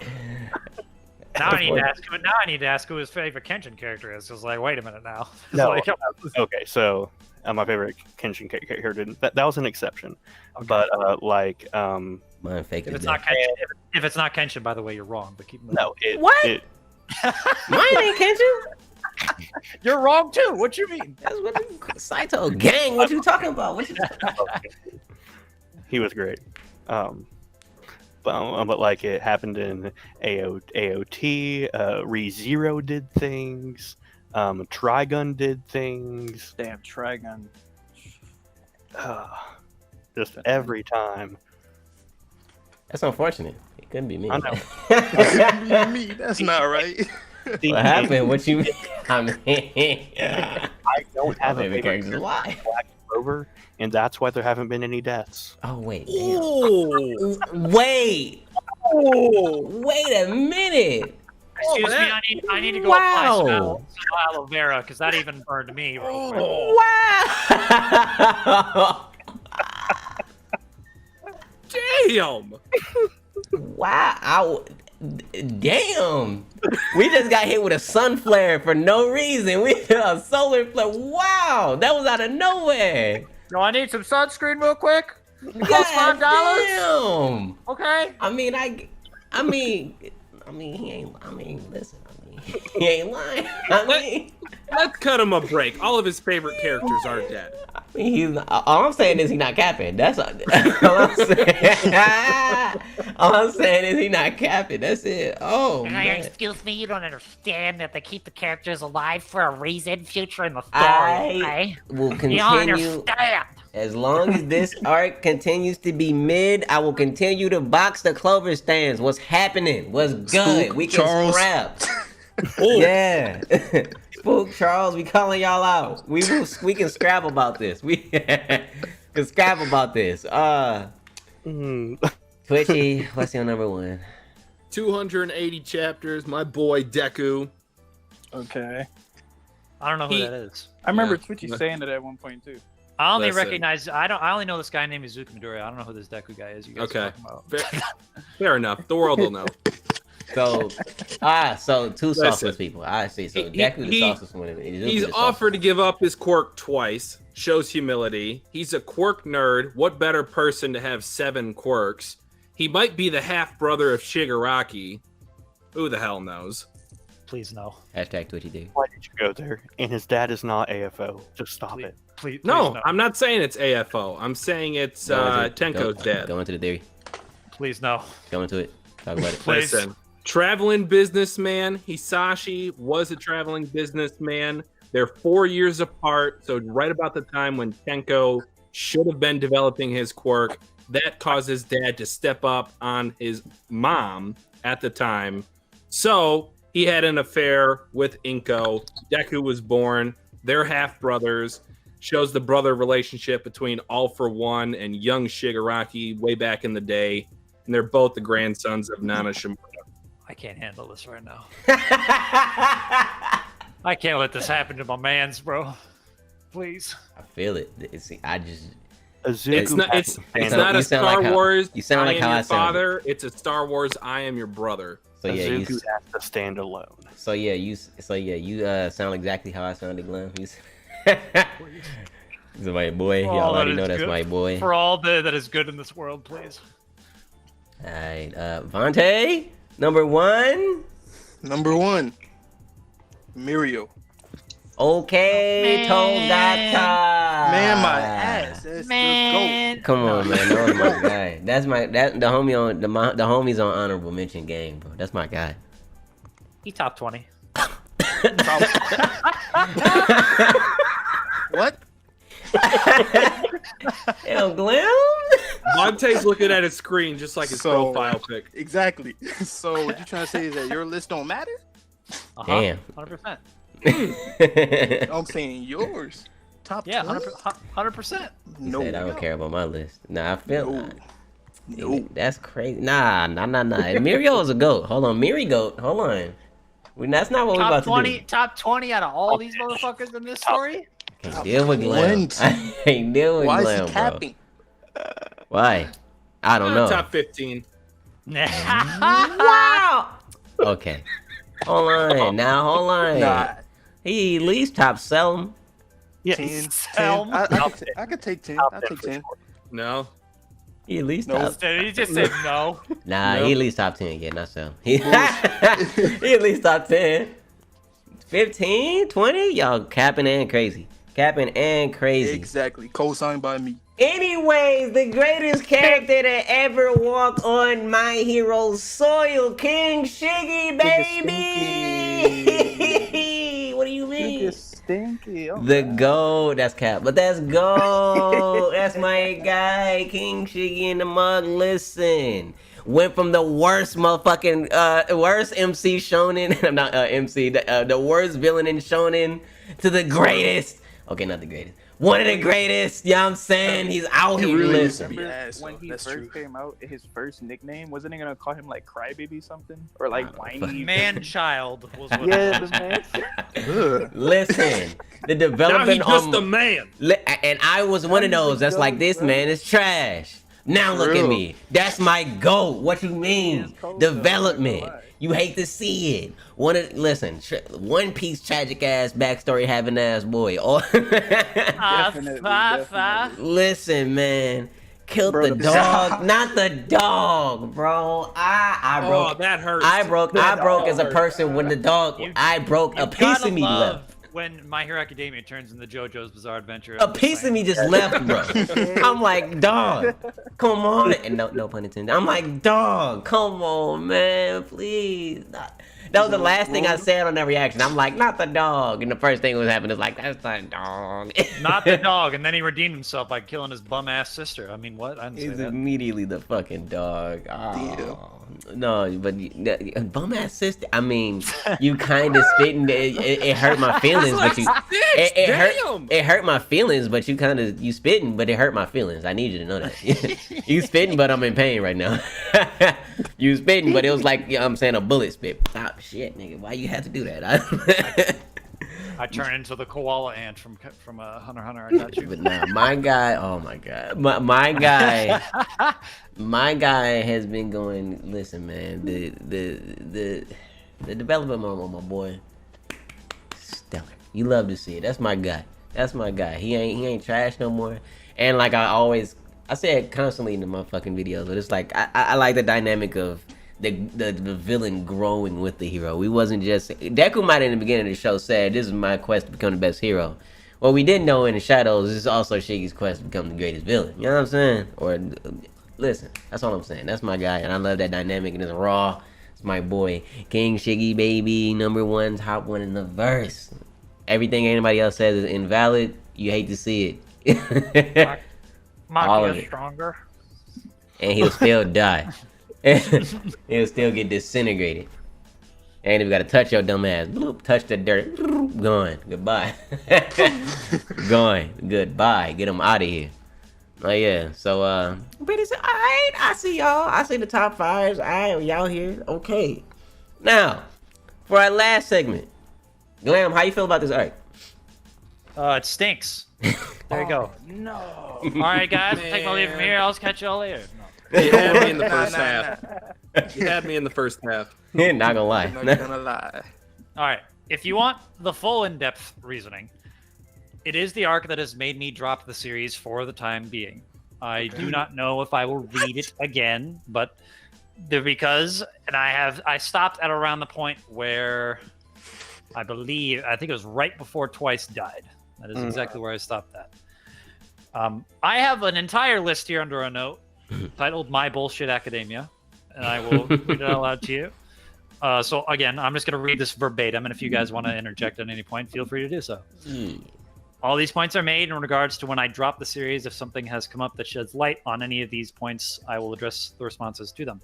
Now I need to ask who his favorite Kenshin character is. It's like, wait a minute now. No. Like, Okay, so my favorite Kenshin character didn't. That was an exception. Okay. But Mine fake if it's not Kenshin, if it's not Kenshin, by the way, you're wrong. But keep moving. No, mine ain't Kenshin. You're wrong too. What you mean? That's what Saito gang. What you talking about? What you talking about? He was great. But like it happened in AOT. ReZero did things. Trigun did things. Damn, Trigun. Just every time. That's unfortunate. It couldn't be me. I know. It couldn't be me. That's not right. What happened? What you mean? I mean, I don't have a favorite character alive. Black Clover, and that's why there haven't been any deaths. Oh wait. Wait. Wait a minute. Excuse me, I need to go apply some aloe vera because that even burned me real quick. Wow. Damn. Wow. Damn. We just got hit with a sun flare for no reason. We a solar flare. Wow. That was out of nowhere. No, I need some sunscreen real quick. Cost $5. Damn. Okay. I mean, he ain't. Listen. He ain't lying. Let's cut him a break. All of his favorite characters are dead. All I'm saying is he's not capping. That's all I'm saying. All I'm saying is he's not capping. That's it. Oh, man. Excuse me, you don't understand that they keep the characters alive for a reason, future in the story. I will continue. You understand? As long as this arc continues to be mid, I will continue to box the Clover stands. What's happening? What's good? Spook We can Charles. scrap. Yeah. Spook Charles, we calling y'all out. We can scrap about this. We can scrap about this. Twitchy, what's your number 1? 280 chapters. My boy Deku. Okay. I don't know who that is. I remember Twitchy saying it at one point too. I only Listen. recognize. I only know this guy named Izuku Midoriya. I don't know who this Deku guy is. You guys are talking about. Fair enough. The world will know. So two Listen. sauceless people. I see. So Deku the sauceless one. He's offered to give up his quirk twice. Shows humility. He's a quirk nerd. What better person to have 7 quirks? He might be the half brother of Shigaraki. Who the hell knows? Please no. Hashtag Twitchy dude. Why did you go there? And his dad is not AFO. Just stop it. Please No, I'm not saying it's AFO. I'm saying it's Tenko's dad. Go into the theory. Please no. Go into it. Talk about it. Please. Listen, traveling businessman. Hisashi was a traveling businessman. They're 4 years apart, so right about the time when Tenko should have been developing his quirk, that caused his dad to step up on his mom at the time. So he had an affair with Inko. Deku was born. They're half brothers. Shows the brother relationship between All For One and young Shigaraki way back in the day. And they're both the grandsons of Nana Shimura. I can't handle this right now. I can't let this happen to my mans, bro. Please. I feel it. I just. It's not a Star Wars. You sound like how I sound. Father. It's a Star Wars. I am your brother. So yeah, Azuku has to stand alone. So yeah, you sound exactly how I sounded, Glam. He's my boy. You already know that's my boy. For all that is good in this world, please. All right, Vontae, number 1. Number 1, Mirio. Okay, Togata. Man, my ass. That's Man. Come on, man. That was my guy. That's the homie on the homies on honorable mention gang, bro. That's my guy. He top 20. What? Yo, Glam. Monte's looking at his screen just like his profile pic. Exactly. So what you trying to say is that your list don't matter? Damn. 100%. I'm saying yours. Top Yeah, 20? 100%. No. Said I don't care about my list. Nah, I feel No. No. that's crazy. Nah. Mirio is a goat. Hold on, goat. Hold on. That's not what we about to do. Top 20 out of all these motherfuckers in this story? Can't deal with Glam. I ain't deal with Why Glam, is he capping? bro. Why? I don't know. Top 15. Wow. Okay. Hold on. Hold on. Nah. He at least top Selm. Yeah, 10. Selm. I could take 10. I'll take 10. No. He at least No. top. He just said no. Nah, No. he at least top 10. Yeah, not Selm. He at least top 10. 15, 20? Y'all capping and crazy. Capping and crazy. Exactly. Co-signed by me. Anyways, the greatest character to ever walk on My Hero's soil, King Shiggy, baby! What do you mean? Stinky. Oh, The GOAT. That's cap. But that's GOAT. That's my guy, King Shiggy in the mug. Listen. Went from the worst motherfucking, worst MC shonen, I'm not MC, the worst villain in shonen to the greatest. Okay, not the greatest. One of the greatest, you know what I'm saying? He's out here. really Listen. is. Remember Yeah, when he that's first true. came out, his first nickname, wasn't he gonna call him like Crybaby something? Or like Whiny? Man-child was what Yeah, it was. the man. Ugh. Listen, the Now development he's just a on man. and I was one of those that's like, this man is trash. Now look at Real. me. That's my GOAT. What you mean? It's cold, though, Development. I'm not gonna lie. You hate to see it. One Piece tragic ass backstory having ass boy. Definitely, definitely. Listen, man. Killed Bro, the the- dog, not the dog, bro. I broke. Oh, that hurts. I broke as a person when the dog. I broke. A piece of me left. When My Hero Academia turns into JoJo's Bizarre Adventure. A piece of me just left, bro. I'm like, dog, come on. And no pun intended. I'm like, dog, come on, man, please. That was the last thing I said on that reaction. I'm like, not the dog. And the first thing that was happening is like, that's the dog. Not the dog, and then he redeemed himself by killing his bum-ass sister. I mean, what? I didn't say It's that. immediately the fucking dog. Oh. No, but bum ass sister. I mean, you kind of spitting. It hurt my feelings, but you. It hurt my feelings, but you spitting, but it hurt my feelings. I need you to know that. You spitting, but I'm in pain right now. You spitting, but it was like, I'm saying, a bullet spit. Stop, shit, nigga. Why you have to do that? I turn into the koala ant from Hunter x Hunter. I got you. But now my guy, oh my god, my guy has been going. Listen, man, the development on my boy, stellar. You love to see it. That's my guy. That's my guy. He ain't trash no more. And like I say it constantly in my fucking videos, but it's like I like the dynamic of the villain growing with the hero. We wasn't just Deku might in the beginning of the show said, "This is my quest to become the best hero." What we didn't know in the shadows is also Shiggy's quest to become the greatest villain. You know what I'm saying? Or listen, that's all I'm saying. That's my guy, and I love that dynamic, and it's raw. It's my boy, King Shiggy, baby, #1, top 1 in the verse. Everything anybody else says is invalid. You hate to see it. All of Maki is it. stronger. And he'll still die. He'll still get disintegrated. And if you gotta touch your dumb ass, bloop, touch the dirt, bloop, gone. Goodbye. Gone. Goodbye. Get him out of here. Oh yeah. So but it's alright. I see y'all. I see the top 5s. Alright, y'all here. Okay. Now, for our last segment, Glam, how you feel about this arc? It stinks. There you go. No. All right, guys, take my leave from here. I'll catch y'all later. You had me in the first half. You had me in the first half. Not gonna lie. I'm not gonna lie. All right. If you want the full in-depth reasoning, it is the arc that has made me drop the series for the time being. I do not know if I will read it again, but because I stopped at around the point where I think it was right before Twice died. That is exactly where I stopped at. I have an entire list here under a note titled "My Bullshit Academia," and I will read it out loud to you. So again, I'm just going to read this verbatim, and if you guys want to interject at any point, feel free to do so. All these points are made in regards to when I drop the series. If something has come up that sheds light on any of these points, I will address the responses to them.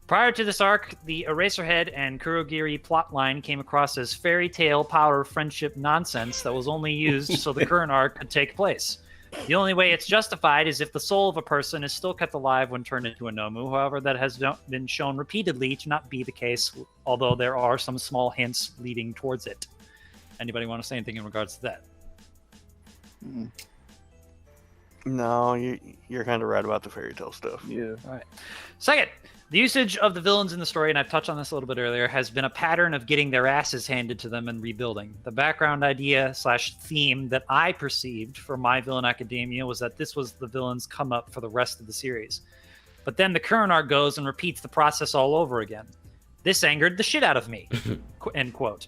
Prior to this arc, the Eraserhead and Kurogiri plotline came across as fairy tale power friendship nonsense that was only used so the current arc could take place. The only way it's justified is if the soul of a person is still kept alive when turned into a Nomu. However, that has been shown repeatedly to not be the case, although there are some small hints leading towards it. Anybody want to say anything in regards to that? No, you're kind of right about the fairy tale stuff. Yeah. All right. Second, the usage of the villains in the story, and I've touched on this a little bit earlier, has been a pattern of getting their asses handed to them and rebuilding. The background idea / theme that I perceived for My Villain Academia was that this was the villain's come up for the rest of the series. But then the current arc goes and repeats the process all over again. This angered the shit out of me. End quote.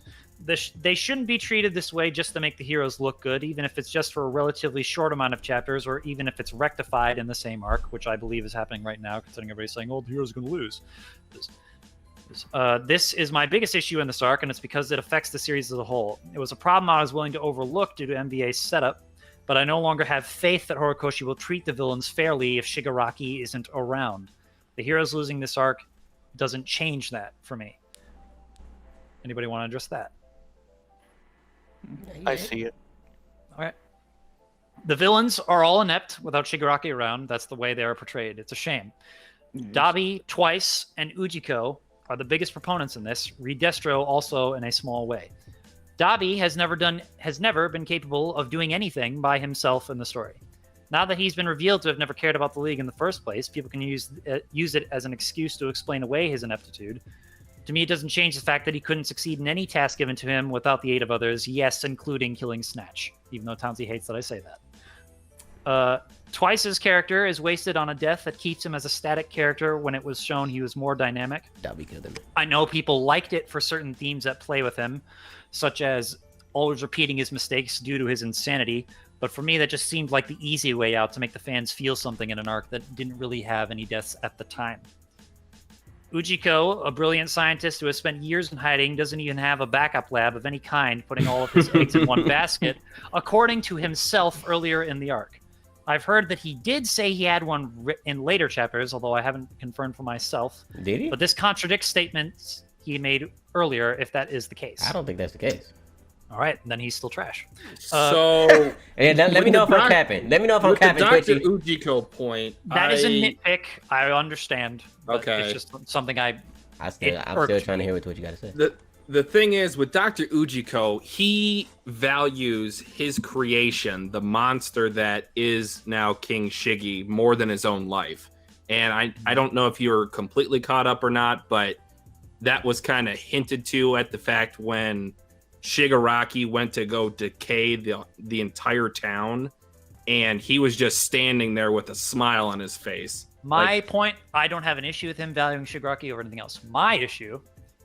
They shouldn't be treated this way just to make the heroes look good, even if it's just for a relatively short amount of chapters, or even if it's rectified in the same arc, which I believe is happening right now, considering everybody's saying, oh, the hero's going to lose. This is my biggest issue in this arc, and it's because it affects the series as a whole. It was a problem I was willing to overlook due to MVA's setup, but I no longer have faith that Horikoshi will treat the villains fairly if Shigaraki isn't around. The heroes losing this arc doesn't change that for me. Anybody want to address that? I see it. All right. The villains are all inept without Shigaraki around. That's the way they are portrayed. It's a shame. Dabi, Twice, and Ujiko are the biggest proponents in this. Redestro also in a small way. Dabi has never been capable of doing anything by himself in the story. Now that he's been revealed to have never cared about the League in the first place, people can use it as an excuse to explain away his ineptitude. To me, it doesn't change the fact that he couldn't succeed in any task given to him without the aid of others, yes, including killing Snatch, even though Townzie hates that I say that. Twice's character is wasted on a death that keeps him as a static character when it was shown he was more dynamic. I know people liked it for certain themes that play with him, such as always repeating his mistakes due to his insanity, but for me that just seemed like the easy way out to make the fans feel something in an arc that didn't really have any deaths at the time. Ujiko, a brilliant scientist who has spent years in hiding, doesn't even have a backup lab of any kind, putting all of his eggs in one basket, according to himself earlier in the arc. I've heard that he did say he had one in later chapters, although I haven't confirmed for myself. Did he? But this contradicts statements he made earlier, if that is the case. I don't think that's the case. All right, then he's still trash. So, and let me know if I'm capping. Let me know if I'm capping. Dr. Ujiko point. That is a nitpick. I understand. But Okay. It's just something I'm still trying to hear what you got to say. The thing is, with Dr. Ujiko, he values his creation, the monster that is now King Shiggy, more than his own life. And I don't know if you're completely caught up or not, but that was kind of hinted to at the fact when Shigaraki went to go decay the entire town, and he was just standing there with a smile on his face. My point, I don't have an issue with him valuing Shigaraki over anything else. My issue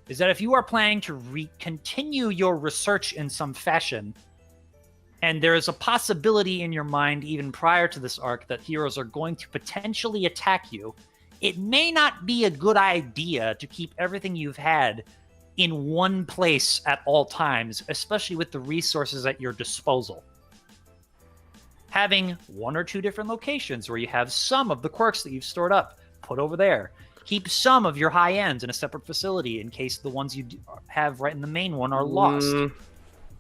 is that if you are planning to continue your research in some fashion, and there is a possibility in your mind even prior to this arc that heroes are going to potentially attack you, it may not be a good idea to keep everything you've had in one place at all times, especially with the resources at your disposal. Having one or two different locations where you have some of the quirks that you've stored up put over there. Keep some of your high ends in a separate facility in case the ones you have right in the main one are lost.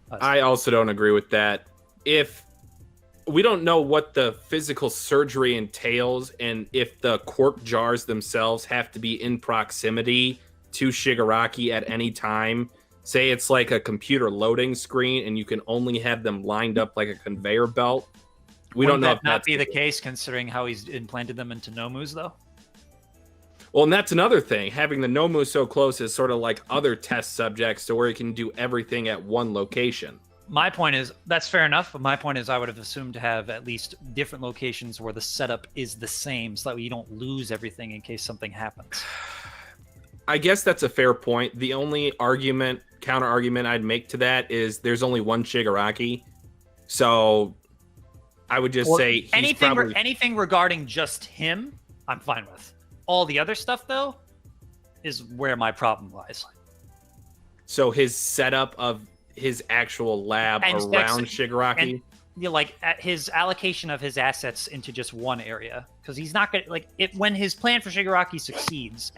I also don't agree with that. If we don't know what the physical surgery entails, and if the quirk jars themselves have to be in proximity to Shigaraki at any time, say it's like a computer loading screen and you can only have them lined up like a conveyor belt. We don't know if that not that's be the case considering how he's implanted them into Nomus, though. Well, and that's another thing. Having the Nomu so close is sort of like other test subjects to where you can do everything at one location. My point is, that's fair enough, but my point is I would have assumed to have at least different locations where the setup is the same so that you don't lose everything in case something happens. I guess that's a fair point. The only counter argument I'd make to that is there's only one Shigaraki. So I would just say he's anything regarding just him, I'm fine with. All the other stuff, though, is where my problem lies. So his setup of his actual lab around Shigaraki? And, like his allocation of his assets into just one area. Because he's not going to, when his plan for Shigaraki succeeds,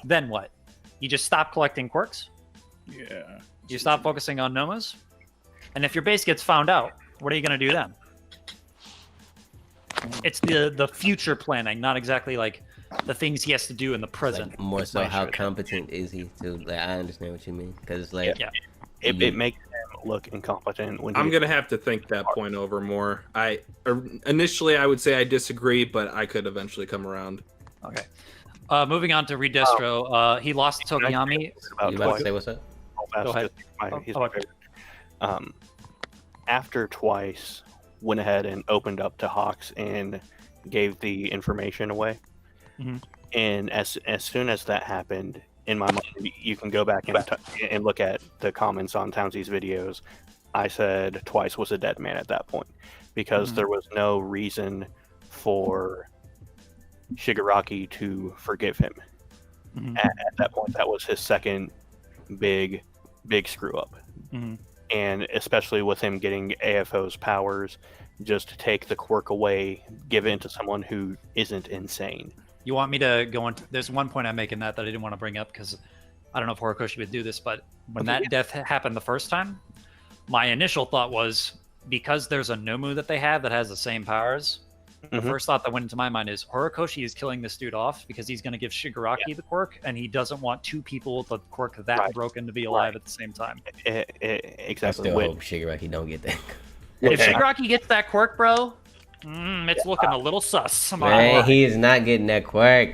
then what? You just stop collecting quirks? Yeah. You stop focusing on Nomas? And if your base gets found out, what are you going to do then? It's the future planning, not exactly like the things he has to do in the present. Like, more so, how competent is he? To like, I understand what you mean, because like, it makes him look incompetent. When I'm gonna have to think that point over more. Initially I would say I disagree, but I could eventually come around. Okay. Moving on to Redestro, he lost Tokiyami. You about to say what's up? Go ahead. He's my favorite. After Twice went ahead and opened up to Hawks and gave the information away. Mm-hmm. And as soon as that happened, in my mind, you can go back and look at the comments on Townsie's videos. I said Twice was a dead man at that point because there was no reason for Shigaraki to forgive him. At that point, that was his second big screw up. And especially with him getting AFO's powers, just take the quirk away, give it to someone who isn't insane. You want me to go into... There's one point I make in that I didn't want to bring up because I don't know if Horikoshi would do this, but when that death happened the first time, my initial thought was, because there's a Nomu that they have that has the same powers, the first thought that went into my mind is Horikoshi is killing this dude off because he's going to give Shigaraki the quirk, and he doesn't want two people with the quirk that broken to be alive at the same time. Exactly. I still hope Shigaraki don't get that. If Shigaraki gets that quirk, bro, it's looking a little sus. Man, he is not getting that quirk.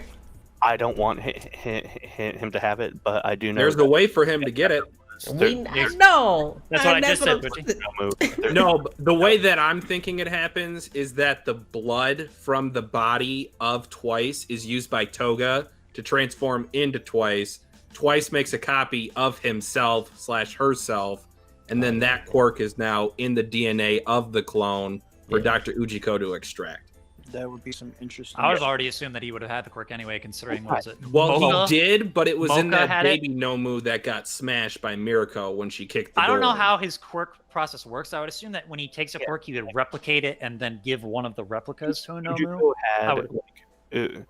I don't want him to have it, but I do know there's the way for him to get it. No, that's what I just said. No, the way that I'm thinking it happens is that the blood from the body of Twice is used by Toga to transform into Twice. Twice makes a copy of himself/herself, and then that quirk is now in the DNA of the clone for Dr. Ujiko to extract. That would be some interesting. I would have already assumed that he would have had the quirk anyway, considering what was it? Well, Mocha? he did, but it was in Mocha that baby Nomu that got smashed by Mirko when she kicked the door. I don't know how his quirk process works. I would assume that when he takes a quirk, he would replicate it and then give one of the replicas to a Nomu.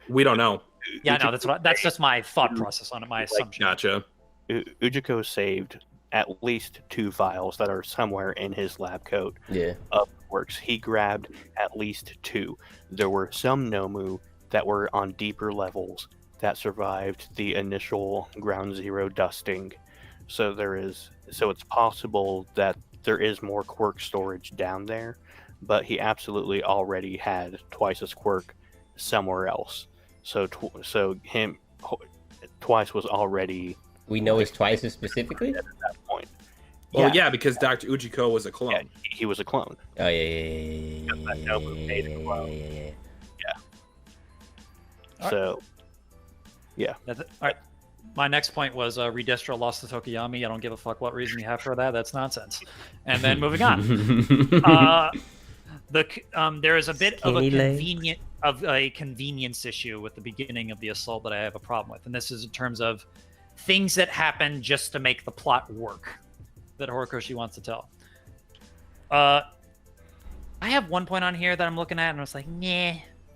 We don't know. Yeah, no, that's just my thought process on it, my assumption. Gotcha. Ujiko saved at least 2 files that are somewhere in his lab coat of works. He grabbed at least 2. There were some Nomu that were on deeper levels that survived the initial ground zero dusting. So it's possible that there is more quirk storage down there, but he absolutely already had Twice's quirk somewhere else. So Twice was already... We know it's Twice specifically? At that point. Well, yeah, because Dr. Ujiko was a clone. Yeah, he was a clone. Oh, yeah. So, yeah. All right. My next point was Redestro lost to Tokiyami. I don't give a fuck what reason you have for that. That's nonsense. And then moving on. There is a bit of a convenience issue with the beginning of the assault that I have a problem with. And this is in terms of things that happen just to make the plot work that Horikoshi wants to tell. I have one point on here that I'm looking at and I was like, nah,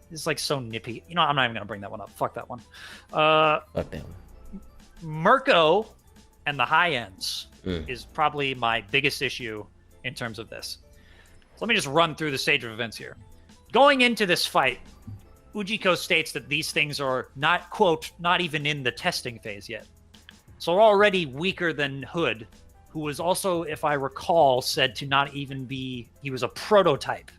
this is like so nippy. You know, I'm not even going to bring that one up. Fuck that one. Fuck that one. Mirko and the high ends is probably my biggest issue in terms of this. So let me just run through the stage of events here. Going into this fight, Ujiko states that these things are not, quote, not even in the testing phase yet. So we're already weaker than Hood, who was also, if I recall, said to not even be... He was a prototype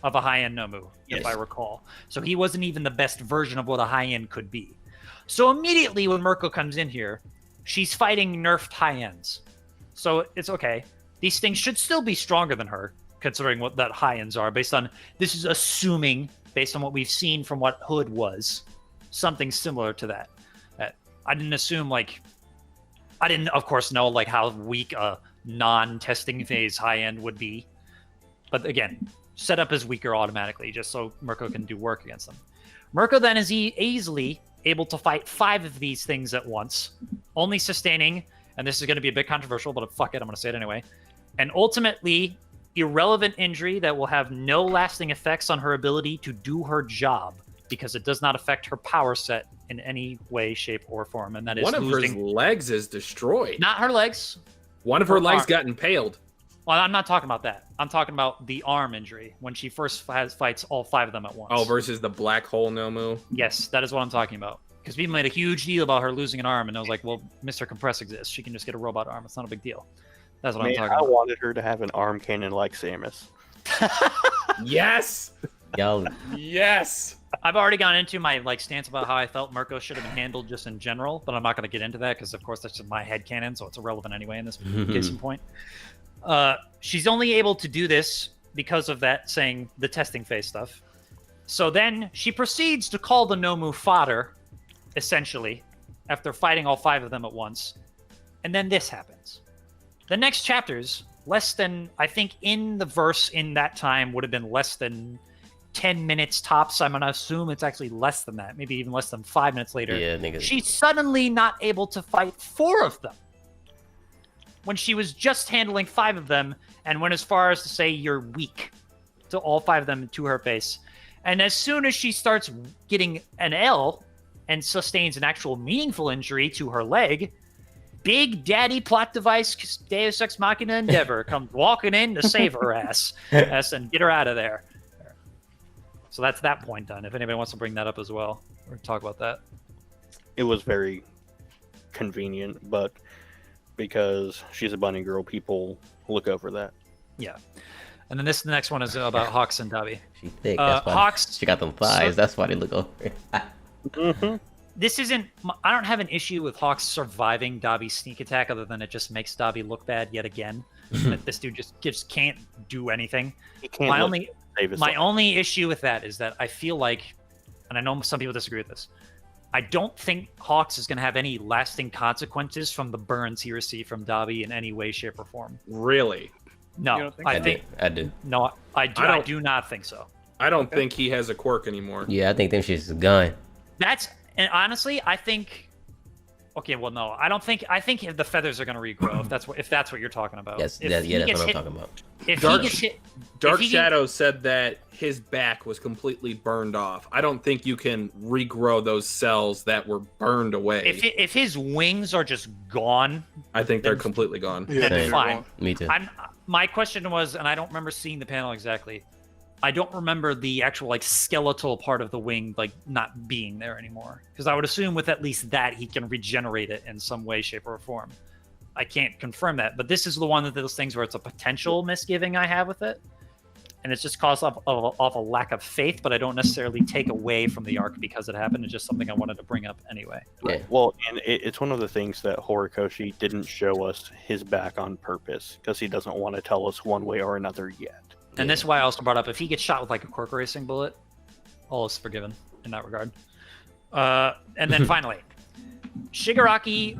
of a high-end Nomu, if I recall. So he wasn't even the best version of what a high-end could be. So immediately when Mirko comes in here, she's fighting nerfed high ends. So it's okay. These things should still be stronger than her, considering what that high ends are. Based on this is assuming, based on what we've seen from what Hood was, something similar to that. I didn't assume I didn't, of course, know how weak a non-testing phase high end would be. But again, set up as weaker automatically, just so Mirko can do work against them. Mirko then is easily able to fight 5 of these things at once, only sustaining, and this is going to be a bit controversial, but fuck it, I'm going to say it anyway, an ultimately irrelevant injury that will have no lasting effects on her ability to do her job, because it does not affect her power set in any way, shape, or form, and that is one of losing... her legs is destroyed. Not her legs. One of her legs got impaled. Well, I'm not talking about that. I'm talking about the arm injury when she first fights all 5 of them at once. Oh, versus the black hole Nomu? Yes, that is what I'm talking about. Because people made a huge deal about her losing an arm, and I was like, well, Mr. Compress exists. She can just get a robot arm. It's not a big deal. That's what I'm talking about. I wanted her to have an arm cannon like Samus. Yes! Y'all, Yes! I've already gone into my stance about how I felt Mirko should have been handled just in general, but I'm not going to get into that because, of course, that's just my headcanon, so it's irrelevant anyway in this case in point. She's only able to do this because of that saying the testing phase stuff. So then she proceeds to call the Nomu fodder, essentially, after fighting all 5 of them at once. And then this happens. The next chapters, less than, I think in the verse in that time would have been less than 10 minutes tops. I'm going to assume it's actually less than that, maybe even less than 5 minutes later. Yeah, I think she's suddenly not able to fight 4 of them, when she was just handling 5 of them and went as far as to say you're weak to all 5 of them to her face. And as soon as she starts getting an L and sustains an actual meaningful injury to her leg, Big Daddy plot device Deus Ex Machina Endeavor comes walking in to save her ass and get her out of there. So that's that point done. If anybody wants to bring that up as well, or talk about that. It was very convenient, but because she's a bunny girl, people look over that. Yeah. And then the next one is about Hawks and Dabi. she thick. That's why Hawks. she got them thighs. That's why they look over. This isn't. I don't have an issue with Hawks surviving Dabi's sneak attack, other than it just makes Dabi look bad yet again. That this dude just can't do anything. He can't My only issue with that is that I feel like, and I know some people disagree with this, I don't think Hawks is going to have any lasting consequences from the burns he received from Dabi in any way, shape, or form. Really? No, I do. No, I do not think so. I don't think he has a quirk anymore. Yeah, I think them shit's gone. And honestly, I think. Okay, well, no, I don't think. I think the feathers are going to regrow. If that's what you're talking about. Yes, that's what I'm talking about. If he gets hit, Dark Shadow said that his back was completely burned off. I don't think you can regrow those cells that were burned away. If his wings are just gone, I think they're completely gone. Yeah, then fine. Me too. My question was, and I don't remember seeing the panel exactly. I don't remember the actual skeletal part of the wing not being there anymore, because I would assume with at least that he can regenerate it in some way, shape, or form. I can't confirm that, but this is the one of those things where it's a potential misgiving I have with it, and it's just caused off a lack of faith, but I don't necessarily take away from the arc because it happened. It's just something I wanted to bring up anyway. Yeah. Well, and it's one of the things that Horikoshi didn't show us his back on purpose, because he doesn't want to tell us one way or another yet. And this is why I also brought up, if he gets shot with a quirk racing bullet, all is forgiven in that regard. And then finally, Shigaraki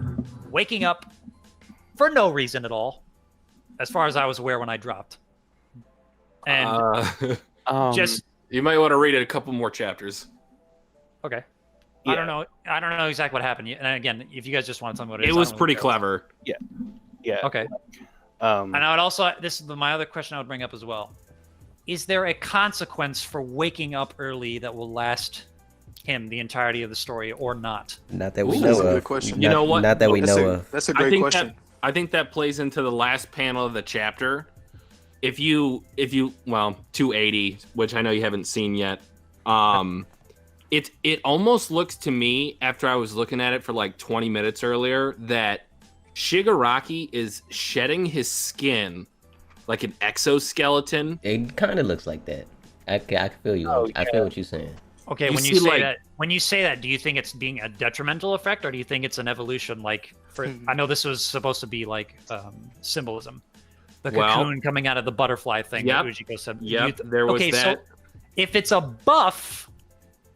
waking up for no reason at all, as far as I was aware when I dropped. And just you might want to read it a couple more chapters. okay. Yeah. I don't know exactly what happened. And again, if you guys just want to tell me what it It is, was I don't pretty really care. clever. Yeah. Okay. And I would also, this is my other question I would bring up as well. Is there a consequence for waking up early that will last him the entirety of the story, or not? Not that we Ooh, know that's a of. good question. You know what? Not that we That's know a- of. That's a great question. I think that plays into the last panel of the chapter. If you 280, which I know you haven't seen yet, it almost looks to me, after I was looking at it for 20 minutes earlier, that Shigaraki is shedding his skin like an exoskeleton. It kind of looks like that. I feel you. Oh, I feel what you're saying. Okay, when you say that, do you think it's being a detrimental effect, or do you think it's an evolution? Like, I know this was supposed to be like symbolism, the cocoon coming out of the butterfly thing. Yep. That Ujiko said. Yep. There was that. So if it's a buff,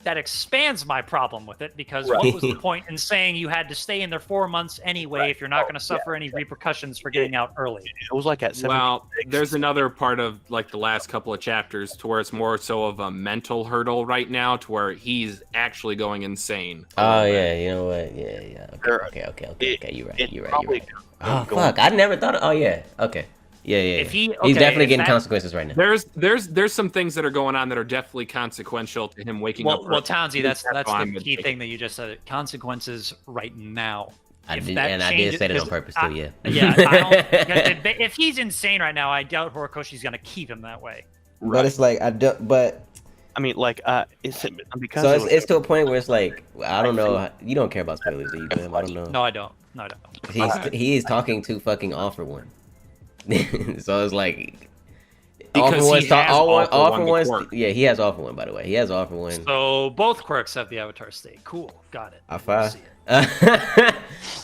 that expands my problem with it, because what was the point in saying you had to stay in there 4 months anyway if you're not going to suffer any repercussions for getting out early? It was like at 76. Well, there's another part of like the last couple of chapters to where it's more so of a mental hurdle right now, to where he's actually going insane. Oh yeah, you know what? Yeah. Okay. You're right. Oh fuck! I never thought. Oh yeah. Okay. Yeah. He's definitely getting consequences right now. There's some things that are going on that are definitely consequential to him waking up. Well, Townzie, that's the key thing that you just said. Consequences right now. I did say that on purpose too. Yeah. If he's insane right now, I doubt Horikoshi's gonna keep him that way. Right. But it's like I mean, like, it's because so it's to a point where it's like, I don't know. You don't care about spoilers, do you, Glam? I don't know. No, I don't. He is talking to fucking All For One. So it's like, because he has All For One. Yeah, he has All For One. By the way, he has All For One. So both quirks have the Avatar state. Cool, got it.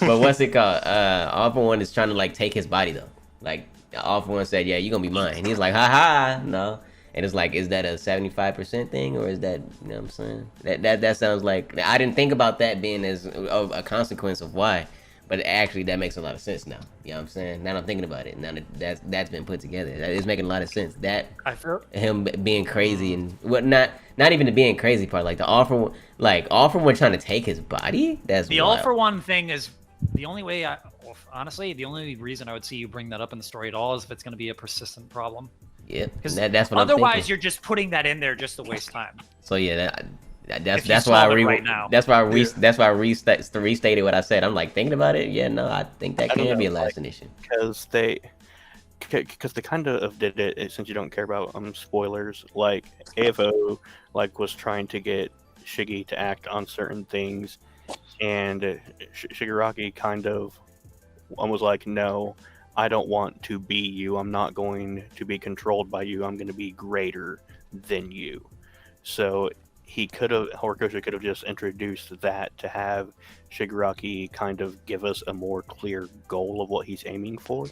But what's it called? All For One is trying to like take his body though. Like All For One said, "Yeah, you're gonna be mine." And he's like, "Ha, no." And it's like, is that a 75% thing, or is that, you know what I'm saying? That sounds like, I didn't think about that being as a consequence of why, but actually that makes a lot of sense now. You know what I'm saying? Now I'm thinking about it. Now that's been put together. That is making a lot of sense. That him being crazy and what not even the being crazy part, like the All For One trying to take his body. That's the wild. All For One thing is the only way. Honestly, the only reason I would see you bring that up in the story at all is if it's going to be a persistent problem. Yeah, because that's what otherwise I'm thinking. you're just putting that in there just to waste time. So yeah, that's why I restated what I said. I'm like thinking about it. Yeah, no, I think that can be a lasting issue. Because they kind of did it, since you don't care about spoilers. Like AFO was trying to get Shiggy to act on certain things, and Shigaraki kind of was like, no. I don't want to be you. I'm not going to be controlled by you. I'm going to be greater than you. So Horikoshi could have just introduced that to have Shigaraki kind of give us a more clear goal of what he's aiming for.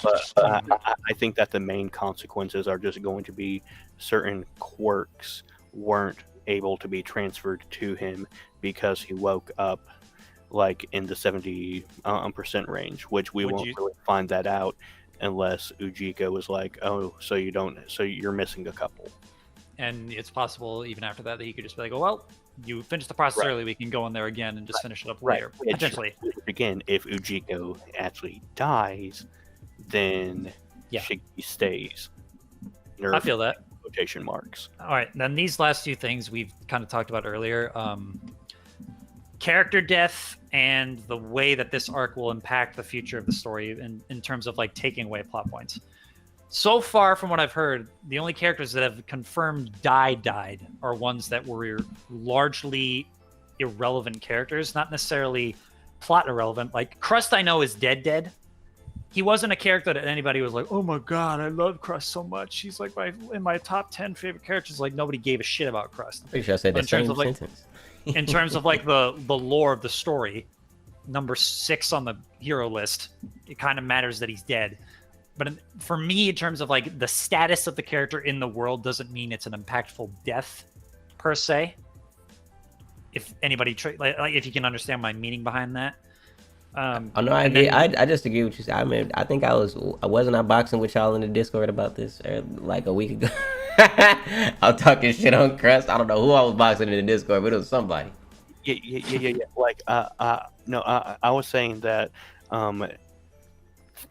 But I think that the main consequences are just going to be certain quirks weren't able to be transferred to him because he woke up in the 70% range, which we won't really find that out unless Ujiko was like, oh, so you're missing a couple. And it's possible even after that he could just be like, oh, well, you finished the process early, we can go in there again and just finish it up later. Potentially. Again, if Ujiko actually dies, then Shiggy stays. I feel that. Quotation marks. All right, then these last two things we've kind of talked about earlier. Character death and the way that this arc will impact the future of the story in terms of taking away plot points. So far, from what I've heard, the only characters that have confirmed died are ones that were largely irrelevant characters, not necessarily plot irrelevant. Like Crust, I know is dead. He wasn't a character that anybody was like, oh my god, I love Crust so much. He's in my top 10 favorite characters. Nobody gave a shit about Crust. Pretty sure I said the same sentence. In terms of the lore of the story, number 6 on the hero list, it kind of matters that he's dead. But for me, in terms of the status of the character in the world, doesn't mean it's an impactful death per se. If anybody if you can understand my meaning behind that. Oh no, I agree. I just agree with you. I mean, I think I wasn't boxing with y'all in the Discord about this a week ago. I'm talking shit on Crust. I don't know who I was boxing in the Discord, but it was somebody. Yeah. No, I was saying that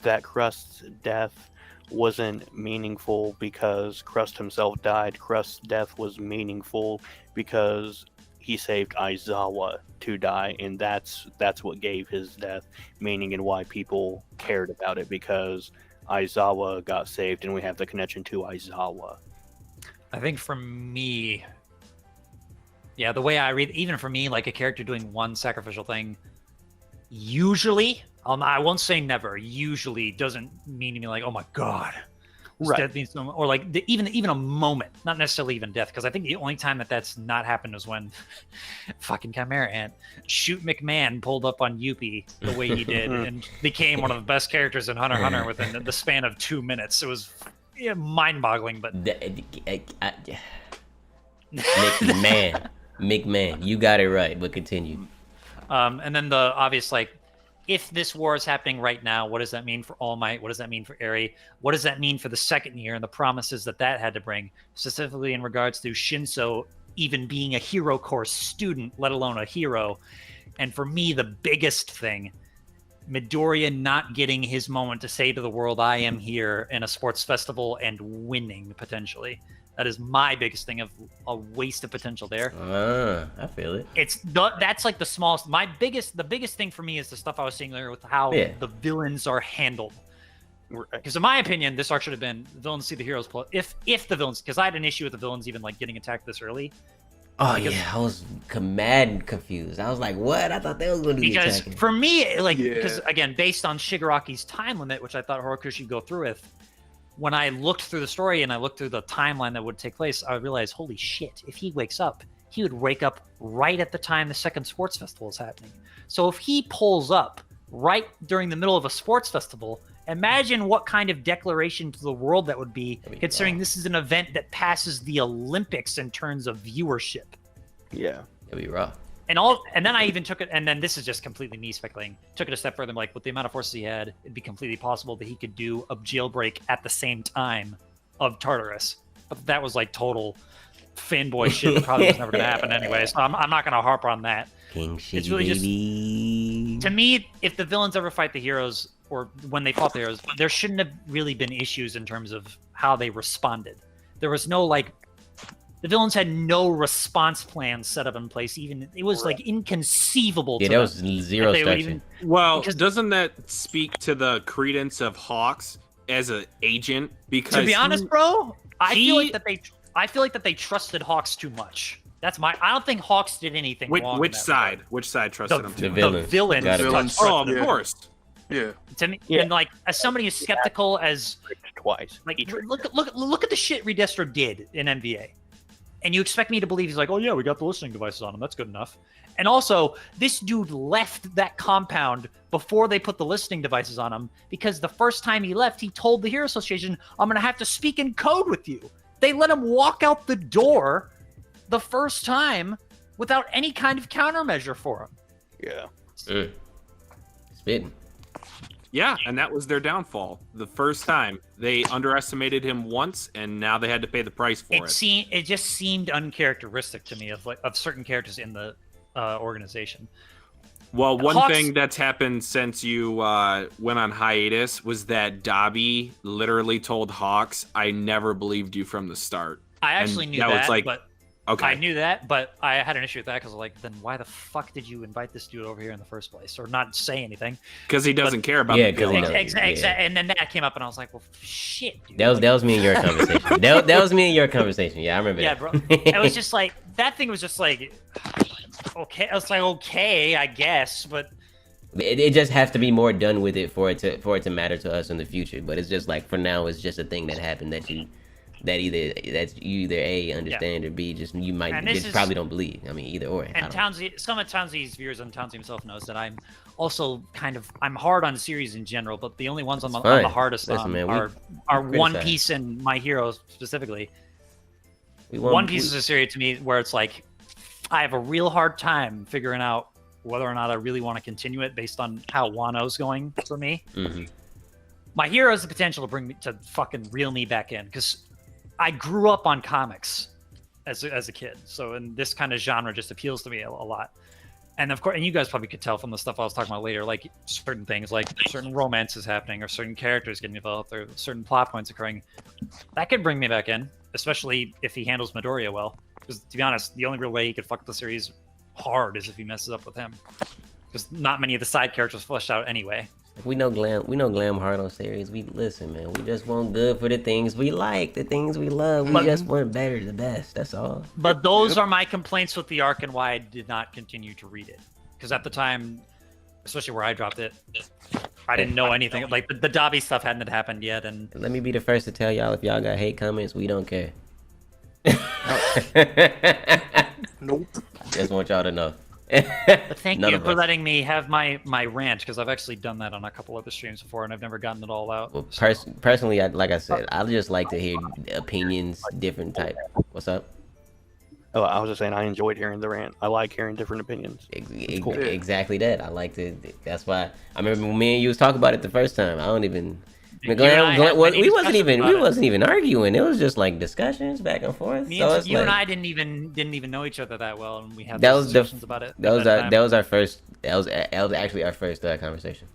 that Crust's death wasn't meaningful because Crust himself died. Crust's death was meaningful because he saved Aizawa to die, and that's what gave his death meaning and why people cared about it, because Aizawa got saved and we have the connection to Aizawa. I think for me, the way I read, even for me, a character doing one sacrificial thing, usually, I won't say never, usually doesn't mean to me oh my god, Death means no, or like even a moment, not necessarily even death, because I think the only time that's not happened was when fucking Chimera Ant Shoot McMahon pulled up on Yuppie the way he did and became one of the best characters in Hunter x Hunter within the span of 2 minutes. It was mind-boggling, but McMahon, you got it right, but continue. And then the obvious, like, if this war is happening right now, what does that mean for All Might? What does that mean for Eri? What does that mean for the second year and the promises that had to bring, specifically in regards to Shinso even being a hero course student, let alone a hero? And for me, the biggest thing, Midoriya not getting his moment to say to the world, I am here in a sports festival and winning, potentially. That is my biggest thing of a waste of potential there. I feel it. That's like the smallest. The biggest thing for me is the stuff I was saying earlier with how the villains are handled. Because in my opinion, this arc should have been the villains see the heroes pull. If the villains, because I had an issue with the villains even like getting attacked this early. Oh yeah, I was mad and confused. I was like, "What? I thought they was going to be attacking." Because for me, like, because again, based on Shigaraki's time limit, which I thought Horikoshi would go through with. When I looked through the story and I looked through the timeline that would take place, I realized, holy shit, if he wakes up, he would wake up right at the time the second sports festival is happening. So if he pulls up right during the middle of a sports festival, imagine what kind of declaration to the world that would be, considering this is an event that passes the Olympics in terms of viewership. Yeah. It'd be rough. And then I even took it, and then this is just completely me speculating, took it a step further, like with the amount of forces he had, it'd be completely possible that he could do a jailbreak at the same time of Tartarus. But that was like total fanboy shit that probably was never going to happen anyway, so I'm not going to harp on that. King Shiggy, it's really baby. Just, to me, if the villains ever fight the heroes, or when they fought the heroes, there shouldn't have really been issues in terms of how they responded. There was no, like, the villains had no response plan set up in place. Even it was like inconceivable. Yeah, there was zero structure. Well, doesn't that speak to the credence of Hawks as an agent? Because to be honest, bro, I feel like that they trusted Hawks too much. That's my. I don't think Hawks did anything wrong. Which side? Which side trusted him? The villains. Oh, of course. Yeah. To me, and like as somebody as skeptical as twice. Like look at the shit Redestro did in MVA. And you expect me to believe he's like, oh yeah, we got the listening devices on him. That's good enough. And also, this dude left that compound before they put the listening devices on him because the first time he left, he told the Hero Association, I'm going to have to speak in code with you. They let him walk out the door the first time without any kind of countermeasure for him. Yeah. Spitting. Yeah, and that was their downfall. The first time they underestimated him once, and now they had to pay the price for it. It just seemed uncharacteristic to me of certain characters in the organization. Well, one thing that's happened since you went on hiatus was that Dabi literally told Hawks, "I never believed you from the start." I actually knew that, was like, but okay. I knew that, but I had an issue with that because, like, then why the fuck did you invite this dude over here in the first place, or not say anything? Because he doesn't care about the villain. Exactly. And then that came up, and I was like, well, shit, dude. That was me and your conversation. that was me and your conversation. Yeah, I remember. Yeah, that. bro. It was just like that thing was just like, okay. I was like, okay, I guess, but. It just has to be more done with it for it to matter to us in the future. But it's just like for now, it's just a thing that happened that you either A, understand, or B, just you might just probably don't believe. I mean, either or. And Townzie, some of Townzie's viewers and Townzie himself knows that I'm also I'm hard on series in general, but the only ones I'm the hardest on are One Piece and My Hero specifically. One Piece is a series to me where it's like I have a real hard time figuring out whether or not I really want to continue it based on how Wano's going for me. Mm-hmm. My Hero has the potential to fucking reel me back in because I grew up on comics as a kid, so and this kind of genre just appeals to me a lot. And of course, and you guys probably could tell from the stuff I was talking about later, like certain things, like certain romances happening, or certain characters getting developed, or certain plot points occurring. That could bring me back in, especially if he handles Midoriya well. Because to be honest, the only real way he could fuck the series hard is if he messes up with him. Because not many of the side characters fleshed out anyway. We know Glam hard on series. We listen, man. We just want good for the things we like, the things we love. We just want better, the best. That's all. But those are my complaints with the arc and why I did not continue to read it. Because at the time, especially where I dropped it, I didn't know anything. Like the Dobby stuff hadn't happened yet, and Let me be the first to tell y'all if y'all got hate comments, we don't care. Nope. Just want y'all to know. but thank None you of for us. letting me have my rant because I've actually done that on a couple other streams before, and I've never gotten it all out. Well, so. personally, like I said, I just like to hear opinions, different type. What's up? Oh, I was just saying I enjoyed hearing the rant. I like hearing different opinions. Cool. Exactly that. I like to. That's why I remember when me and you was talking about it the first time. I don't even. You and I had many we wasn't discussions even arguing. It was just like discussions back and forth. Me So and, it's you like, and I didn't even know each other that well, and we had That those was the- discussions about it. that was our first. That was actually our first conversation.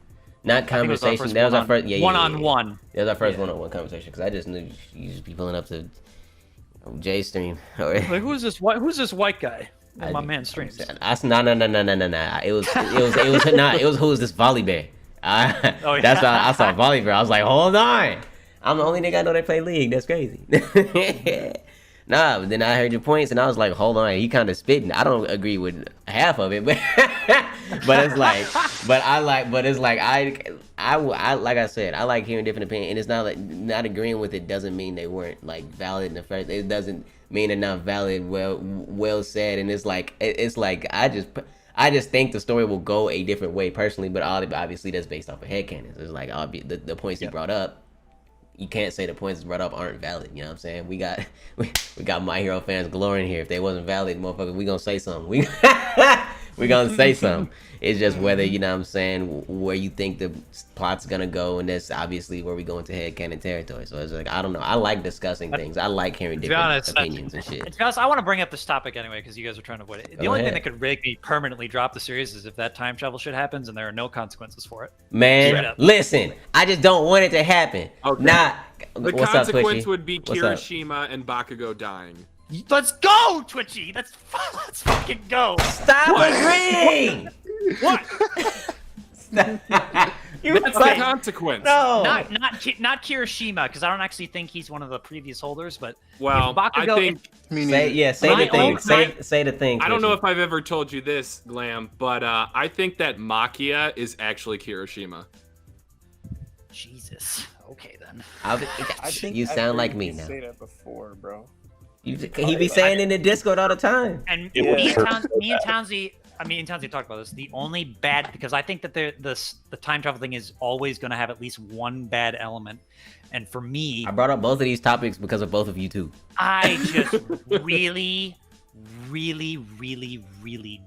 Not conversation. That was our first. Yeah, one-on-one. That was our first one-on-one conversation because I just knew you just be pulling up to Jay's stream. Like who's this white guy? I- My man streams. No. It was who is this volley bear? Oh, yeah. That's why I saw volley bear. I was like, hold on, I'm the only nigga I know that play league. That's crazy. Nah, but then I heard your points and I was like, hold on, he kind of spitting. I don't agree with half of it, but it's like, I like I said, I like hearing different opinions, and it's not like not agreeing with it doesn't mean they weren't like valid in the first. It doesn't mean they're not valid. Well said, and it's like I just think the story will go a different way personally, but obviously that's based off of headcanons. It's like the points he brought up. You can't say the points brought up aren't valid. You know what I'm saying? We got My Hero fans glorying here. If they wasn't valid, motherfucker, we gonna say something. We gonna say something. It's just whether, you know what I'm saying, where you think the plot's gonna go, and that's obviously where we go into headcanon territory. So it's like, I don't know. I like discussing things. I like hearing different opinions and shit. To be honest, I want to bring up this topic anyway because you guys are trying to avoid it. The Go only thing ahead. that could make me permanently drop the series is if that time travel shit happens and there are no consequences for it. Straight Man, up. listen, I just don't want it to happen. Okay. Not. The What's up, consequence Twitchy? would be What's up? Kirishima and Bakugo dying. Let's go, Twitchy. Let's fucking go. Stop agreeing. What? You That's the consequence. no. Not Kirishima because I don't actually think he's one of the previous holders, but Well, if Bakugo, I think Me Say neither. say My the thing. own- Say the thing. I don't know Twitchy. if I've ever told you this, Glam, but I think that Makia is actually Kirishima. Jesus. Okay then. I think you I've sound heard like me you now. Say that before, bro. He be saying in the Discord all the time. And It me was and Townzie talked about this. The only bad, because I think that the time travel thing is always going to have at least one bad element. And for me, I brought up both of these topics because of both of you too. I just really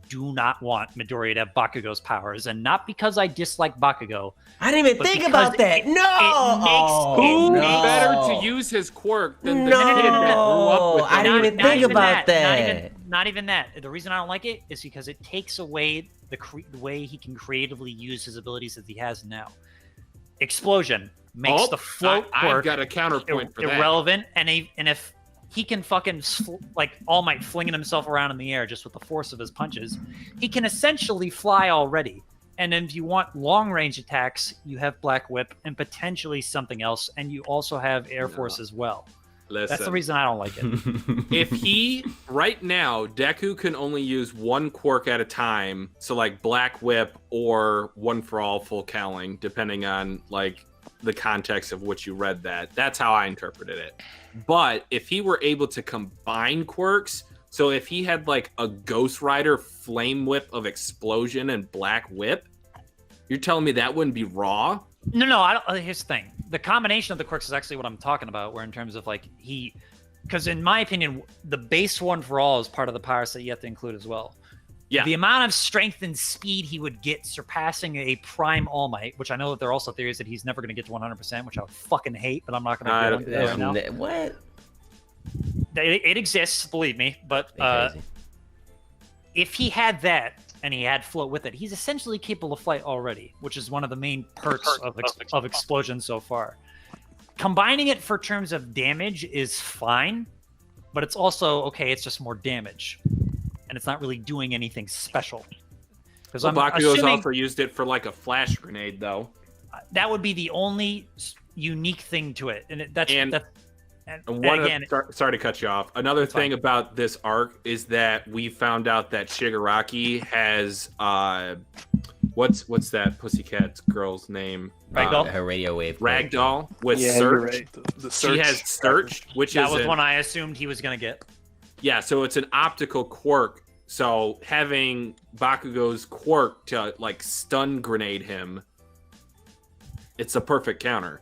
do not want Midoriya to have Bakugo's powers. And not because I dislike Bakugo. I didn't even But think because about that. it- No. it makes- Oh, Who no. better to use his quirk than the No. kid that grew up with I him? didn't even think about that. Not even that. The reason I don't like it is because it takes away the way he can creatively use his abilities that he has now. Explosion makes Oh, the float I've quirk got a counterpoint for that. irrelevant, and if he can fucking like All Might flinging himself around in the air just with the force of his punches, he can essentially fly already. And if you want long range attacks, you have Black Whip and potentially something else, and you also have Air Force as well. That's the Listen, reason I don't like it. if he right now Deku can only use one quirk at a time, so like Black Whip or One for All full cowling, depending on like the context of which you read that. That's how I interpreted it. But if he were able to combine quirks, so if he had like a Ghost Rider Flame Whip of Explosion and Black Whip, you're telling me that wouldn't be raw? No, I don't. Here's the thing: the combination of the quirks is actually what I'm talking about. Where in terms of like because in my opinion, the base One for All is part of the power set you have to include as well. Yeah. The amount of strength and speed he would get surpassing a Prime All Might, which I know that there are also theories that he's never going to get to 100%, which I would fucking hate, but I'm not going to go into that right now. What? It exists, believe me, but Crazy. if he had that and he had float with it, he's essentially capable of flight already, which is one of the main perks of Explosion so far. Combining it for terms of damage is fine, but it's also okay. It's just more damage, and it's not really doing anything special. Because Well, I'm Bakugo's assuming also used it for like a flash grenade, though. that would be the only unique thing to it, and And one again, sorry to cut you off. Another That's fine. thing about this arc is that we found out that Shigaraki has what's that pussycat girl's name? Ragdoll? Her radio wave. Ragdoll with Yeah, search. you're right. The She search. has search, which That is was one I assumed he was gonna get. yeah. So it's an optical quirk. So having Bakugo's quirk to like stun grenade him, it's a perfect counter.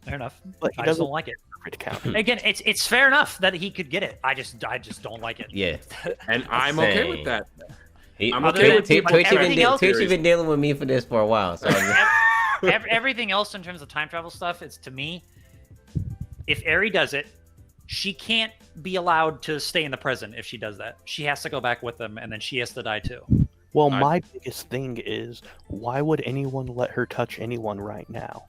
Fair enough. But he I just doesn't don't like it. perfect count. Again, it's fair enough that he could get it. I just don't like it. Yeah. And I'm okay Same. with that. He, I'm okay Twitch, with Twitch, like everything else- Twitch been dealing with me for this for a while. So Everything else in terms of time travel stuff, it's to me, if Eri does it, she can't be allowed to stay in the present if she does that. She has to go back with them, and then she has to die too. Well, my biggest thing is, why would anyone let her touch anyone right now?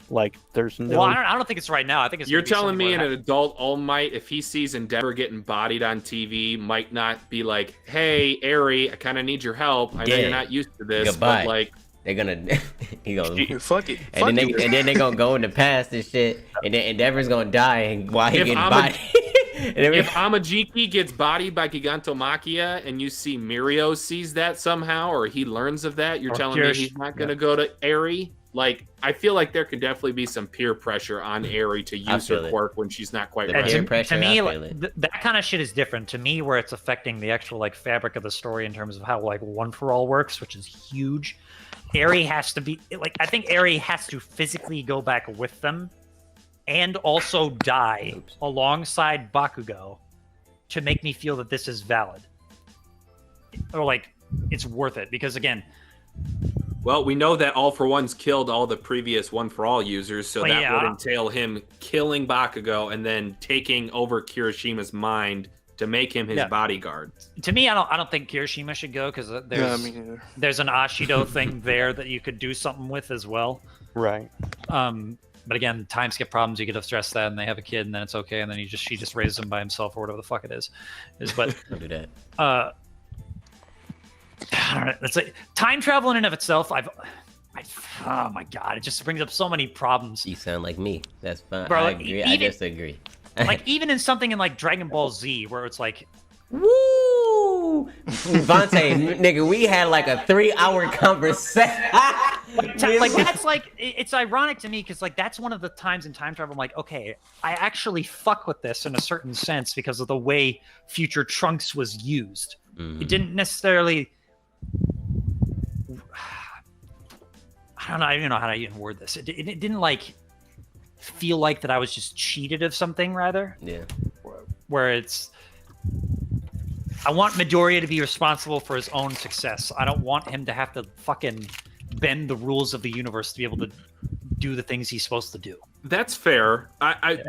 Like, there's no. Well, I don't think it's right now. I think it's. You're gonna be telling something me where an adult All Might, if he sees Endeavor getting bodied on TV, might not be like, "Hey, Eri, I kind of need your help. I know Yeah. you're not used to this, Goodbye. but like, they're gonna he goes Fuck it. and then they gonna go in the past and shit, and then Endeavor's gonna die and while he If getting I'm bodied. if Amajiki gets bodied by Gigantomachia and you see Mirio sees that somehow, or he learns of that, you're Or telling me Kirish- he's not gonna go to Eri? Like, I feel like there could definitely be some peer pressure on Eri to use feel her it. quirk when she's not quite The ready. peer pressure, to me, I like, feel it. that kind of shit is different. To me, where it's affecting the actual like fabric of the story in terms of how like One for All works, which is huge. Eri has to be like, I think Eri has to physically go back with them, and also die alongside Bakugo to make me feel that this is valid, or like it's worth it. Because again, Well, we know that All for One's killed all the previous One for All users, so Well, that yeah. would entail him killing Bakugo and then taking over Kirishima's mind to make him his Yeah. bodyguard. to me, I don't think Kirishima should go because Yeah, there's I mean, there's an Ashido thing there that you could do something with as well. Right. But again, time skip problems, you could have stressed that, and they have a kid, and then it's okay, and then she just raises him by himself or whatever the fuck it is. But Don't do that. I don't know. It's like time travel in and of itself. Oh my god, it just brings up so many problems. You sound like me. That's fine. Bro, I like, agree. I even- disagree. Like even in something in like Dragon Ball Z, where it's like, Woo! Vontae, nigga, we had like a 3-hour conversation. like that's like it's ironic to me because like that's one of the times in time travel I'm like, okay, I actually fuck with this in a certain sense because of the way Future Trunks was used. It didn't necessarily. I don't know. I don't know how to even word this. It didn't like feel like that I was just cheated of something. Rather, Yeah. where it's. I want Midoriya to be responsible for his own success. I don't want him to have to fucking bend the rules of the universe to be able to do the things he's supposed to do. That's fair.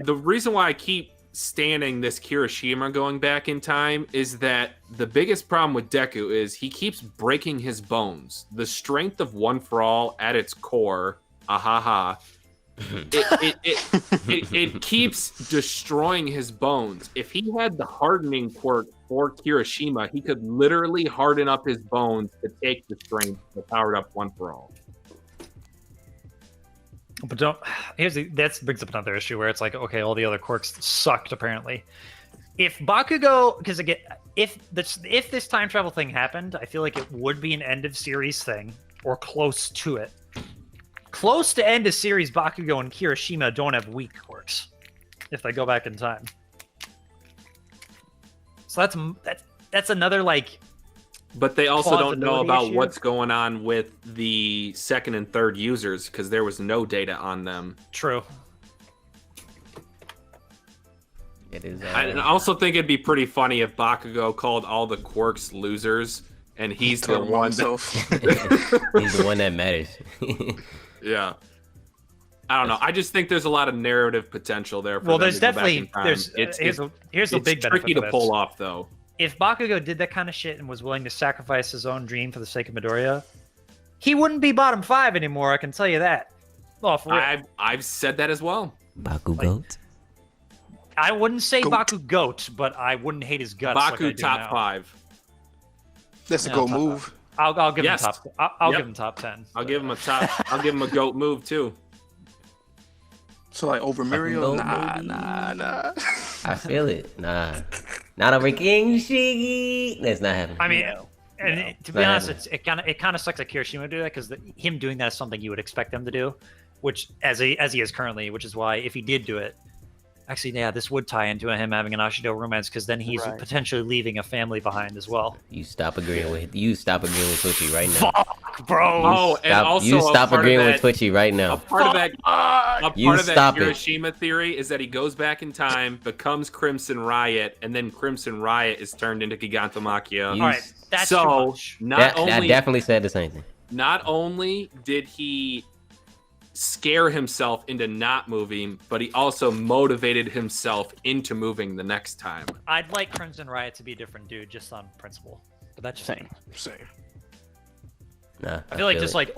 The reason why I keep standing this Kirishima going back in time is that the biggest problem with Deku is he keeps breaking his bones. The strength of One for All at its core, it keeps destroying his bones. If he had the hardening quirk for Kirishima, he could literally harden up his bones to take the strength that powered up One for All. But that brings up another issue where it's like, okay, all the other quirks sucked apparently. If Bakugo, because again, if this time travel thing happened, I feel like it would be an end of series thing or close to it. Close to end of series, Bakugo and Kirishima don't have weak quirks if they go back in time. So that's another like. But they also don't know plausibility about issue. what's going on with the second and third users because there was no data on them. True. It is. I also think it'd be pretty funny if Bakugo called all the quirks losers, and he's the Told one. himself. He's the one that matters. Yeah. I don't know. I just think there's a lot of narrative potential there. For Well, them there's to go back definitely in time. here's the it's big benefit tricky of to this. pull off though. If Bakugo did that kind of shit and was willing to sacrifice his own dream for the sake of Midoriya, he wouldn't be bottom 5 anymore. I can tell you that. Oh, for real. I've said that as well. Baku goat. I wouldn't say Goat. Baku goat, but I wouldn't hate his guts. like I Baku do top now. 5. That's a Yeah, go top move. I'll give Yes. him top. I'll Yep. give him top 10. I'll give him a top. I'll give him a goat move too. So like over Mirio, goat, nah, baby. nah. I feel it. Nah. Not over King Shiggy. That's not happening. I mean, And to be honest, it kind of sucks that Kirishima do that, because him doing that is something you would expect him to do, which as he is currently, which is why if he did do it, actually, yeah, this would tie into him having an Ashido romance, because then he's potentially leaving a family behind as well. You stop agreeing with Twitchy right now. Fuck, bro. You stop agreeing with Twitchy right now. A part of that Hiroshima theory is that he goes back in time, becomes Crimson Riot, and then Crimson Riot is turned into Gigantomachia. All right, that's too much. I definitely said the same thing. Not only did he scare himself into not moving, but he also motivated himself into moving the next time. I'd like Crimson Riot to be a different dude, just on principle. But that's just Same. Nah, I feel like just like,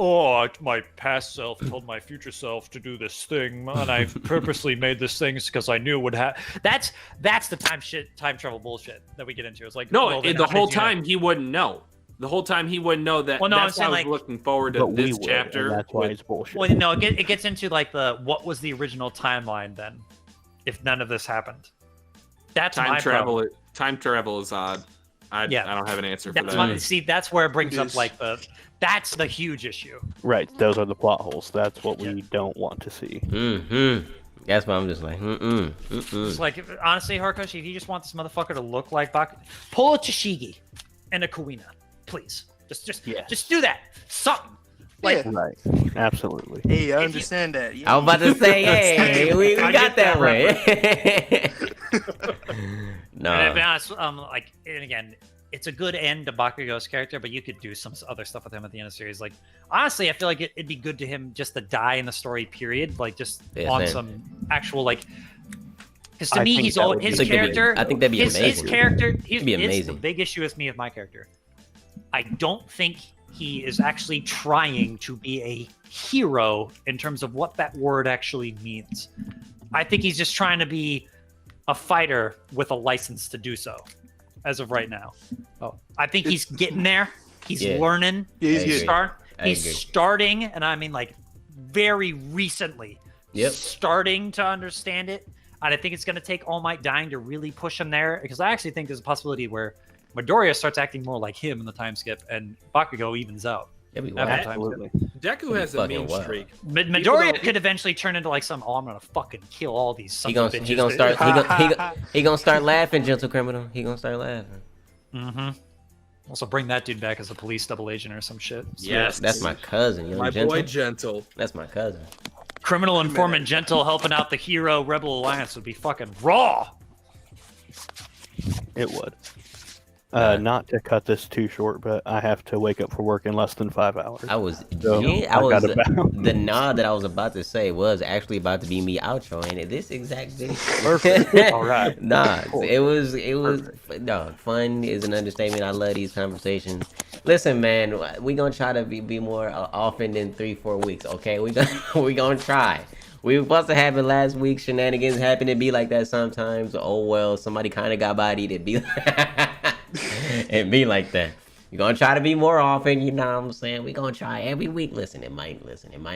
my past self told my future self to do this thing, and I purposely made this thing because I knew it would happen. That's the time travel bullshit that we get into. It's like, the whole time he wouldn't know. The whole time he wouldn't know that. That's why I was looking forward to this chapter. That's why it's bullshit. Well, no, it gets into like what was the original timeline then, if none of this happened. That's time my travel. problem. Time travel is odd. I don't have an answer for that. That's where it brings up like that's the huge issue. Right, those are the plot holes. That's what we don't want to see. That's why I'm just like, It's like, honestly, Horikoshi, if you just want this motherfucker to look like pull a Tashigi and a Kuina, please. Just do that. Something. Like, right. Absolutely. Hey, I understand that. Yeah. I was about to say, hey, we got that way. No. And to be honest, and again, it's a good end to Bakugo's character, but you could do some other stuff with him at the end of the series. Like, honestly, I feel like it'd be good to him just to die in the story, period. Like, just on some actual, like, because to me, his character. I think that'd be amazing. His character, it'd be amazing. It's the big issue with me of my character. I don't think he is actually trying to be a hero in terms of what that word actually means. I think he's just trying to be a fighter with a license to do so, as of right now. I think he's getting there. He's learning. He's starting, and I mean like very recently, starting to understand it. And I think it's going to take All Might dying to really push him there, because I actually think there's a possibility where Midoriya starts acting more like him in the time skip, and Bakugo evens out. Absolutely. Deku has a mean streak. Midoriya could eventually turn into like some. I'm gonna fucking kill all these sons of bitches. He gonna start laughing, gentle criminal. He gonna start laughing. Mm-hmm. Also, bring that dude back as a police double agent or some shit. So yes, that's my cousin. My boy Gentle. That's my cousin. Criminal informant Gentle helping out the hero Rebel Alliance would be fucking raw. It would. Not to cut this too short, but I have to wake up for work in less than 5 hours. The nod that I was about to say was actually about to be me outroing at this exact video. Perfect. All right. It was fun is an understatement. I love these conversations. Listen, man, we gonna try to be more often than 3-4 weeks. Okay, we gonna try. We were supposed to have it last week. Shenanigans happen to be like that sometimes. Oh well, somebody kind of got bodied. It'd be like that. We're gonna try to be more often. You know what I'm saying? We're gonna try every week. It might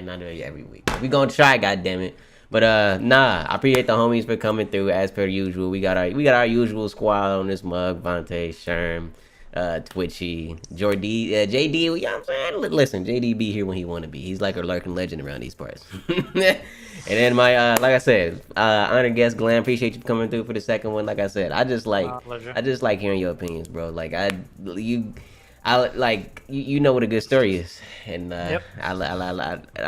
not be every week. We're gonna try, goddammit. But I appreciate the homies for coming through as per usual. We got our usual squad on this mug. Vontae, Sherm, Twitchy, Jordy, JD. You know what I'm saying? Listen, JD be here when he want to be. He's like a lurking legend around these parts. And then my like I said, honored guest Glam. Appreciate you coming through for the second one. Like I said, I just like hearing your opinions, bro. Like you know what a good story is, and I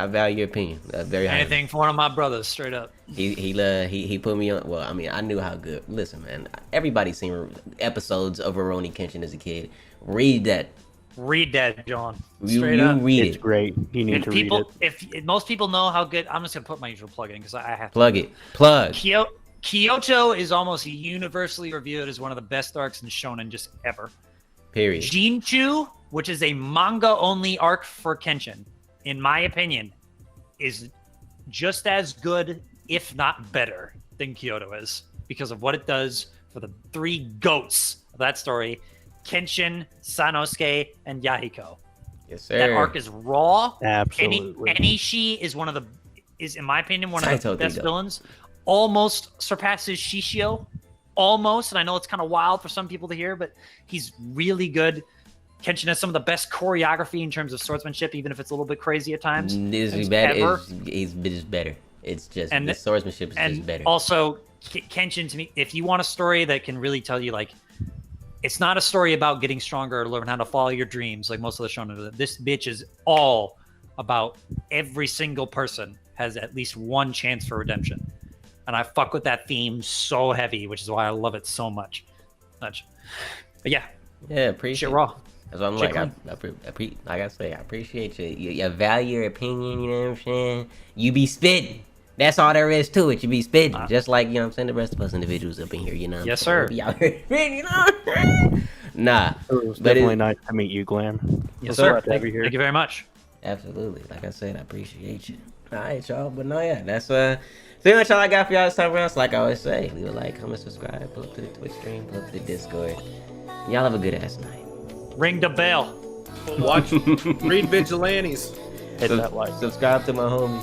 value your opinion very highly. Anything for one of my brothers, straight up. He put me on. Well, I mean, I knew how good. Listen, man, everybody's seen episodes of Rurouni Kenshin as a kid. Read that, John. Straight up. Read it's great. You need to read it. If most people know how good, I'm just gonna put my usual plug in because I have to. Plug. Kyoto is almost universally reviewed as one of the best arcs in Shonen just ever. Period. Jinchu, which is a manga-only arc for Kenshin, in my opinion, is just as good, if not better, than Kyoto is because of what it does for the three goats of that story. Kenshin, Sanosuke, and Yahiko. Yes, sir. That arc is raw. Absolutely. Enishi is in my opinion one of the best villains. Almost surpasses Shishio. Almost, and I know it's kind of wild for some people to hear, but he's really good. Kenshin has some of the best choreography in terms of swordsmanship, even if it's a little bit crazy at times. It's better. It's just better. It's just the swordsmanship is just better. Also, Kenshin, to me, if you want a story that can really tell you, like, it's not a story about getting stronger or learning how to follow your dreams, like most of the shonen. This bitch is all about every single person has at least one chance for redemption. And I fuck with that theme so heavy, which is why I love it so much. But yeah. Yeah, appreciate it. Raw. That's what I'm like. Like I say, I appreciate you. You value your opinion, you know what I'm saying? You be spitting. That's all there is to it. You be spitting. Just like, you know what I'm saying, the rest of us individuals up in here, you know? Yes, sir. Be out here spitting, you know? Nah. It was definitely nice to meet you, Glam. Yes, sir. Thank you very much. Absolutely. Like I said, I appreciate you. All right, y'all. But no, yeah, that's pretty much all I got for y'all this time around. So like I always say, leave a like, comment, subscribe, pull up to the Twitch stream, pull up to the Discord. Y'all have a good ass night. Ring the bell. Watch, read Vigilantes. Hit that like. Subscribe to my homie.